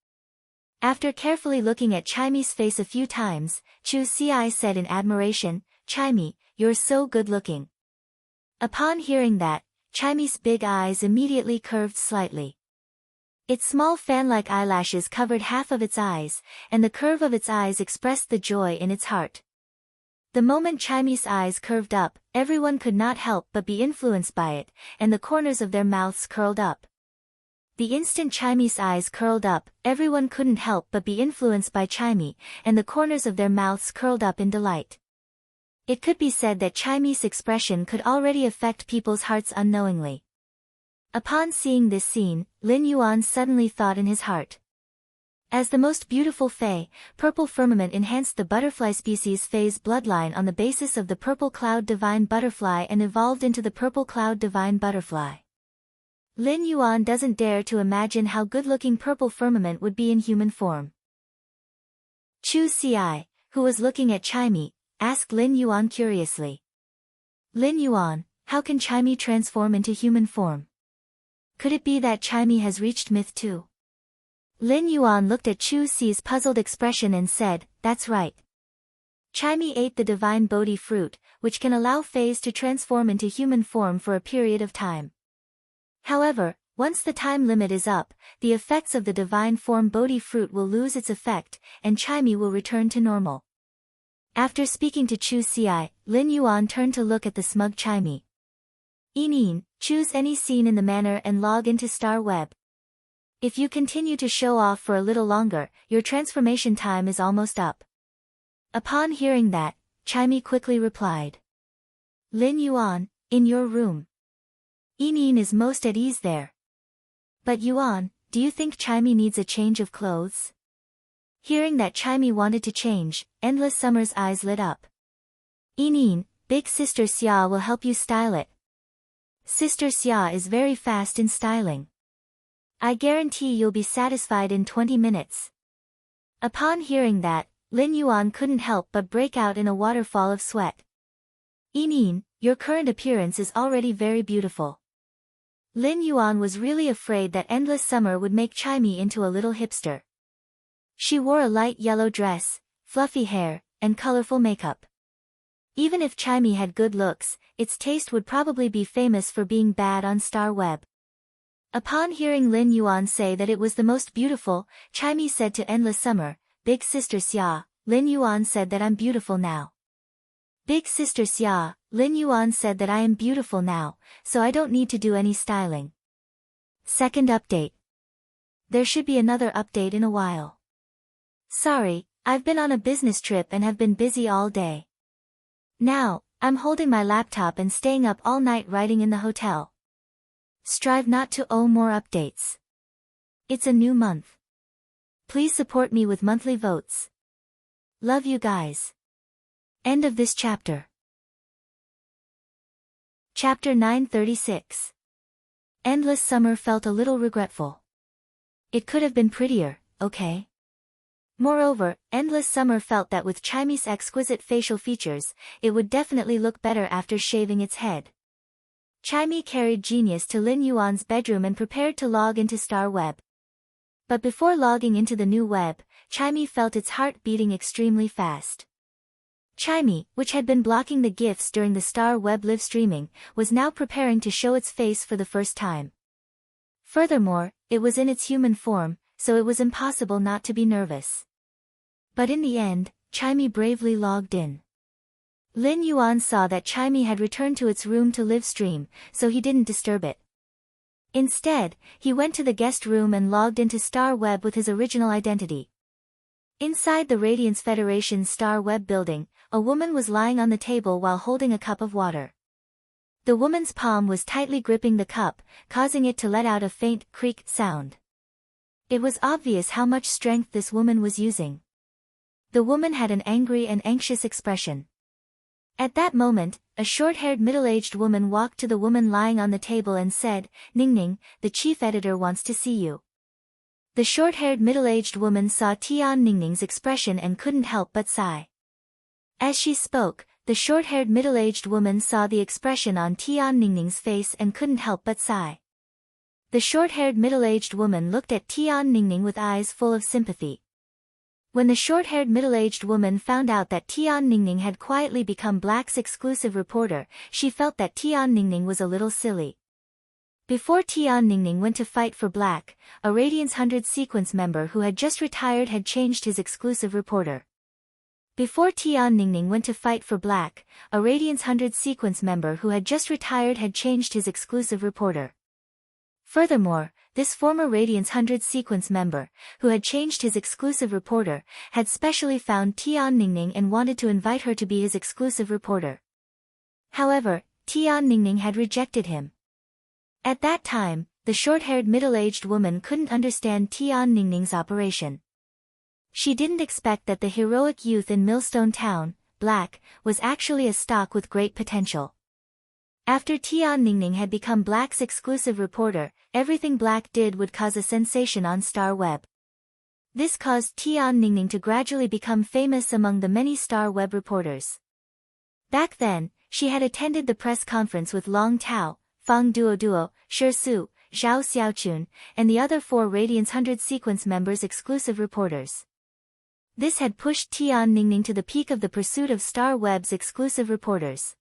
After carefully looking at Chimey's face a few times, Chu Ci said in admiration, "Chimey, you're so good-looking." Upon hearing that, Chimey's big eyes immediately curved slightly. Its small fan-like eyelashes covered half of its eyes, and the curve of its eyes expressed the joy in its heart. The moment Chimey's eyes curved up, everyone could not help but be influenced by it, and the corners of their mouths curled up. The instant Chimey's eyes curled up, everyone couldn't help but be influenced by Chimey, and the corners of their mouths curled up in delight. It could be said that Chimey's expression could already affect people's hearts unknowingly. Upon seeing this scene, Lin Yuan suddenly thought in his heart. As the most beautiful Fae, purple firmament enhanced the butterfly species Fae's bloodline on the basis of the purple cloud divine butterfly and evolved into the purple cloud divine butterfly. Lin Yuan doesn't dare to imagine how good-looking purple firmament would be in human form. Chu Ci, who was looking at Chimey, asked Lin Yuan curiously. Lin Yuan, how can Chimey transform into human form? Could it be that Chimey has reached myth too? Lin Yuan looked at Chu Ci's puzzled expression and said, that's right. Chimey ate the divine Bodhi fruit, which can allow Faes to transform into human form for a period of time. However, once the time limit is up, the effects of the divine form Bodhi fruit will lose its effect, and Chimey will return to normal. After speaking to Chu Ci, Lin Yuan turned to look at the smug Chimey. Enin, choose any scene in the manner and log into Star Web. If you continue to show off for a little longer, your transformation time is almost up. Upon hearing that, Chimey quickly replied. Lin Yuan, in your room. Enin is most at ease there. But Yuan, do you think Chimey needs a change of clothes? Hearing that Chimey wanted to change, Endless Summer's eyes lit up. Enin, big sister Xia will help you style it. Sister Xia is very fast in styling. I guarantee you'll be satisfied in 20 minutes. Upon hearing that, Lin Yuan couldn't help but break out in a waterfall of sweat. Enin, your current appearance is already very beautiful. Lin Yuan was really afraid that Endless Summer would make Chimey into a little hipster. She wore a light yellow dress, fluffy hair, and colorful makeup. Even if Chimey had good looks, its taste would probably be famous for being bad on Star Web. Upon hearing Lin Yuan say that it was the most beautiful, Chimey said to Endless Summer, Big Sister Xia, Lin Yuan said that I'm beautiful now. Big Sister Xia, Lin Yuan said that I am beautiful now, so I don't need to do any styling. Second update. There should be another update in a while. Sorry, I've been on a business trip and have been busy all day. Now, I'm holding my laptop and staying up all night writing in the hotel. Strive not to owe more updates. It's a new month. Please support me with monthly votes. Love you guys. End of this chapter. Chapter 936. Endless Summer felt a little regretful. It could have been prettier, okay? Moreover, Endless Summer felt that with Chimey's exquisite facial features, it would definitely look better after shaving its head. Chimey carried Genius to Lin Yuan's bedroom and prepared to log into Star Web. But before logging into the new web, Chimey felt its heart beating extremely fast. Chimey, which had been blocking the GIFs during the Star Web live streaming, was now preparing to show its face for the first time. Furthermore, it was in its human form, so it was impossible not to be nervous. But in the end, Chimey bravely logged in. Lin Yuan saw that Chimey had returned to its room to live stream, so he didn't disturb it. Instead, he went to the guest room and logged into Star Web with his original identity. Inside the Radiance Federation's Star Web building, a woman was lying on the table while holding a cup of water. The woman's palm was tightly gripping the cup, causing it to let out a faint creak sound. It was obvious how much strength this woman was using. The woman had an angry and anxious expression. At that moment, a short-haired middle-aged woman walked to the woman lying on the table and said, "Ningning, the chief editor wants to see you." The short-haired middle-aged woman saw Tian Ningning's expression and couldn't help but sigh. As she spoke, the short-haired middle-aged woman saw the expression on Tian Ningning's face and couldn't help but sigh. The short-haired middle-aged woman looked at Tian Ningning with eyes full of sympathy. When the short-haired middle-aged woman found out that Tian Ningning had quietly become Black's exclusive reporter, she felt that Tian Ningning was a little silly. Before Tian Ningning went to fight for Black, a Radiance 100 sequence member who had just retired had changed his exclusive reporter. Before Tian Ningning went to fight for Black, a Radiance 100 sequence member who had just retired had changed his exclusive reporter. Furthermore, this former Radiance 100 sequence member, who had changed his exclusive reporter, had specially found Tian Ningning and wanted to invite her to be his exclusive reporter. However, Tian Ningning had rejected him. At that time, the short-haired middle-aged woman couldn't understand Tian Ningning's operation. She didn't expect that the heroic youth in Millstone Town, Black, was actually a stock with great potential. After Tian Ningning had become Black's exclusive reporter, everything Black did would cause a sensation on Star Web. This caused Tian Ningning to gradually become famous among the many Star Web reporters. Back then, she had attended the press conference with Long Tao, Fang Duo, Shi Su, Zhao Xiaochun, and the other 4 Radiance 100 sequence members' exclusive reporters. This had pushed Tian Ningning to the peak of the pursuit of Star Web's exclusive reporters.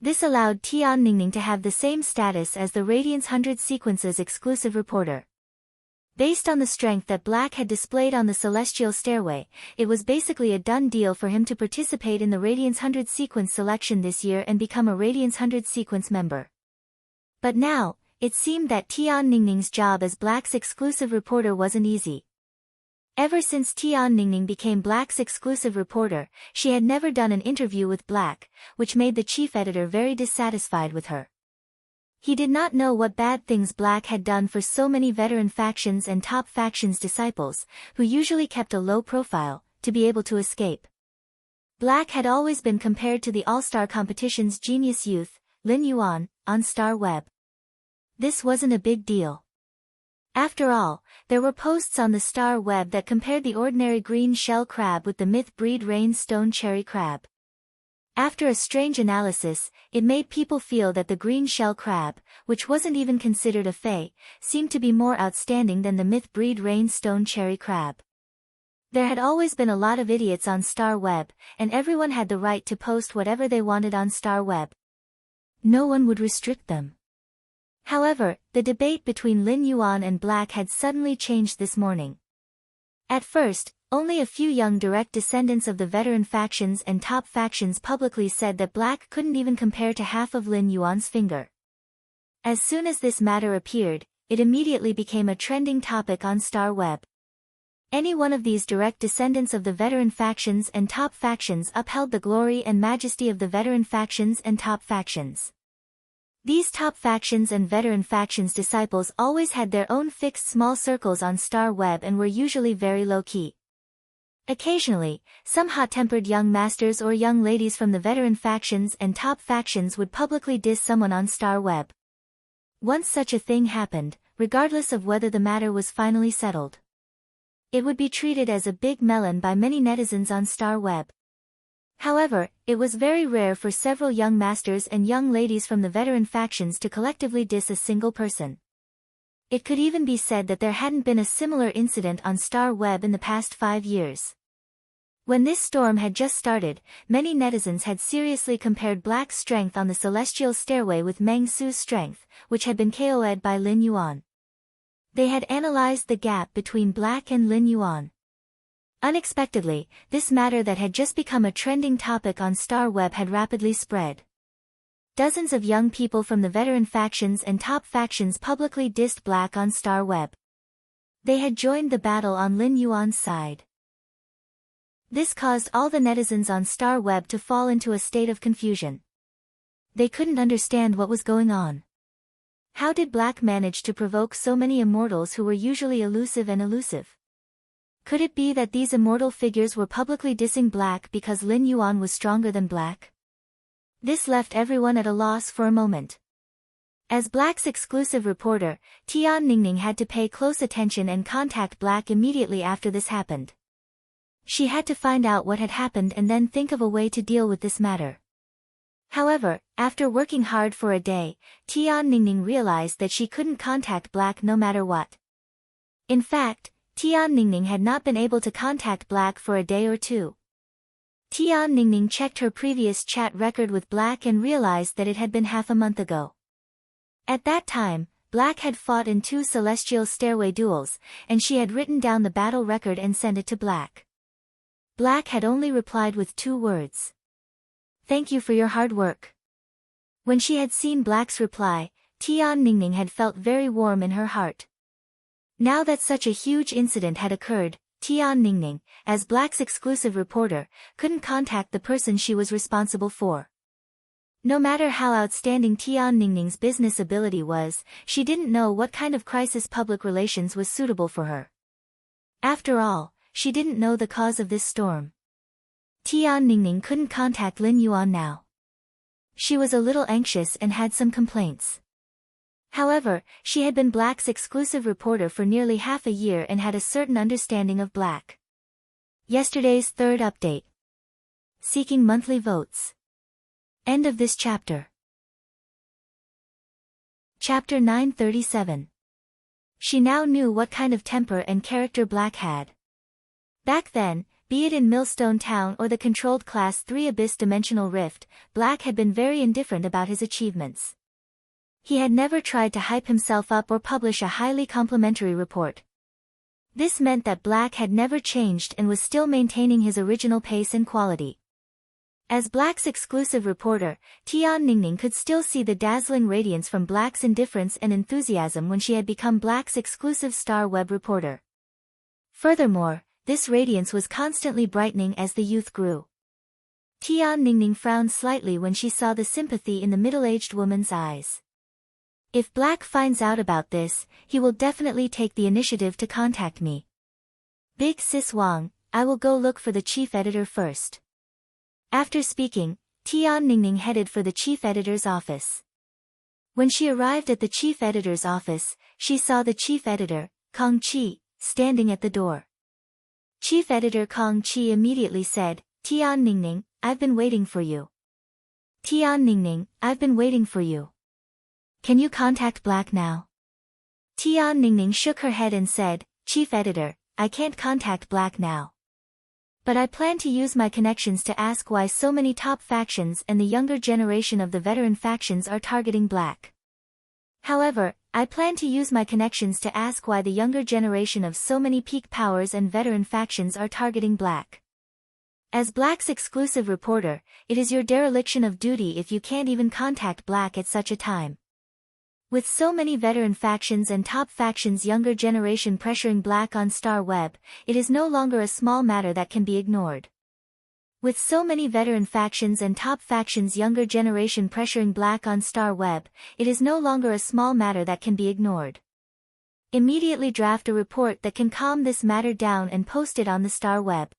This allowed Tian Ningning to have the same status as the Radiance 100 sequence's exclusive reporter. Based on the strength that Black had displayed on the Celestial Stairway, it was basically a done deal for him to participate in the Radiance 100 sequence selection this year and become a Radiance 100 sequence member. But now, it seemed that Tian Ningning's job as Black's exclusive reporter wasn't easy. Ever since Tian Ningning became Black's exclusive reporter, she had never done an interview with Black, which made the chief editor very dissatisfied with her. He did not know what bad things Black had done for so many veteran factions and top factions disciples, who usually kept a low profile, to be able to escape. Black had always been compared to the All-Star competition's genius youth, Lin Yuan, on Star Web. This wasn't a big deal. After all, there were posts on the Star Web that compared the ordinary green shell crab with the myth breed rain stone cherry crab. After a strange analysis, it made people feel that the green shell crab, which wasn't even considered a fae, seemed to be more outstanding than the myth breed rain stone cherry crab. There had always been a lot of idiots on Star Web, and everyone had the right to post whatever they wanted on Star Web. No one would restrict them. However, the debate between Lin Yuan and Black had suddenly changed this morning. At first, only a few young direct descendants of the veteran factions and top factions publicly said that Black couldn't even compare to half of Lin Yuan's finger. As soon as this matter appeared, it immediately became a trending topic on Star Web. Any one of these direct descendants of the veteran factions and top factions upheld the glory and majesty of the veteran factions and top factions. These top factions and veteran factions disciples always had their own fixed small circles on Star Web and were usually very low-key. Occasionally, some hot-tempered young masters or young ladies from the veteran factions and top factions would publicly diss someone on Star Web. Once such a thing happened, regardless of whether the matter was finally settled, it would be treated as a big melon by many netizens on Star Web. However, it was very rare for several young masters and young ladies from the veteran factions to collectively diss a single person. It could even be said that there hadn't been a similar incident on Star Web in the past 5 years. When this storm had just started, many netizens had seriously compared Black's strength on the Celestial Stairway with Meng Su's strength, which had been KO'd by Lin Yuan. They had analyzed the gap between Black and Lin Yuan. Unexpectedly, this matter that had just become a trending topic on Star Web had rapidly spread. Dozens of young people from the veteran factions and top factions publicly dissed Black on Star Web. They had joined the battle on Lin Yuan's side. This caused all the netizens on Star Web to fall into a state of confusion. They couldn't understand what was going on. How did Black manage to provoke so many immortals who were usually elusive and elusive? Could it be that these immortal figures were publicly dissing Black because Lin Yuan was stronger than Black? This left everyone at a loss for a moment. As Black's exclusive reporter, Tian Ningning had to pay close attention and contact Black immediately after this happened. She had to find out what had happened and then think of a way to deal with this matter. However, after working hard for a day, Tian Ningning realized that she couldn't contact Black no matter what. In fact, Tian Ningning had not been able to contact Black for a day or two. Tian Ningning checked her previous chat record with Black and realized that it had been half a month ago. At that time, Black had fought in 2 celestial stairway duels, and she had written down the battle record and sent it to Black. Black had only replied with 2 words. "Thank you for your hard work." When she had seen Black's reply, Tian Ningning had felt very warm in her heart. Now that such a huge incident had occurred, Tian Ningning, as Black's exclusive reporter, couldn't contact the person she was responsible for. No matter how outstanding Tian Ningning's business ability was, she didn't know what kind of crisis public relations was suitable for her. After all, she didn't know the cause of this storm. Tian Ningning couldn't contact Lin Yuan now. She was a little anxious and had some complaints. However, she had been Black's exclusive reporter for nearly half a year and had a certain understanding of Black. Yesterday's 3rd update. Seeking monthly votes. End of this chapter. Chapter 937. She now knew what kind of temper and character Black had. Back then, be it in Millstone Town or the controlled Class 3 Abyss Dimensional Rift, Black had been very indifferent about his achievements. He had never tried to hype himself up or publish a highly complimentary report. This meant that Black had never changed and was still maintaining his original pace and quality. As Black's exclusive reporter, Tian Ningning could still see the dazzling radiance from Black's indifference and enthusiasm when she had become Black's exclusive Star Web reporter. Furthermore, this radiance was constantly brightening as the youth grew. Tian Ningning frowned slightly when she saw the sympathy in the middle-aged woman's eyes. If Black finds out about this, he will definitely take the initiative to contact me. Big Sis Wang, I will go look for the chief editor first. After speaking, Tian Ningning headed for the chief editor's office. When she arrived at the chief editor's office, she saw the chief editor, Kong Chi, standing at the door. Chief editor Kong Chi immediately said, "Tian Ningning, I've been waiting for you." "Tian Ningning, I've been waiting for you. Can you contact Black now?" Tian Ningning shook her head and said, "Chief editor, I can't contact Black now. But I plan to use my connections to ask why so many top factions and the younger generation of the veteran factions are targeting Black. However, I plan to use my connections to ask why the younger generation of so many peak powers and veteran factions are targeting Black. As Black's exclusive reporter, it is your dereliction of duty if you can't even contact Black at such a time. With so many veteran factions and top factions younger generation pressuring Black on Star Web, it is no longer a small matter that can be ignored. With so many veteran factions and top factions younger generation pressuring Black on Star Web, it is no longer a small matter that can be ignored. Immediately draft a report that can calm this matter down and post it on the Star Web.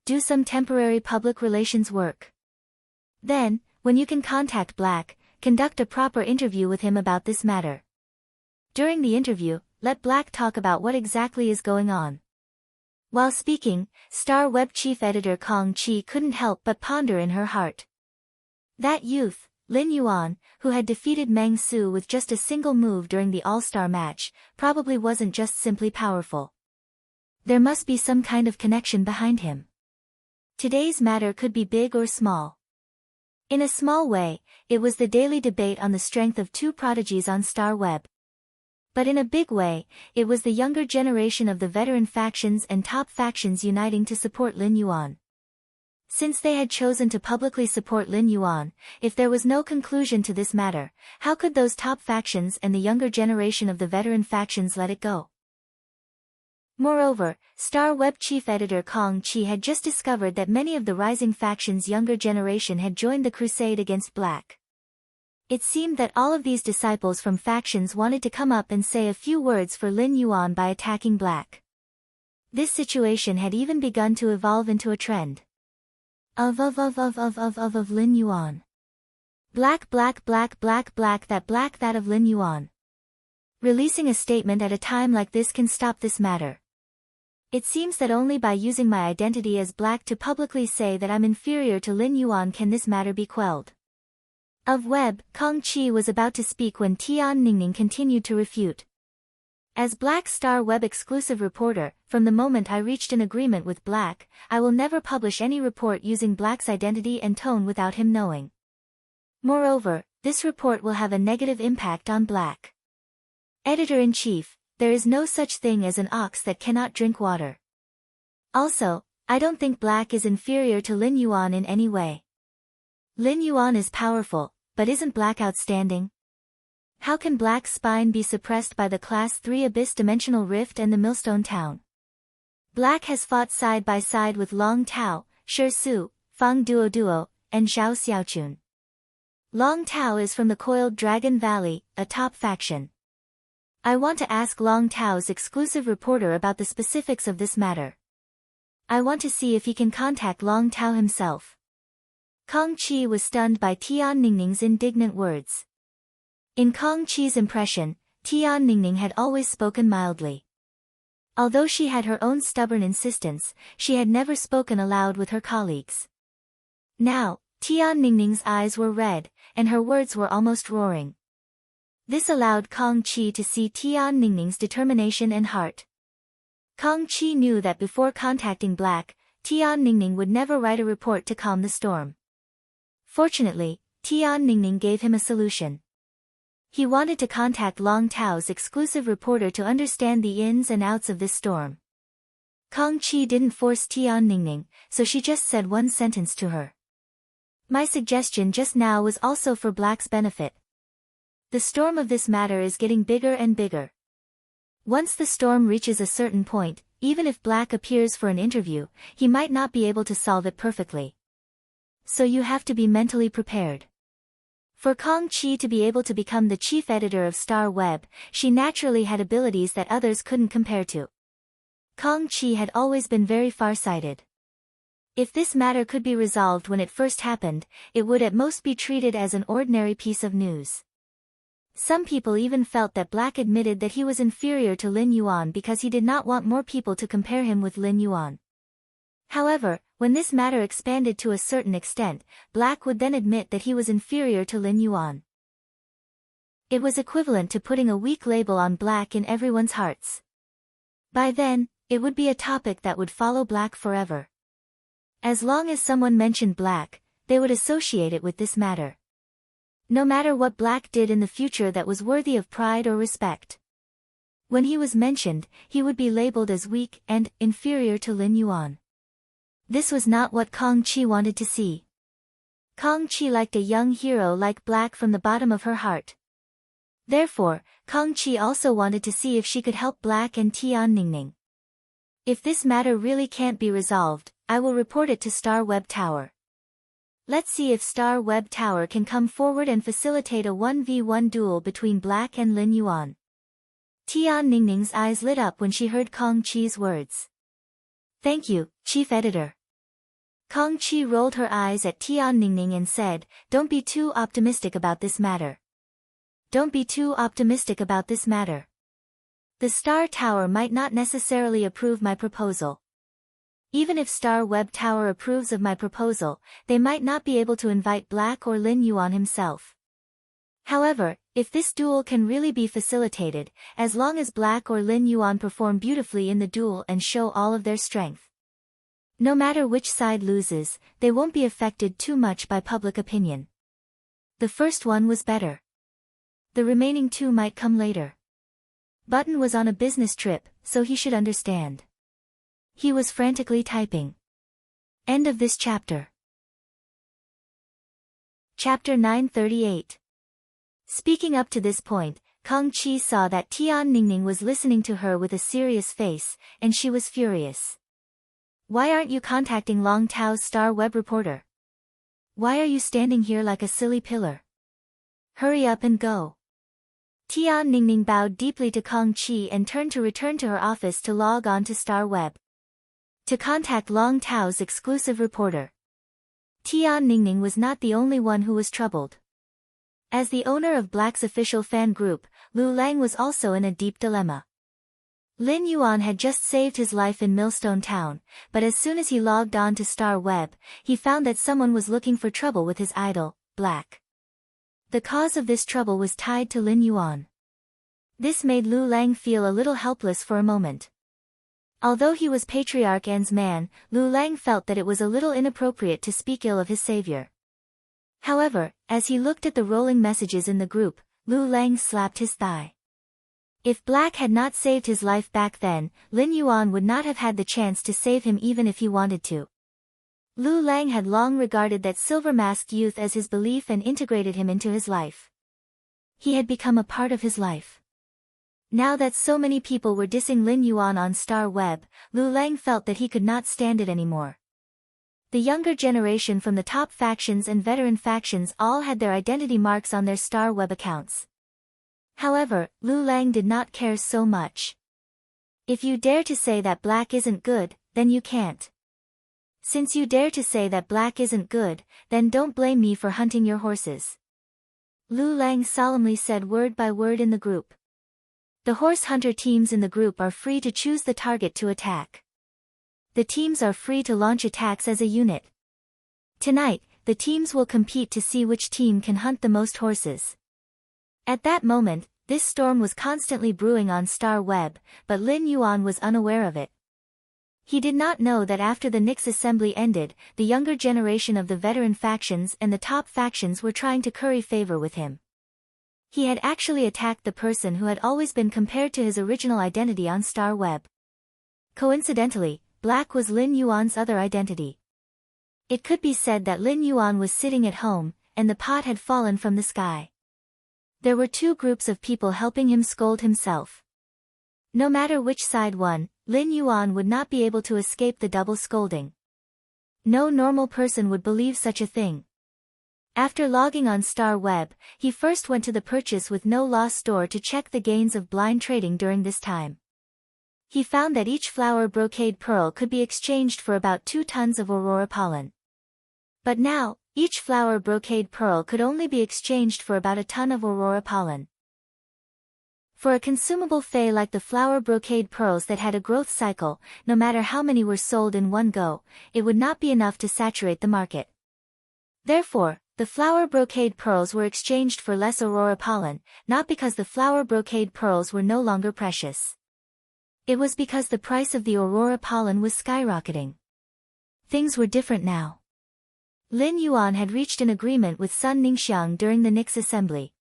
Do some temporary public relations work. Then, when you can contact Black, conduct a proper interview with him about this matter. During the interview, let Black talk about what exactly is going on. While speaking, Star Web chief editor Kong Chi couldn't help but ponder in her heart. That youth, Lin Yuan, who had defeated Meng Su with just a single move during the All-Star match, probably wasn't just simply powerful. There must be some kind of connection behind him. Today's matter could be big or small. In a small way, it was the daily debate on the strength of 2 prodigies on Star Web. But in a big way, it was the younger generation of the veteran factions and top factions uniting to support Lin Yuan. Since they had chosen to publicly support Lin Yuan, if there was no conclusion to this matter, how could those top factions and the younger generation of the veteran factions let it go? Moreover, Star Web chief editor Kong Chi had just discovered that many of the rising factions' younger generation had joined the crusade against Black. It seemed that all of these disciples from factions wanted to come up and say a few words for Lin Yuan by attacking Black. This situation had even begun to evolve into a trend. Of Lin Yuan. Black that of Lin Yuan. Releasing a statement at a time like this can stop this matter. It seems that only by using my identity as Black to publicly say that I'm inferior to Lin Yuan can this matter be quelled. Of Web, Kong Chi was about to speak when Tian Ningning continued to refute. As Black Star Web exclusive reporter, from the moment I reached an agreement with Black, I will never publish any report using Black's identity and tone without him knowing. Moreover, this report will have a negative impact on Black. Editor-in-Chief, there is no such thing as an ox that cannot drink water. Also, I don't think Black is inferior to Lin Yuan in any way. Lin Yuan is powerful, but isn't Black outstanding? How can Black's spine be suppressed by the Class 3 Abyss Dimensional Rift and the Millstone Town? Black has fought side by side with Long Tao, Shi Su, Fang Duo, and Zhao Xiaochun. Long Tao is from the Coiled Dragon Valley, a top faction. I want to ask Long Tao's exclusive reporter about the specifics of this matter. I want to see if he can contact Long Tao himself. Kong Chi was stunned by Tian Ningning's indignant words. In Kong Chi's impression, Tian Ningning had always spoken mildly. Although she had her own stubborn insistence, she had never spoken aloud with her colleagues. Now, Tian Ningning's eyes were red, and her words were almost roaring. This allowed Kong Chi to see Tian Ningning's determination and heart. Kong Chi knew that before contacting Black, Tian Ningning would never write a report to calm the storm. Fortunately, Tian Ningning gave him a solution. He wanted to contact Long Tao's exclusive reporter to understand the ins and outs of this storm. Kong Chi didn't force Tian Ningning, so she just said one sentence to her. My suggestion just now was also for Black's benefit. The storm of this matter is getting bigger and bigger. Once the storm reaches a certain point, even if Black appears for an interview, he might not be able to solve it perfectly. So you have to be mentally prepared. For Kong Chi to be able to become the chief editor of Star Web, she naturally had abilities that others couldn't compare to. Kong Chi had always been very far-sighted. If this matter could be resolved when it first happened, it would at most be treated as an ordinary piece of news. Some people even felt that Black admitted that he was inferior to Lin Yuan because he did not want more people to compare him with Lin Yuan. However, when this matter expanded to a certain extent, Black would then admit that he was inferior to Lin Yuan. It was equivalent to putting a weak label on Black in everyone's hearts. By then, it would be a topic that would follow Black forever. As long as someone mentioned Black, they would associate it with this matter. No matter what Black did in the future that was worthy of pride or respect. When he was mentioned, he would be labeled as weak and inferior to Lin Yuan. This was not what Kong Chi wanted to see. Kong Chi liked a young hero like Black from the bottom of her heart. Therefore, Kong Chi also wanted to see if she could help Black and Tian Ningning. If this matter really can't be resolved, I will report it to Star Web Tower. Let's see if Star Web Tower can come forward and facilitate a 1v1 duel between Black and Lin Yuan. Tian Ningning's eyes lit up when she heard Kong Chi's words. Thank you, Chief Editor. Kong Chi rolled her eyes at Tian Ningning and said, Don't be too optimistic about this matter. Don't be too optimistic about this matter. The Star Tower might not necessarily approve my proposal. Even if Star Web Tower approves of my proposal, they might not be able to invite Black or Lin Yuan himself. However, if this duel can really be facilitated, as long as Black or Lin Yuan perform beautifully in the duel and show all of their strength. No matter which side loses, they won't be affected too much by public opinion. The first one was better. The remaining two might come later. Button was on a business trip, so he should understand. He was frantically typing. End of this chapter. Chapter 938. Speaking up to this point, Kang Chi saw that Tian Ningning was listening to her with a serious face, and she was furious. Why aren't you contacting Long Tao's star web reporter? Why are you standing here like a silly pillar? Hurry up and go. Tian Ningning bowed deeply to Kang Chi and turned to return to her office to log on to Star Web. To contact Long Tao's exclusive reporter. Tian Ningning was not the only one who was troubled. As the owner of Black's official fan group, Lu Lang was also in a deep dilemma. Lin Yuan had just saved his life in Millstone Town, but as soon as he logged on to Star Web, he found that someone was looking for trouble with his idol, Black. The cause of this trouble was tied to Lin Yuan. This made Lu Lang feel a little helpless for a moment. Although he was Patriarch An's man, Lu Lang felt that it was a little inappropriate to speak ill of his savior. However, as he looked at the rolling messages in the group, Lu Lang slapped his thigh. If Black had not saved his life back then, Lin Yuan would not have had the chance to save him even if he wanted to. Lu Lang had long regarded that silver-masked youth as his belief and integrated him into his life. He had become a part of his life. Now that so many people were dissing Lin Yuan on Star Web, Lu Lang felt that he could not stand it anymore. The younger generation from the top factions and veteran factions all had their identity marks on their Star Web accounts. However, Lu Lang did not care so much. If you dare to say that Black isn't good, then you can't. Since you dare to say that Black isn't good, then don't blame me for hunting your horses. Lu Lang solemnly said word by word in the group. The horse hunter teams in the group are free to choose the target to attack. The teams are free to launch attacks as a unit. Tonight, the teams will compete to see which team can hunt the most horses. At that moment, this storm was constantly brewing on Star Web, but Lin Yuan was unaware of it. He did not know that after the Nix assembly ended, the younger generation of the veteran factions and the top factions were trying to curry favor with him. He had actually attacked the person who had always been compared to his original identity on Star Web. Coincidentally, Black was Lin Yuan's other identity. It could be said that Lin Yuan was sitting at home, and the pot had fallen from the sky. There were two groups of people helping him scold himself. No matter which side won, Lin Yuan would not be able to escape the double scolding. No normal person would believe such a thing. After logging on Star Web, he first went to the Purchase with No Loss store to check the gains of blind trading during this time. He found that each flower brocade pearl could be exchanged for about 2 tons of aurora pollen. But now, each flower brocade pearl could only be exchanged for about 1 ton of aurora pollen. For a consumable fay like the flower brocade pearls that had a growth cycle, no matter how many were sold in one go, it would not be enough to saturate the market. Therefore, the flower brocade pearls were exchanged for less aurora pollen, not because the flower brocade pearls were no longer precious. It was because the price of the aurora pollen was skyrocketing. Things were different now. Lin Yuan had reached an agreement with Sun Ningxiang during the Nix assembly.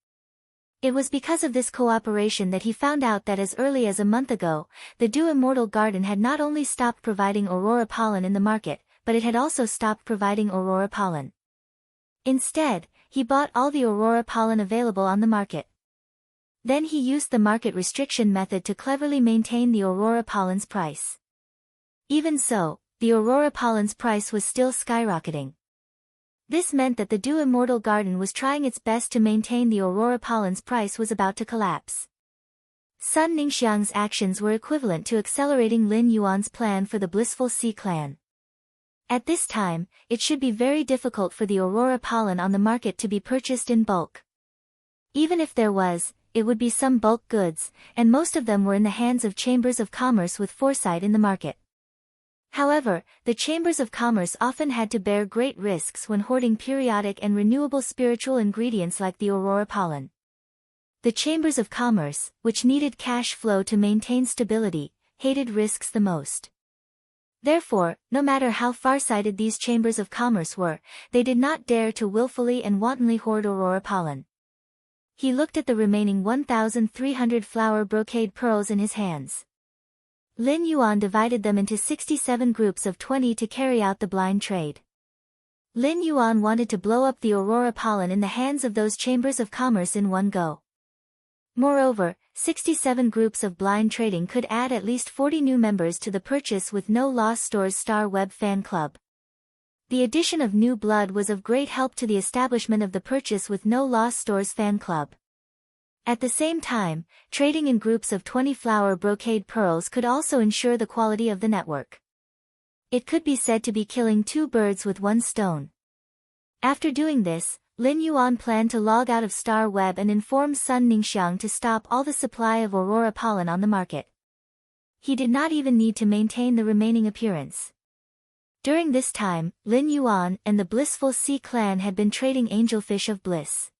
It was because of this cooperation that he found out that as early as a month ago, the Dew Immortal Garden had not only stopped providing aurora pollen in the market, but it had also stopped providing aurora pollen. Instead, he bought all the aurora pollen available on the market. Then he used the market restriction method to cleverly maintain the aurora pollen's price. Even so, the aurora pollen's price was still skyrocketing. This meant that the Dew Immortal Garden was trying its best to maintain the aurora pollen's price was about to collapse. Sun Ningxiang's actions were equivalent to accelerating Lin Yuan's plan for the Blissful Sea clan. At this time, it should be very difficult for the aurora pollen on the market to be purchased in bulk. Even if there was, it would be some bulk goods, and most of them were in the hands of chambers of commerce with foresight in the market. However, the chambers of commerce often had to bear great risks when hoarding periodic and renewable spiritual ingredients like the aurora pollen. The chambers of commerce, which needed cash flow to maintain stability, hated risks the most. Therefore, no matter how far-sighted these chambers of commerce were, they did not dare to willfully and wantonly hoard aurora pollen. He looked at the remaining 1,300 flower brocade pearls in his hands. Lin Yuan divided them into 67 groups of 20 to carry out the blind trade. Lin Yuan wanted to blow up the aurora pollen in the hands of those chambers of commerce in one go. Moreover, 67 groups of blind trading could add at least 40 new members to the Purchase with No Loss Stores Star Web Fan Club. The addition of new blood was of great help to the establishment of the Purchase with No Loss Stores Fan Club. At the same time, trading in groups of 20 flower brocade pearls could also ensure the quality of the network. It could be said to be killing two birds with one stone. After doing this, Lin Yuan planned to log out of Star Web and inform Sun Ningxiang to stop all the supply of aurora pollen on the market. He did not even need to maintain the remaining appearance. During this time, Lin Yuan and the Blissful Sea clan had been trading angelfish of bliss.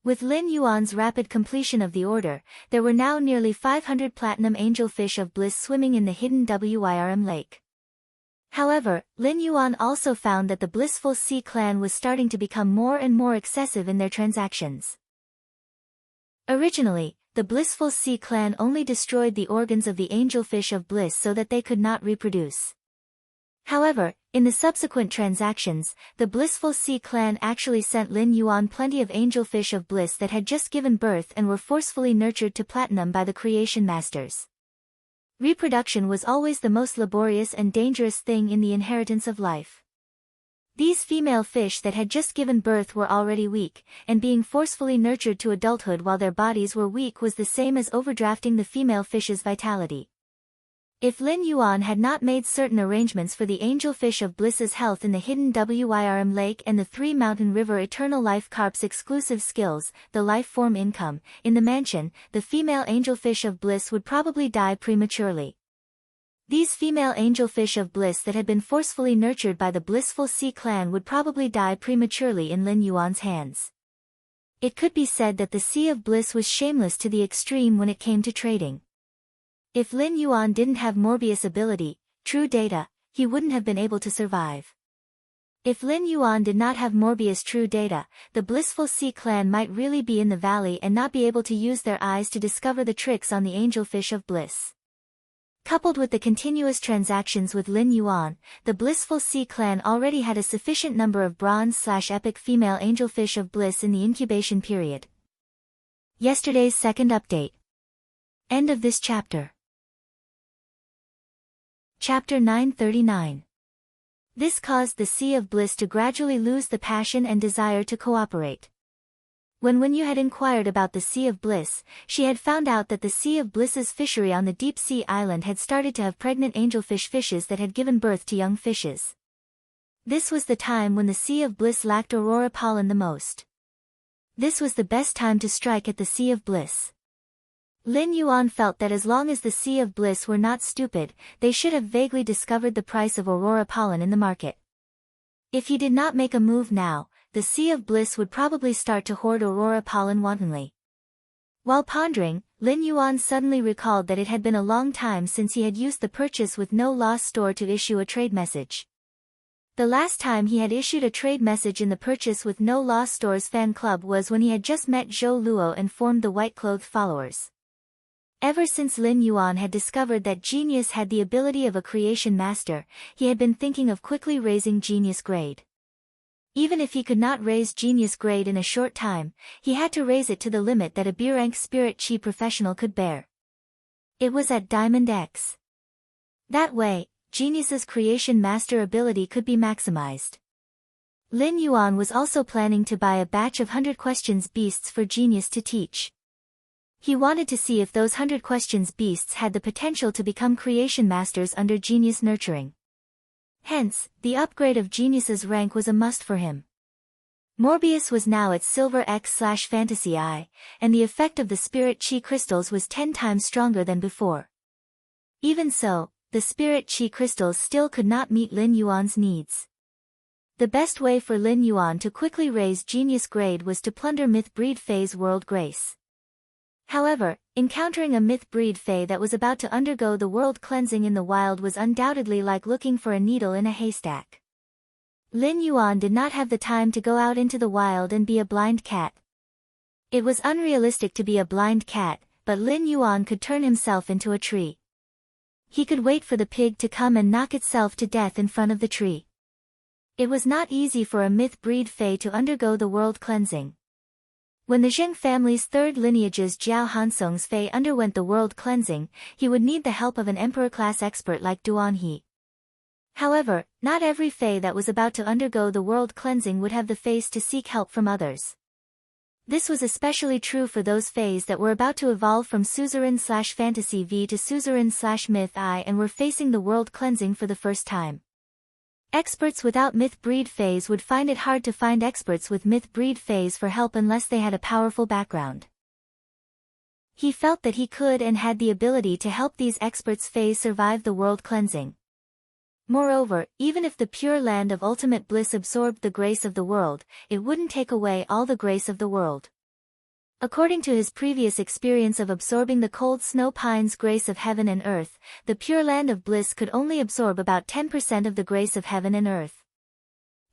With Lin Yuan's rapid completion of the order, there were now nearly 500 platinum angelfish of bliss swimming in the hidden Wyrm lake. However, Lin Yuan also found that the Blissful Sea clan was starting to become more and more excessive in their transactions. Originally, the Blissful Sea clan only destroyed the organs of the angelfish of bliss so that they could not reproduce. However, in the subsequent transactions, the Blissful Sea clan actually sent Lin Yuan plenty of angelfish of bliss that had just given birth and were forcefully nurtured to platinum by the creation masters. Reproduction was always the most laborious and dangerous thing in the inheritance of life. These female fish that had just given birth were already weak, and being forcefully nurtured to adulthood while their bodies were weak was the same as overdrafting the female fish's vitality. If Lin Yuan had not made certain arrangements for the angelfish of bliss's health in the hidden Wyrm lake and the Three Mountain River Eternal Life Carp's exclusive skills, the life form income, in the mansion, the female angelfish of bliss would probably die prematurely. These female angelfish of bliss that had been forcefully nurtured by the Blissful Sea clan would probably die prematurely in Lin Yuan's hands. It could be said that the Sea of Bliss was shameless to the extreme when it came to trading. If Lin Yuan didn't have Morbius ability, true data, he wouldn't have been able to survive. If Lin Yuan did not have Morbius true data, the Blissful Sea clan might really be in the valley and not be able to use their eyes to discover the tricks on the angelfish of bliss. Coupled with the continuous transactions with Lin Yuan, the Blissful Sea clan already had a sufficient number of bronze/epic female angelfish of bliss in the incubation period. Yesterday's second update. End of this chapter. Chapter 939. This caused the Sea of Bliss to gradually lose the passion and desire to cooperate. When Wenyu had inquired about the Sea of Bliss, she had found out that the Sea of Bliss's fishery on the deep sea island had started to have pregnant angelfish fishes that had given birth to young fishes. This was the time when the Sea of Bliss lacked aurora pollen the most. This was the best time to strike at the Sea of Bliss. Lin Yuan felt that as long as the Sea of Bliss were not stupid, they should have vaguely discovered the price of aurora pollen in the market. If he did not make a move now, the Sea of Bliss would probably start to hoard aurora pollen wantonly. While pondering, Lin Yuan suddenly recalled that it had been a long time since he had used the Purchase with No Loss store to issue a trade message. The last time he had issued a trade message in the Purchase with No Loss store's fan club was when he had just met Zhou Luo and formed the white-clothed followers. Ever since Lin Yuan had discovered that Genius had the ability of a creation master, he had been thinking of quickly raising Genius grade. Even if he could not raise Genius grade in a short time, he had to raise it to the limit that a B-rank Spirit Chi professional could bear. It was at Diamond X. That way, Genius's creation master ability could be maximized. Lin Yuan was also planning to buy a batch of 100 questions beasts for Genius to teach. He wanted to see if those 100 questions beasts had the potential to become creation masters under Genius nurturing. Hence, the upgrade of Genius's rank was a must for him. Morbius was now at Silver X/Fantasy I, and the effect of the Spirit Chi crystals was 10 times stronger than before. Even so, the Spirit Chi crystals still could not meet Lin Yuan's needs. The best way for Lin Yuan to quickly raise Genius grade was to plunder Myth Breed Fae's World Grace. However, encountering a myth breed fae that was about to undergo the world cleansing in the wild was undoubtedly like looking for a needle in a haystack. Lin Yuan did not have the time to go out into the wild and be a blind cat. It was unrealistic to be a blind cat, but Lin Yuan could turn himself into a tree. He could wait for the pig to come and knock itself to death in front of the tree. It was not easy for a myth-breed fae to undergo the world cleansing. When the Zheng family's third lineage's Jiao Hansong's fae underwent the world cleansing, he would need the help of an emperor-class expert like Duan He. However, not every fae that was about to undergo the world cleansing would have the face to seek help from others. This was especially true for those faes that were about to evolve from suzerain/fantasy V to suzerain/myth I and were facing the world cleansing for the first time. Experts without myth-breed faes would find it hard to find experts with myth-breed faes for help unless they had a powerful background. He felt that he could and had the ability to help these experts' faes survive the world cleansing. Moreover, even if the pure land of ultimate bliss absorbed the grace of the world, it wouldn't take away all the grace of the world. According to his previous experience of absorbing the cold snow pine's grace of heaven and earth, the pure land of bliss could only absorb about 10% of the grace of heaven and earth.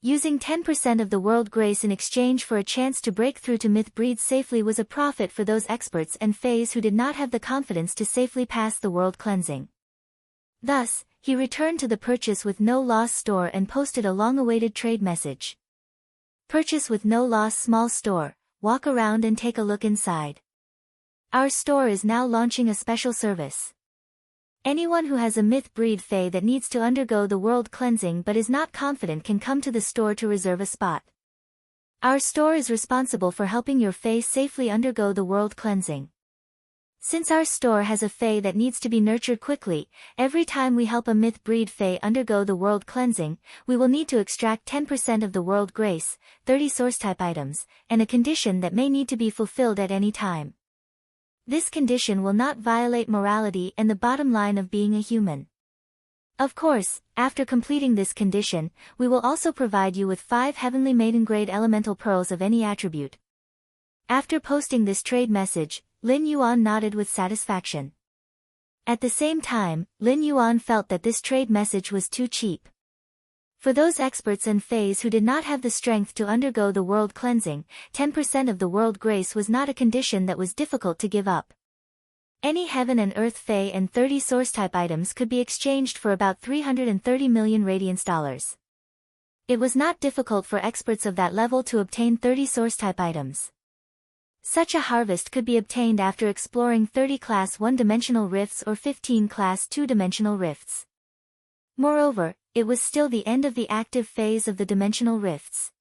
Using 10% of the world grace in exchange for a chance to break through to myth-breed safely was a profit for those experts and faes who did not have the confidence to safely pass the world cleansing. Thus, he returned to the Purchase with No Loss store and posted a long-awaited trade message. Purchase with No Loss small store. Walk around and take a look inside. Our store is now launching a special service. Anyone who has a myth-breed fae that needs to undergo the world cleansing but is not confident can come to the store to reserve a spot. Our store is responsible for helping your fae safely undergo the world cleansing. Since our store has a fae that needs to be nurtured quickly, every time we help a myth-breed fae undergo the world cleansing, we will need to extract 10% of the world grace, 30 source-type items, and a condition that may need to be fulfilled at any time. This condition will not violate morality and the bottom line of being a human. Of course, after completing this condition, we will also provide you with 5 heavenly maiden-grade elemental pearls of any attribute. After posting this trade message, Lin Yuan nodded with satisfaction. At the same time, Lin Yuan felt that this trade message was too cheap. For those experts and faes who did not have the strength to undergo the world cleansing, 10% of the world grace was not a condition that was difficult to give up. Any heaven and earth fae and 30 source-type items could be exchanged for about 330 million radiance dollars. It was not difficult for experts of that level to obtain 30 source-type items. Such a harvest could be obtained after exploring 30 Class 1-dimensional rifts or 15 Class 2-dimensional rifts. Moreover, it was still the end of the active phase of the dimensional rifts.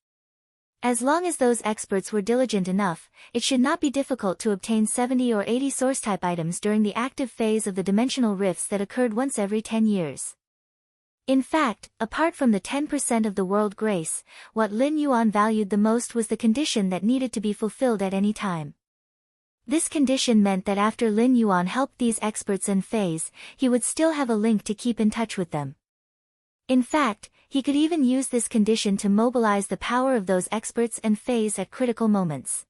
As long as those experts were diligent enough, it should not be difficult to obtain 70 or 80 source-type items during the active phase of the dimensional rifts that occurred once every 10 years. In fact, apart from the 10% of the world grace, what Lin Yuan valued the most was the condition that needed to be fulfilled at any time. This condition meant that after Lin Yuan helped these experts and faes, he would still have a link to keep in touch with them. In fact, he could even use this condition to mobilize the power of those experts and faes at critical moments.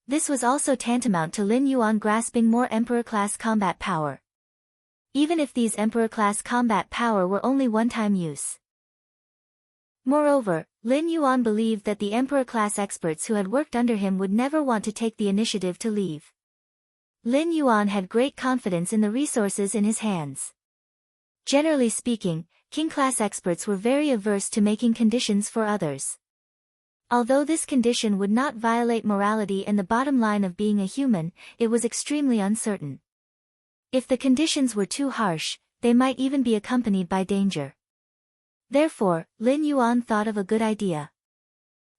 This was also tantamount to Lin Yuan grasping more Emperor-class combat power. Even if these Emperor-class combat power were only one-time use. Moreover, Lin Yuan believed that the Emperor-class experts who had worked under him would never want to take the initiative to leave. Lin Yuan had great confidence in the resources in his hands. Generally speaking, King-class experts were very averse to making conditions for others. Although this condition would not violate morality and the bottom line of being a human, it was extremely uncertain. If the conditions were too harsh, they might even be accompanied by danger. Therefore, Lin Yuan thought of a good idea.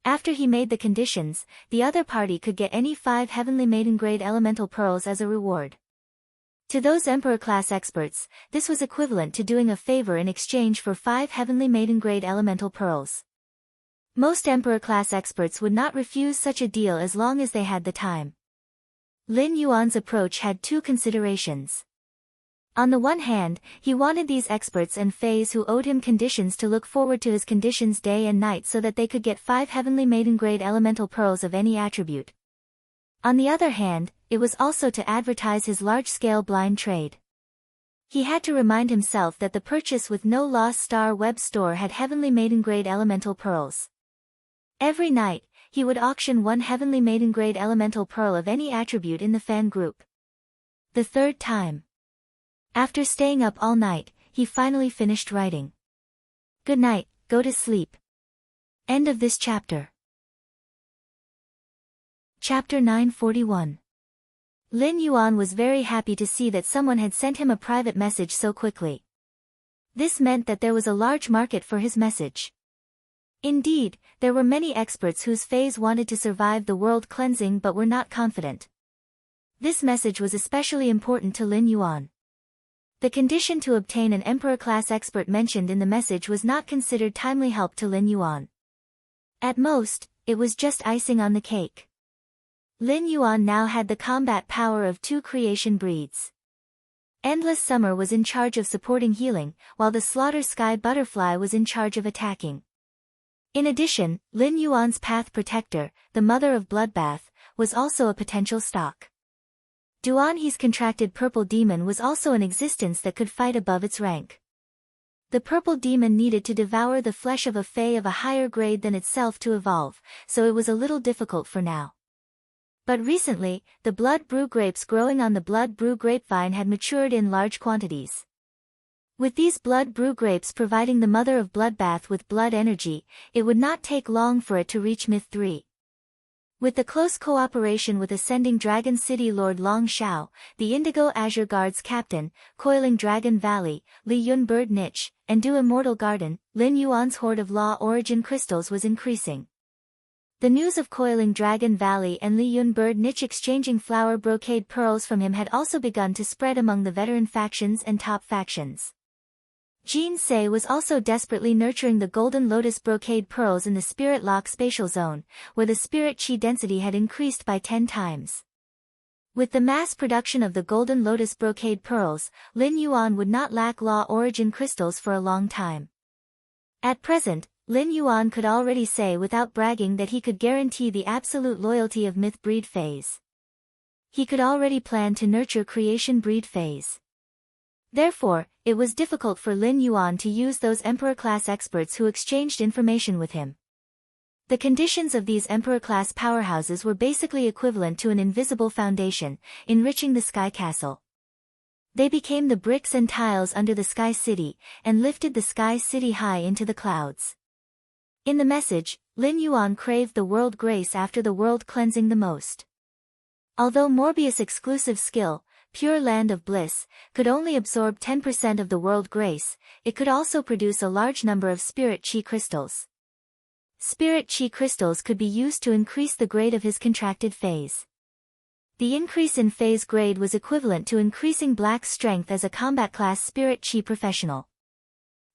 After he made the conditions, the other party could get any 5 heavenly maiden-grade elemental pearls as a reward. To those Emperor-class experts, this was equivalent to doing a favor in exchange for 5 heavenly maiden-grade elemental pearls. Most Emperor-class experts would not refuse such a deal as long as they had the time. Lin Yuan's approach had 2 considerations. On the one hand, he wanted these experts and faes who owed him conditions to look forward to his conditions day and night so that they could get 5 heavenly maiden-grade elemental pearls of any attribute. On the other hand, it was also to advertise his large-scale blind trade. He had to remind himself that the Purchase with No Loss Star web store had heavenly maiden-grade elemental pearls. Every night, he would auction one heavenly maiden-grade elemental pearl of any attribute in the fan group. The third time. After staying up all night, he finally finished writing. Good night, go to sleep. End of this chapter. Chapter 941. Lin Yuan was very happy to see that someone had sent him a private message so quickly. This meant that there was a large market for his message. Indeed, there were many experts whose fays wanted to survive the world cleansing but were not confident. This message was especially important to Lin Yuan. The condition to obtain an emperor-class expert mentioned in the message was not considered timely help to Lin Yuan. At most, it was just icing on the cake. Lin Yuan now had the combat power of 2 creation breeds. Endless Summer was in charge of supporting healing, while the Slaughter Sky Butterfly was in charge of attacking. In addition, Lin Yuan's Path Protector, the Mother of Bloodbath, was also a potential stock. Duanhe's contracted Purple Demon was also in existence that could fight above its rank. The Purple Demon needed to devour the flesh of a fae of a higher grade than itself to evolve, so it was a little difficult for now. But recently, the blood brew grapes growing on the blood brew grapevine had matured in large quantities. With these blood brew grapes providing the Mother of Bloodbath with blood energy, it would not take long for it to reach Myth 3. With the close cooperation with Ascending Dragon City Lord Long Shao, the Indigo Azure Guard's captain, Coiling Dragon Valley, Li Yun Bird Niche, and Du Immortal Garden, Lin Yuan's hoard of Law Origin crystals was increasing. The news of Coiling Dragon Valley and Li Yun Bird Niche exchanging flower brocade pearls from him had also begun to spread among the veteran factions and top factions. Jean Sei was also desperately nurturing the Golden Lotus brocade pearls in the Spirit Lock spatial zone, where the spirit chi density had increased by 10 times. With the mass production of the Golden Lotus brocade pearls, Lin Yuan would not lack Law Origin crystals for a long time. At present, Lin Yuan could already say without bragging that he could guarantee the absolute loyalty of Myth Breed phase. He could already plan to nurture Creation Breed phase. Therefore, it was difficult for Lin Yuan to use those Emperor-class experts who exchanged information with him. The conditions of these Emperor-class powerhouses were basically equivalent to an invisible foundation, enriching the Sky Castle. They became the bricks and tiles under the Sky City, and lifted the Sky City high into the clouds. In the message, Lin Yuan craved the world grace after the world cleansing the most. Although Morbius' exclusive skill, Pure Land of Bliss, could only absorb 10% of the world grace, it could also produce a large number of Spirit Chi crystals. Spirit Chi crystals could be used to increase the grade of his contracted phase. The increase in phase grade was equivalent to increasing Black's strength as a combat class Spirit Chi professional.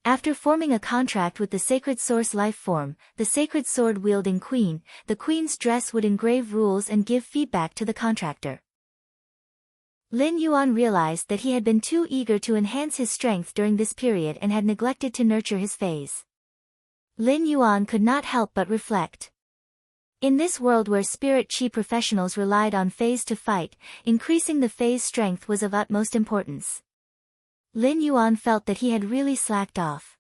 After forming a contract with the Sacred Source life form, the Sacred Sword-wielding Queen, the Queen's dress would engrave rules and give feedback to the contractor. Lin Yuan realized that he had been too eager to enhance his strength during this period and had neglected to nurture his phase. Lin Yuan could not help but reflect. In this world where Spirit Chi professionals relied on phase to fight, increasing the phase strength was of utmost importance. Lin Yuan felt that he had really slacked off.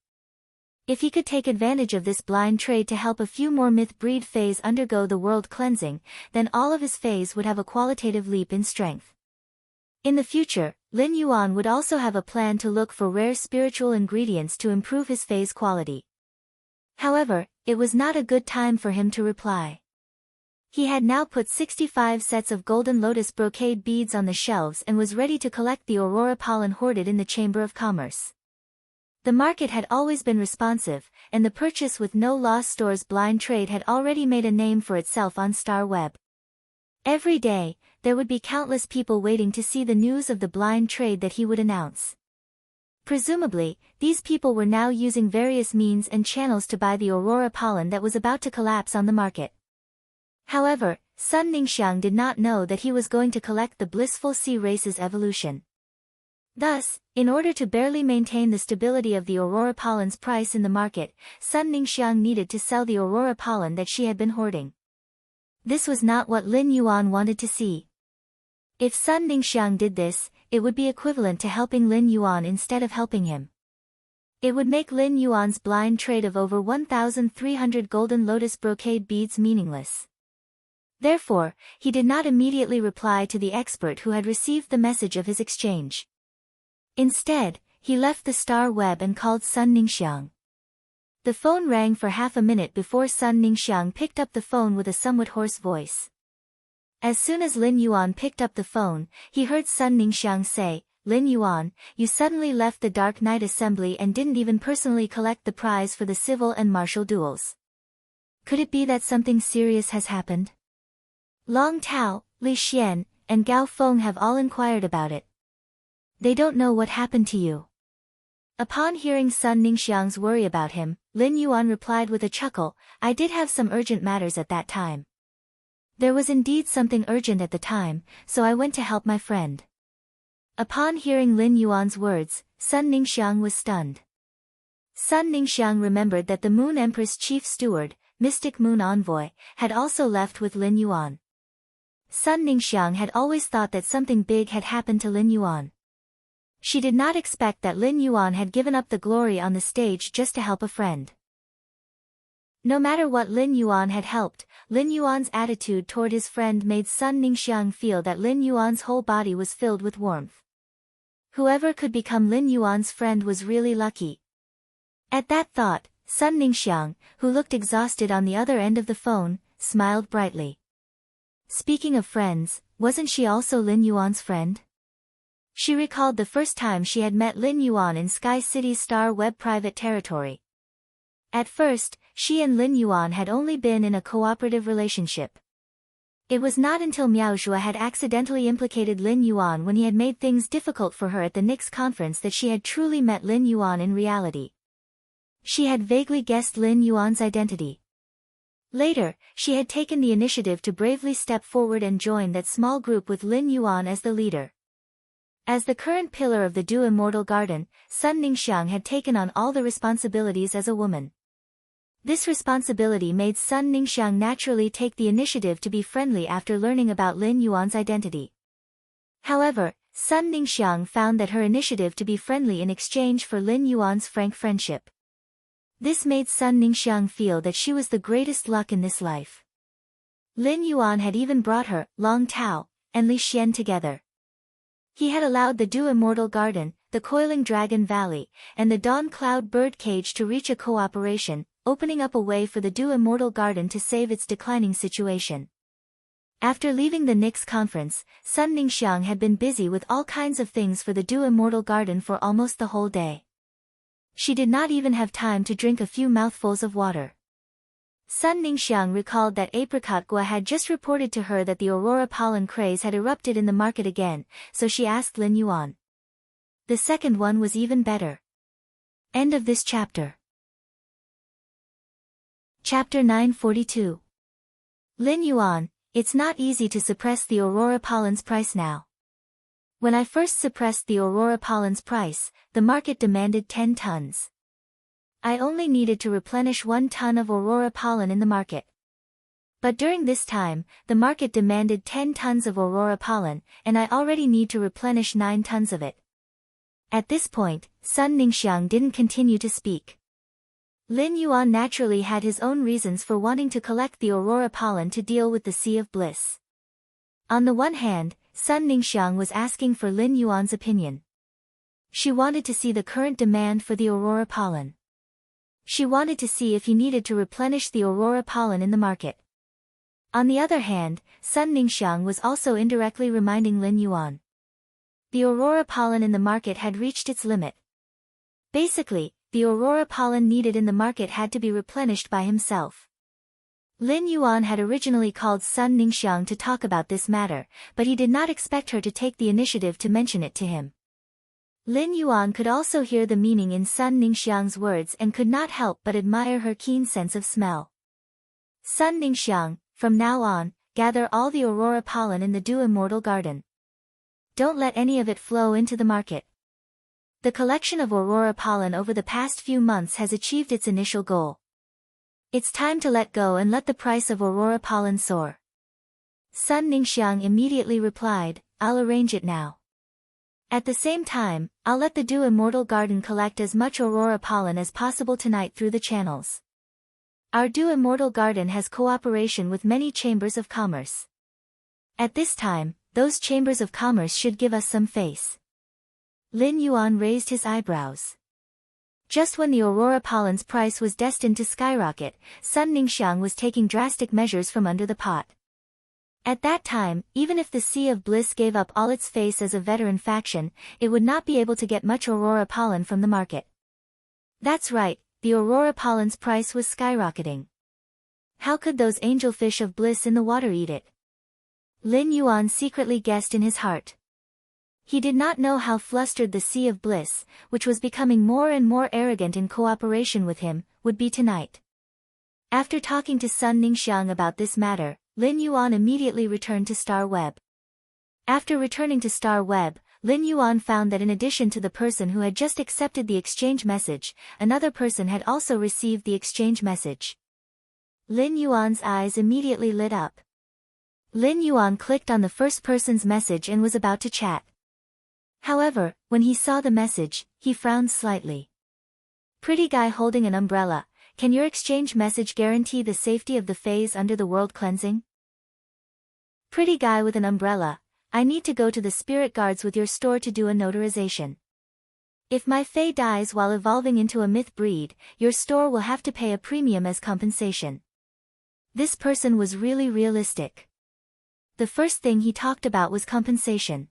If he could take advantage of this blind trade to help a few more Myth Breed phase undergo the world cleansing, then all of his phase would have a qualitative leap in strength. In the future, Lin Yuan would also have a plan to look for rare spiritual ingredients to improve his phase quality. However, it was not a good time for him to reply. He had now put 65 sets of Golden Lotus brocade beads on the shelves and was ready to collect the Aurora pollen hoarded in the Chamber of Commerce. The market had always been responsive, and the purchase with no loss store's blind trade had already made a name for itself on Star Web. Every day, there would be countless people waiting to see the news of the blind trade that he would announce. Presumably, these people were now using various means and channels to buy the Aurora pollen that was about to collapse on the market. However, Sun Ningxiang did not know that he was going to collect the Blissful Sea Race's evolution. Thus, in order to barely maintain the stability of the Aurora pollen's price in the market, Sun Ningxiang needed to sell the Aurora pollen that she had been hoarding. This was not what Lin Yuan wanted to see. If Sun Ningxiang did this, it would be equivalent to helping Lin Yuan instead of helping him. It would make Lin Yuan's blind trade of over 1,300 Golden Lotus brocade beads meaningless. Therefore, he did not immediately reply to the expert who had received the message of his exchange. Instead, he left the star web and called Sun Ningxiang. The phone rang for half a minute before Sun Ningxiang picked up the phone with a somewhat hoarse voice. As soon as Lin Yuan picked up the phone, he heard Sun Ningxiang say, "Lin Yuan, you suddenly left the Dark Knight Assembly and didn't even personally collect the prize for the civil and martial duels. Could it be that something serious has happened? Long Tao, Li Xian, and Gao Feng have all inquired about it. They don't know what happened to you." Upon hearing Sun Ningxiang's worry about him, Lin Yuan replied with a chuckle, "I did have some urgent matters at that time. There was indeed something urgent at the time, so I went to help my friend." Upon hearing Lin Yuan's words, Sun Ningxiang was stunned. Sun Ningxiang remembered that the Moon Empress Chief Steward, Mystic Moon Envoy, had also left with Lin Yuan. Sun Ningxiang had always thought that something big had happened to Lin Yuan. She did not expect that Lin Yuan had given up the glory on the stage just to help a friend. No matter what Lin Yuan had helped, Lin Yuan's attitude toward his friend made Sun Ningxiang feel that Lin Yuan's whole body was filled with warmth. Whoever could become Lin Yuan's friend was really lucky. At that thought, Sun Ningxiang, who looked exhausted on the other end of the phone, smiled brightly. Speaking of friends, wasn't she also Lin Yuan's friend? She recalled the first time she had met Lin Yuan in Sky City's Star Web private territory. At first, she and Lin Yuan had only been in a cooperative relationship. It was not until Miao Zhua had accidentally implicated Lin Yuan when he had made things difficult for her at the Nix conference that she had truly met Lin Yuan in reality. She had vaguely guessed Lin Yuan's identity. Later, she had taken the initiative to bravely step forward and join that small group with Lin Yuan as the leader. As the current pillar of the Du Immortal Garden, Sun Ningxiang had taken on all the responsibilities as a woman. This responsibility made Sun Ningxiang naturally take the initiative to be friendly after learning about Lin Yuan's identity. However, Sun Ningxiang found that her initiative to be friendly in exchange for Lin Yuan's frank friendship. This made Sun Ningxiang feel that she was the greatest luck in this life. Lin Yuan had even brought her, Long Tao, and Li Xian together. He had allowed the Du Immortal Garden, the Coiling Dragon Valley, and the Dawn Cloud Bird Cage to reach a cooperation, opening up a way for the Du Immortal Garden to save its declining situation. After leaving the Nix conference, Sun Ningxiang had been busy with all kinds of things for the Du Immortal Garden for almost the whole day. She did not even have time to drink a few mouthfuls of water. Sun Ningxiang recalled that Apricot Gua had just reported to her that the Aurora pollen craze had erupted in the market again, so she asked Lin Yuan. The second one was even better. End of this chapter. Chapter 942. Lin Yuan, it's not easy to suppress the Aurora pollen's price now. When I first suppressed the Aurora pollen's price, the market demanded 10 tons. I only needed to replenish 1 ton of Aurora pollen in the market. But during this time, the market demanded 10 tons of Aurora pollen, and I already need to replenish 9 tons of it. At this point, Sun Ningxiang didn't continue to speak. Lin Yuan naturally had his own reasons for wanting to collect the Aurora pollen to deal with the Sea of Bliss. On the one hand, Sun Ningxiang was asking for Lin Yuan's opinion. She wanted to see the current demand for the Aurora pollen. She wanted to see if he needed to replenish the Aurora pollen in the market. On the other hand, Sun Ningxiang was also indirectly reminding Lin Yuan. The Aurora pollen in the market had reached its limit. Basically, the Aurora pollen needed in the market had to be replenished by himself. Lin Yuan had originally called Sun Ningxiang to talk about this matter, but he did not expect her to take the initiative to mention it to him. Lin Yuan could also hear the meaning in Sun Ningxiang's words and could not help but admire her keen sense of smell. Sun Ningxiang, from now on, gather all the Aurora pollen in the Du Immortal Garden. Don't let any of it flow into the market. The collection of Aurora pollen over the past few months has achieved its initial goal. It's time to let go and let the price of Aurora pollen soar. Sun Ningxiang immediately replied, I'll arrange it now. At the same time, I'll let the Du Immortal Garden collect as much Aurora pollen as possible tonight through the channels. Our immortal garden has cooperation with many chambers of commerce. At this time, those chambers of commerce should give us some face. Lin Yuan raised his eyebrows. Just when the aurora pollen's price was destined to skyrocket, Sun Ningxiang was taking drastic measures from under the pot. At that time, even if the Sea of Bliss gave up all its face as a veteran faction, it would not be able to get much aurora pollen from the market. That's right, the aurora pollen's price was skyrocketing. How could those angelfish of bliss in the water eat it? Lin Yuan secretly guessed in his heart. He did not know how flustered the Sea of Bliss, which was becoming more and more arrogant in cooperation with him, would be tonight. After talking to Sun Ningxiang about this matter, Lin Yuan immediately returned to Star Web. After returning to Star Web, Lin Yuan found that in addition to the person who had just accepted the exchange message, another person had also received the exchange message. Lin Yuan's eyes immediately lit up. Lin Yuan clicked on the first person's message and was about to chat. However, when he saw the message, he frowned slightly. Pretty guy holding an umbrella, can your exchange message guarantee the safety of the phase under the world cleansing? Pretty guy with an umbrella, I need to go to the spirit guards with your store to do a notarization. If my fae dies while evolving into a myth breed, your store will have to pay a premium as compensation. This person was really realistic. The first thing he talked about was compensation.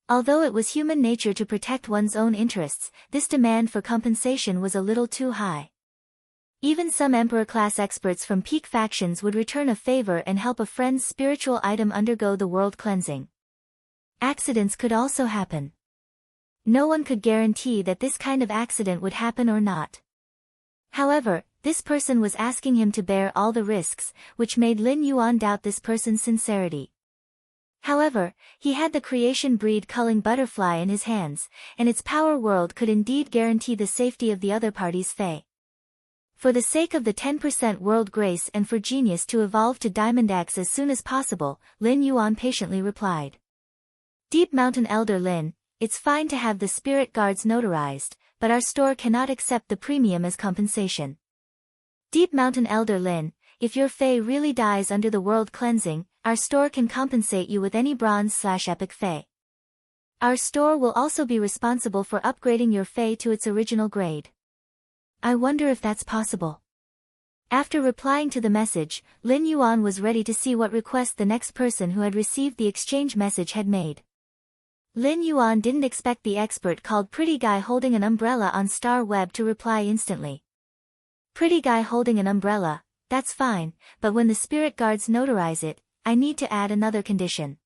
Although it was human nature to protect one's own interests, this demand for compensation was a little too high. Even some Emperor-class experts from peak factions would return a favor and help a friend's spiritual item undergo the world cleansing. Accidents could also happen. No one could guarantee that this kind of accident would happen or not. However, this person was asking him to bear all the risks, which made Lin Yuan doubt this person's sincerity. However, he had the creation breed culling butterfly in his hands, and its power world could indeed guarantee the safety of the other party's fae. For the sake of the 10% world grace and for genius to evolve to Diamond X as soon as possible, Lin Yuan patiently replied. Deep Mountain Elder Lin, it's fine to have the spirit guards notarized, but our store cannot accept the premium as compensation. Deep Mountain Elder Lin, if your fae really dies under the world cleansing, our store can compensate you with any bronze/epic fae. Our store will also be responsible for upgrading your fae to its original grade. I wonder if that's possible. After replying to the message, Lin Yuan was ready to see what request the next person who had received the exchange message had made. Lin Yuan didn't expect the expert called Pretty Guy holding an umbrella on Star Web to reply instantly. Pretty guy holding an umbrella, that's fine, but when the spirit guards notarize it, I need to add another condition.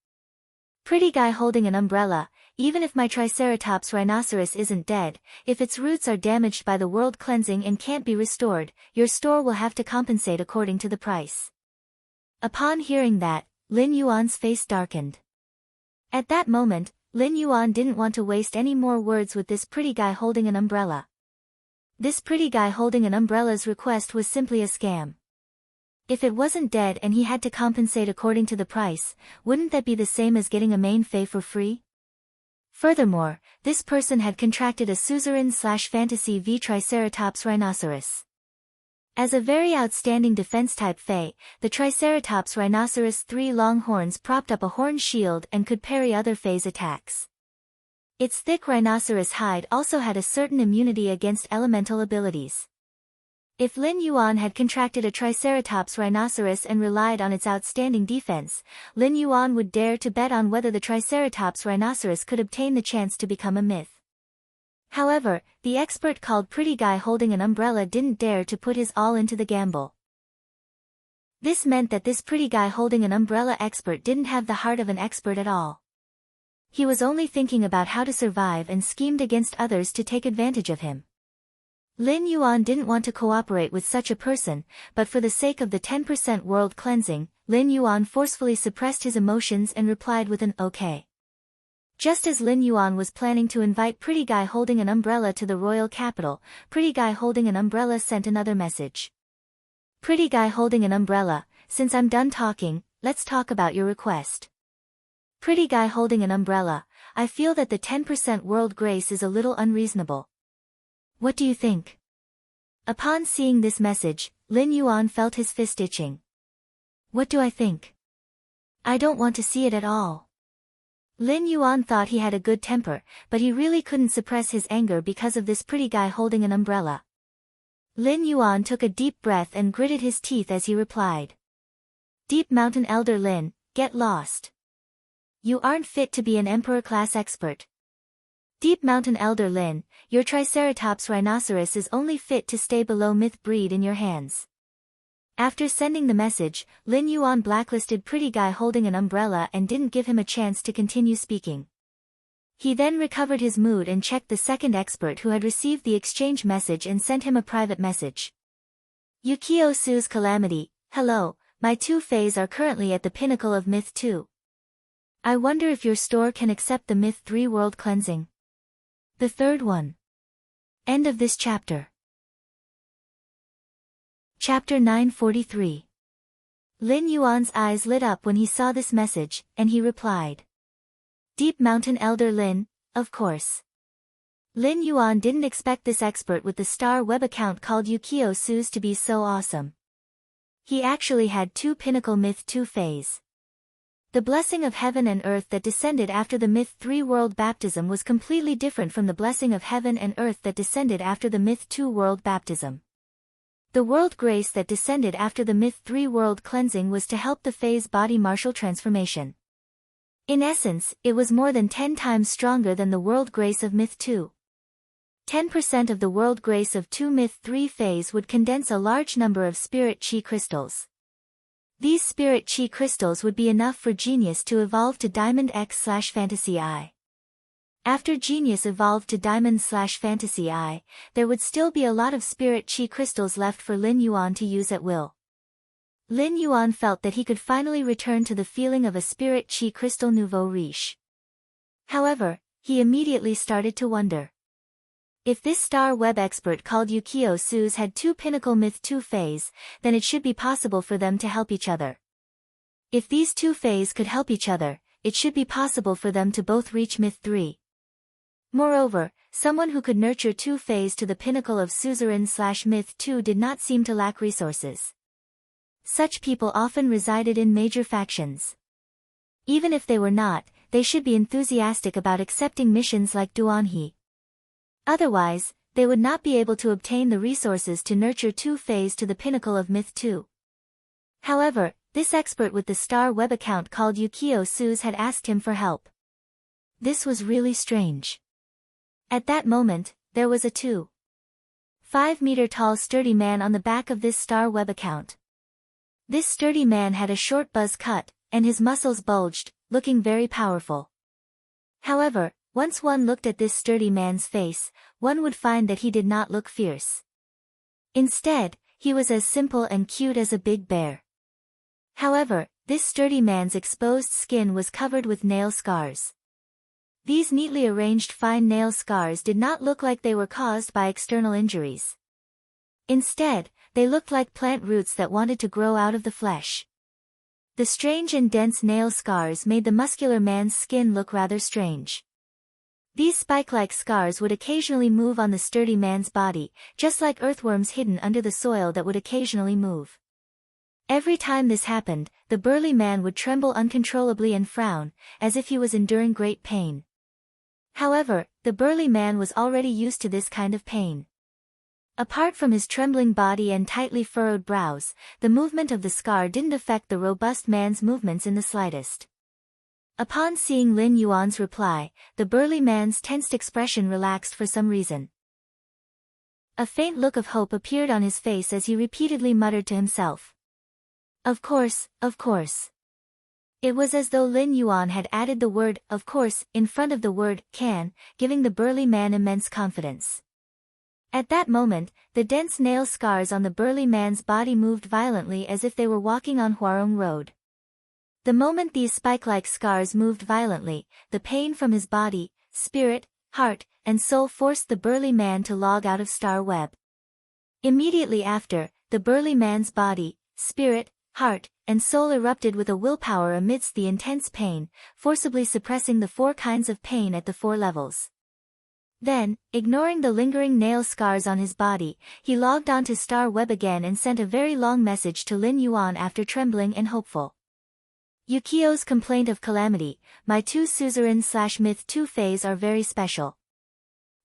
Pretty guy holding an umbrella, even if my Triceratops rhinoceros isn't dead, if its roots are damaged by the world cleansing and can't be restored, your store will have to compensate according to the price. Upon hearing that, Lin Yuan's face darkened. At that moment, Lin Yuan didn't want to waste any more words with this pretty guy holding an umbrella. This pretty guy holding an umbrella's request was simply a scam. If it wasn't dead and he had to compensate according to the price, wouldn't that be the same as getting a main fae for free? Furthermore, this person had contracted a suzerain/fantasy v Triceratops rhinoceros. As a very outstanding defense-type fae, the Triceratops rhinoceros' 3 long horns propped up a horn shield and could parry other fae's attacks. Its thick rhinoceros hide also had a certain immunity against elemental abilities. If Lin Yuan had contracted a Triceratops rhinoceros and relied on its outstanding defense, Lin Yuan would dare to bet on whether the Triceratops rhinoceros could obtain the chance to become a myth. However, the expert called Pretty Guy holding an umbrella didn't dare to put his all into the gamble. This meant that this pretty guy holding an umbrella expert didn't have the heart of an expert at all. He was only thinking about how to survive and schemed against others to take advantage of him. Lin Yuan didn't want to cooperate with such a person, but for the sake of the 10% world cleansing, Lin Yuan forcefully suppressed his emotions and replied with an okay. Just as Lin Yuan was planning to invite Pretty Guy holding an umbrella to the royal capital, Pretty Guy holding an umbrella sent another message. Pretty Guy holding an umbrella, since I'm done talking, let's talk about your request. Pretty Guy holding an umbrella, I feel that the 10% world grace is a little unreasonable. What do you think? Upon seeing this message, Lin Yuan felt his fist itching. What do I think? I don't want to see it at all. Lin Yuan thought he had a good temper, but he really couldn't suppress his anger because of this pretty guy holding an umbrella. Lin Yuan took a deep breath and gritted his teeth as he replied. Deep Mountain Elder Lin, get lost. You aren't fit to be an emperor-class expert. Deep Mountain Elder Lin, your Triceratops rhinoceros is only fit to stay below myth breed in your hands. After sending the message, Lin Yuan blacklisted pretty guy holding an umbrella and didn't give him a chance to continue speaking. He then recovered his mood and checked the second expert who had received the exchange message and sent him a private message. Yukio Su's calamity, hello, my 2 fays are currently at the pinnacle of Myth 2. I wonder if your store can accept the Myth 3 world cleansing. The third one. End of this chapter. Chapter 943. Lin Yuan's eyes lit up when he saw this message, and he replied. Deep Mountain Elder Lin, of course. Lin Yuan didn't expect this expert with the star web account called Yukio Su's to be so awesome. He actually had 2 pinnacle Myth 2 fays. The blessing of heaven and earth that descended after the Myth 3 world baptism was completely different from the blessing of heaven and earth that descended after the Myth 2 world baptism. The world grace that descended after the Myth 3 world cleansing was to help the phase body martial transformation. In essence, it was more than 10 times stronger than the world grace of Myth 2. 10% of the world grace of 2 Myth 3 phase would condense a large number of spirit chi crystals. These spirit chi crystals would be enough for Genius to evolve to Diamond X/Fantasy I. After Genius evolved to Diamond/Fantasy I, there would still be a lot of spirit chi crystals left for Lin Yuan to use at will. Lin Yuan felt that he could finally return to the feeling of a spirit chi crystal nouveau riche. However, he immediately started to wonder. If this star web expert called Yukio Su's had 2 pinnacle Myth 2 fays, then it should be possible for them to help each other. If these 2 fays could help each other, it should be possible for them to both reach Myth 3. Moreover, someone who could nurture 2 fays to the pinnacle of suzerain/Myth 2 did not seem to lack resources. Such people often resided in major factions. Even if they were not, they should be enthusiastic about accepting missions like Duanhe. Otherwise, they would not be able to obtain the resources to nurture 2 fays to the pinnacle of Myth 2. However, this expert with the star web account called Yukio Su's had asked him for help. This was really strange. At that moment, there was a 2.5-meter-tall sturdy man on the back of this star web account. This sturdy man had a short buzz cut, and his muscles bulged, looking very powerful. However, once one looked at this sturdy man's face, one would find that he did not look fierce. Instead, he was as simple and cute as a big bear. However, this sturdy man's exposed skin was covered with nail scars. These neatly arranged fine nail scars did not look like they were caused by external injuries. Instead, they looked like plant roots that wanted to grow out of the flesh. The strange and dense nail scars made the muscular man's skin look rather strange. These spike-like scars would occasionally move on the sturdy man's body, just like earthworms hidden under the soil that would occasionally move. Every time this happened, the burly man would tremble uncontrollably and frown, as if he was enduring great pain. However, the burly man was already used to this kind of pain. Apart from his trembling body and tightly furrowed brows, the movement of the scar didn't affect the robust man's movements in the slightest. Upon seeing Lin Yuan's reply, the burly man's tensed expression relaxed for some reason. A faint look of hope appeared on his face as he repeatedly muttered to himself. Of course, of course. It was as though Lin Yuan had added the word, of course, in front of the word, can, giving the burly man immense confidence. At that moment, the dense nail scars on the burly man's body moved violently as if they were walking on Huarong Road. The moment these spike-like scars moved violently, the pain from his body, spirit, heart, and soul forced the burly man to log out of Star Web. Immediately after, the burly man's body, spirit, heart, and soul erupted with a willpower amidst the intense pain, forcibly suppressing the 4 kinds of pain at the 4 levels. Then, ignoring the lingering nail scars on his body, he logged onto Star Web again and sent a very long message to Lin Yuan after trembling and hopeful. Yukio's complaint of calamity, my two suzerain/myth 2 fays are very special.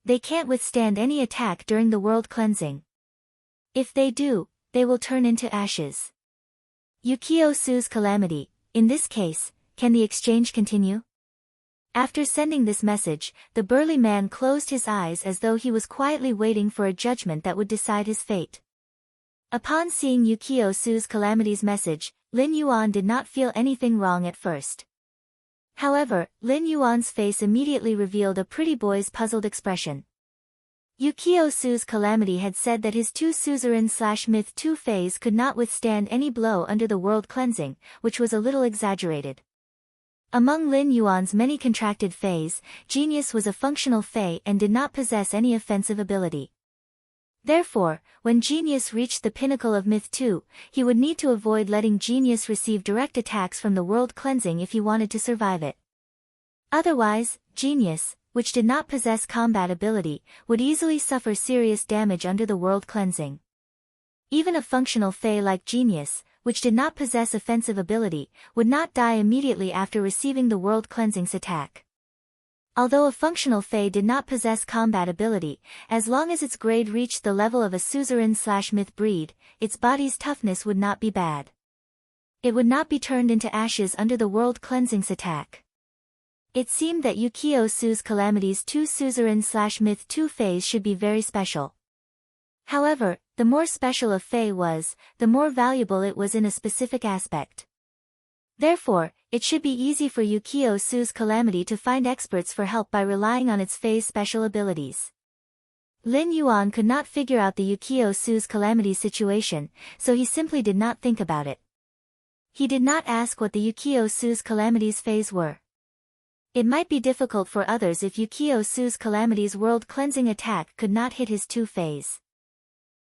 They can't withstand any attack during the world cleansing. If they do, they will turn into ashes. Yukio Su's calamity, in this case, can the exchange continue? After sending this message, the burly man closed his eyes as though he was quietly waiting for a judgment that would decide his fate. Upon seeing Yukio Su's calamity's message, Lin Yuan did not feel anything wrong at first. However, Lin Yuan's face immediately revealed a pretty boy's puzzled expression. Yukio Su's calamity had said that his two suzerain/myth 2 fays could not withstand any blow under the world cleansing, which was a little exaggerated. Among Lin Yuan's many contracted fays, Genius was a functional fey and did not possess any offensive ability. Therefore, when Genius reached the pinnacle of Myth 2, he would need to avoid letting Genius receive direct attacks from the world cleansing if he wanted to survive it. Otherwise, Genius, which did not possess combat ability, would easily suffer serious damage under the world cleansing. Even a functional fey like Genius, which did not possess offensive ability, would not die immediately after receiving the world cleansing's attack. Although a functional fey did not possess combat ability, as long as its grade reached the level of a suzerain/myth breed, its body's toughness would not be bad. It would not be turned into ashes under the world cleansing's attack. It seemed that Yukio Su's calamity's two suzerain/myth 2 fays should be very special. However, the more special a fey was, the more valuable it was in a specific aspect. Therefore, it should be easy for Yukio Su's calamity to find experts for help by relying on its fey's special abilities. Lin Yuan could not figure out the Yukio Su's calamity situation, so he simply did not think about it. He did not ask what the Yukio Su's calamity's fays were. It might be difficult for others if Yukio Su's calamity's world cleansing attack could not hit his two fays.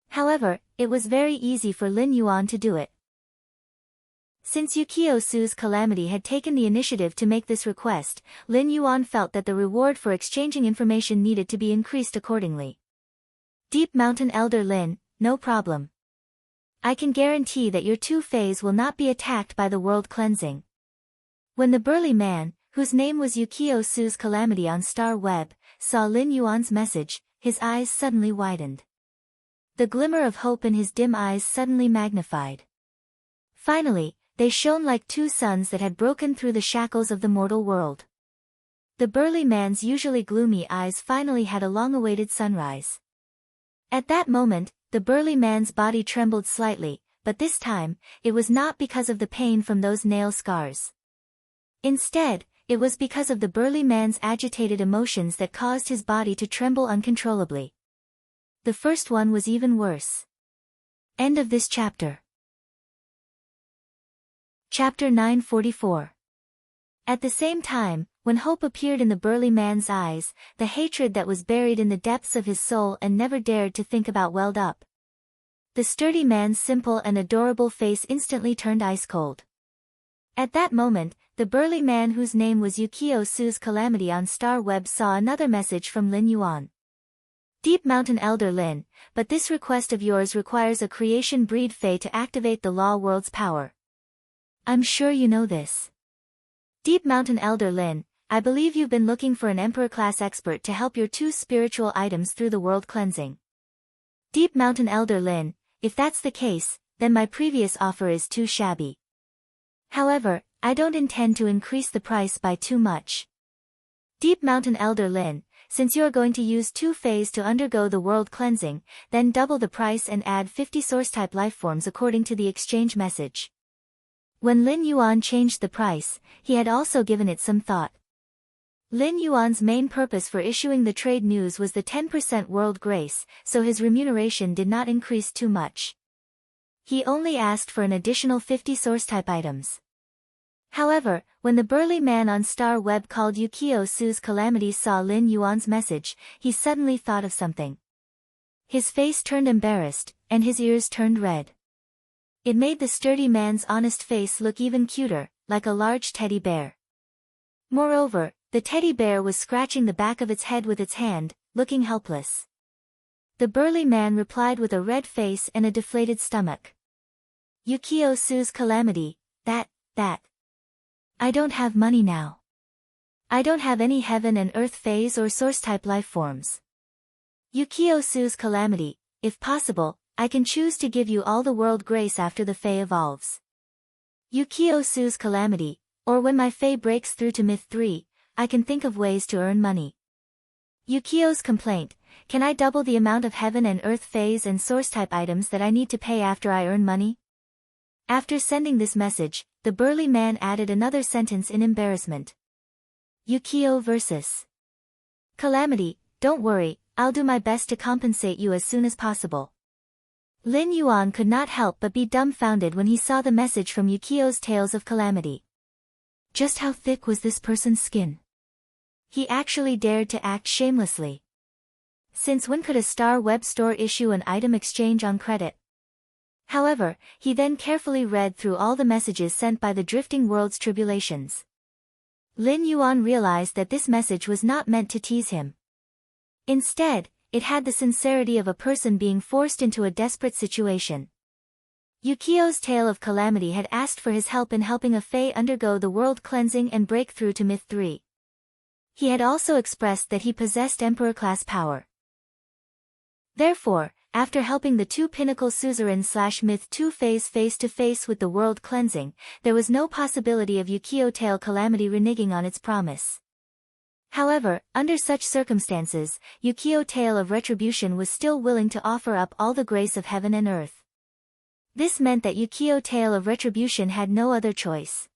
However, it was very easy for Lin Yuan to do it. Since Yukio Su's calamity had taken the initiative to make this request, Lin Yuan felt that the reward for exchanging information needed to be increased accordingly. Deep Mountain Elder Lin, no problem. I can guarantee that your two fays will not be attacked by the world cleansing. When the burly man, whose name was Yukio Su's calamity on Star Web, saw Lin Yuan's message, his eyes suddenly widened. The glimmer of hope in his dim eyes suddenly magnified. Finally, they shone like two suns that had broken through the shackles of the mortal world. The burly man's usually gloomy eyes finally had a long-awaited sunrise. At that moment, the burly man's body trembled slightly, but this time, it was not because of the pain from those nail scars. Instead, it was because of the burly man's agitated emotions that caused his body to tremble uncontrollably. The first one was even worse. End of this chapter. Chapter 944. At the same time, when hope appeared in the burly man's eyes, the hatred that was buried in the depths of his soul and never dared to think about welled up. The sturdy man's simple and adorable face instantly turned ice-cold. At that moment, the burly man whose name was Yukio Su's calamity on Star Web saw another message from Lin Yuan. Deep Mountain Elder Lin, but this request of yours requires a creation breed fey to activate the law world's power. I'm sure you know this. Deep Mountain Elder Lin, I believe you've been looking for an Emperor-class expert to help your two spiritual items through the world cleansing. Deep Mountain Elder Lin, if that's the case, then my previous offer is too shabby. However, I don't intend to increase the price by too much. Deep Mountain Elder Lin, since you are going to use two fays to undergo the world cleansing, then double the price and add 50 source-type lifeforms according to the exchange message. When Lin Yuan changed the price, he had also given it some thought. Lin Yuan's main purpose for issuing the trade news was the 10% world grace, so his remuneration did not increase too much. He only asked for an additional 50 source-type items. However, when the burly man on Star Web called Yukio Su's calamity saw Lin Yuan's message, he suddenly thought of something. His face turned embarrassed, and his ears turned red. It made the sturdy man's honest face look even cuter, like a large teddy bear. Moreover, the teddy bear was scratching the back of its head with its hand, looking helpless. The burly man replied with a red face and a deflated stomach. Yukio sues calamity, that. I don't have money now. I don't have any heaven and earth phase or source-type life forms. Yukio sues calamity, if possible, I can choose to give you all the world grace after the Fae evolves. Yukio sues calamity, or when my Fae breaks through to Myth 3, I can think of ways to earn money. Yukio's complaint, can I double the amount of heaven and earth phase and source-type items that I need to pay after I earn money? After sending this message, the burly man added another sentence in embarrassment. Yukio versus Calamity, don't worry, I'll do my best to compensate you as soon as possible. Lin Yuan could not help but be dumbfounded when he saw the message from Yukio's Tales of Calamity. Just how thick was this person's skin? He actually dared to act shamelessly. Since when could a Star Web store issue an item exchange on credit? However, he then carefully read through all the messages sent by the Drifting World's tribulations. Lin Yuan realized that this message was not meant to tease him. Instead, it had the sincerity of a person being forced into a desperate situation. Yukio's Tale of Calamity had asked for his help in helping a Fae undergo the world cleansing and break through to Myth 3. He had also expressed that he possessed Emperor-class power. Therefore, after helping the two pinnacle suzerain/Myth 2 Faes face-to-face with the world cleansing, there was no possibility of Yukio Tale Calamity reneging on its promise. However, under such circumstances, Yukio Tale of Retribution was still willing to offer up all the grace of heaven and earth. This meant that Yukio Tale of Retribution had no other choice.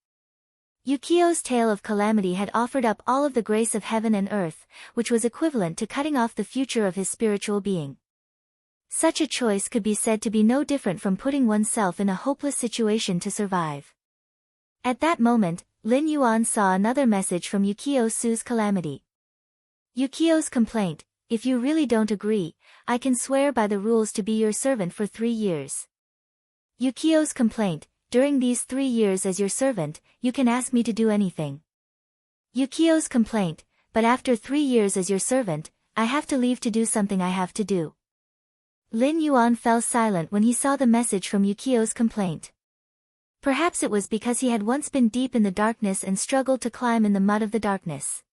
Yukio's Tale of Calamity had offered up all of the grace of heaven and earth, which was equivalent to cutting off the future of his spiritual being. Such a choice could be said to be no different from putting oneself in a hopeless situation to survive. At that moment, Lin Yuan saw another message from Yukio sues Calamity. Yukio's complaint, if you really don't agree, I can swear by the rules to be your servant for 3 years. Yukio's complaint, during these 3 years as your servant, you can ask me to do anything. Yukio's complaint, but after 3 years as your servant, I have to leave to do something I have to do. Lin Yuan fell silent when he saw the message from Yukio's complaint. Perhaps it was because he had once been deep in the darkness and struggled to climb in the mud of the darkness.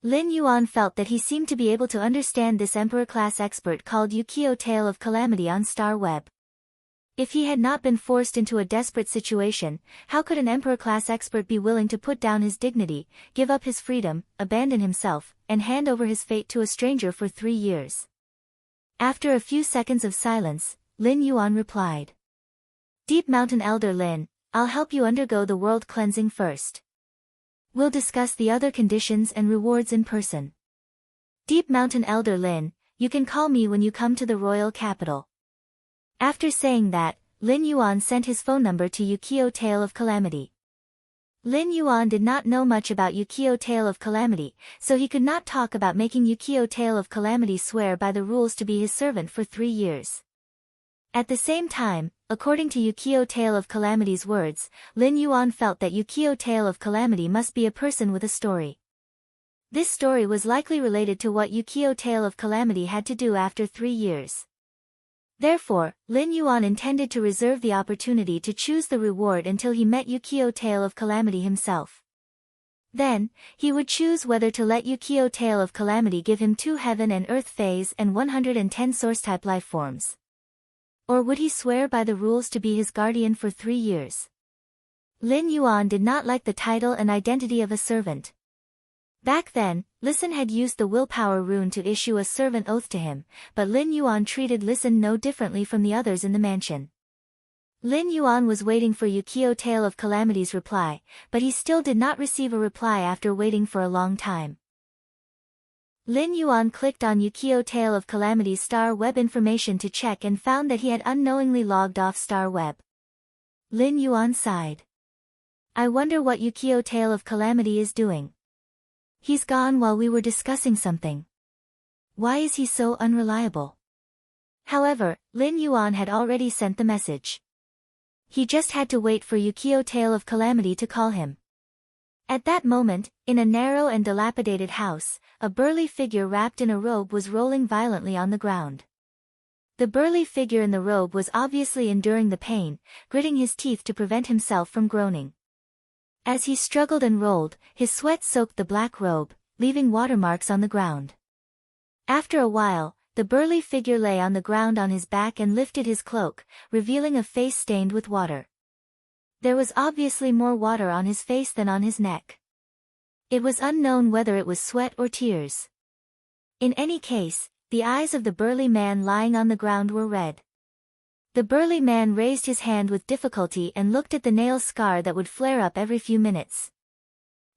Lin Yuan felt that he seemed to be able to understand this Emperor-class expert called Yukio Tale of Calamity on Star Web. If he had not been forced into a desperate situation, how could an Emperor-class expert be willing to put down his dignity, give up his freedom, abandon himself, and hand over his fate to a stranger for 3 years? After a few seconds of silence, Lin Yuan replied. Deep Mountain Elder Lin, I'll help you undergo the world cleansing first. We'll discuss the other conditions and rewards in person. Deep Mountain Elder Lin, you can call me when you come to the royal capital. After saying that, Lin Yuan sent his phone number to Yukio Tale of Calamity. Lin Yuan did not know much about Yukio Tale of Calamity, so he could not talk about making Yukio Tale of Calamity swear by the rules to be his servant for 3 years. At the same time, according to Yukio Tale of Calamity's words, Lin Yuan felt that Yukio Tale of Calamity must be a person with a story. This story was likely related to what Yukio Tale of Calamity had to do after 3 years. Therefore, Lin Yuan intended to reserve the opportunity to choose the reward until he met Yukio Tale of Calamity himself. Then, he would choose whether to let Yukio Tale of Calamity give him 2 heaven and earth phase and 110 source-type life forms. Or would he swear by the rules to be his guardian for 3 years? Lin Yuan did not like the title and identity of a servant. Back then, Listen had used the willpower rune to issue a servant oath to him, but Lin Yuan treated Listen no differently from the others in the mansion. Lin Yuan was waiting for Yukio Tale of Calamity's reply, but he still did not receive a reply after waiting for a long time. Lin Yuan clicked on Yukio Tale of Calamity's Star Web information to check and found that he had unknowingly logged off Star Web. Lin Yuan sighed. I wonder what Yukio Tale of Calamity is doing. He's gone while we were discussing something. Why is he so unreliable? However, Lin Yuan had already sent the message. He just had to wait for Yukio Tale of Calamity to call him. At that moment, in a narrow and dilapidated house, a burly figure wrapped in a robe was rolling violently on the ground. The burly figure in the robe was obviously enduring the pain, gritting his teeth to prevent himself from groaning. As he struggled and rolled, his sweat soaked the black robe, leaving watermarks on the ground. After a while, the burly figure lay on the ground on his back and lifted his cloak, revealing a face stained with water. There was obviously more water on his face than on his neck. It was unknown whether it was sweat or tears. In any case, the eyes of the burly man lying on the ground were red. The burly man raised his hand with difficulty and looked at the nail scar that would flare up every few minutes.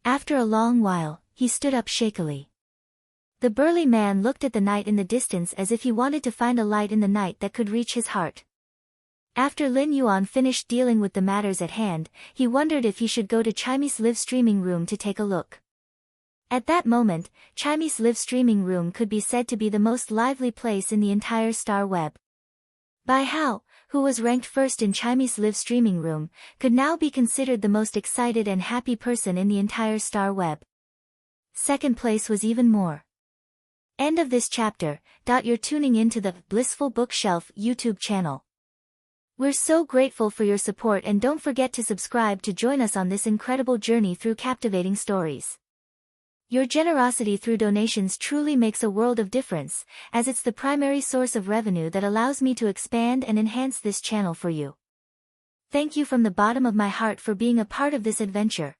After a long while, he stood up shakily. The burly man looked at the night in the distance as if he wanted to find a light in the night that could reach his heart. After Lin Yuan finished dealing with the matters at hand, he wondered if he should go to Chimy's live streaming room to take a look. At that moment, Chimy's live streaming room could be said to be the most lively place in the entire star web. Bai Hao, who was ranked first in Chimy's live streaming room, could now be considered the most excited and happy person in the entire star web. Second place was even more. End of this chapter. You're tuning into the Blissful Bookshelf YouTube channel. We're so grateful for your support, and don't forget to subscribe to join us on this incredible journey through captivating stories. Your generosity through donations truly makes a world of difference, as it's the primary source of revenue that allows me to expand and enhance this channel for you. Thank you from the bottom of my heart for being a part of this adventure.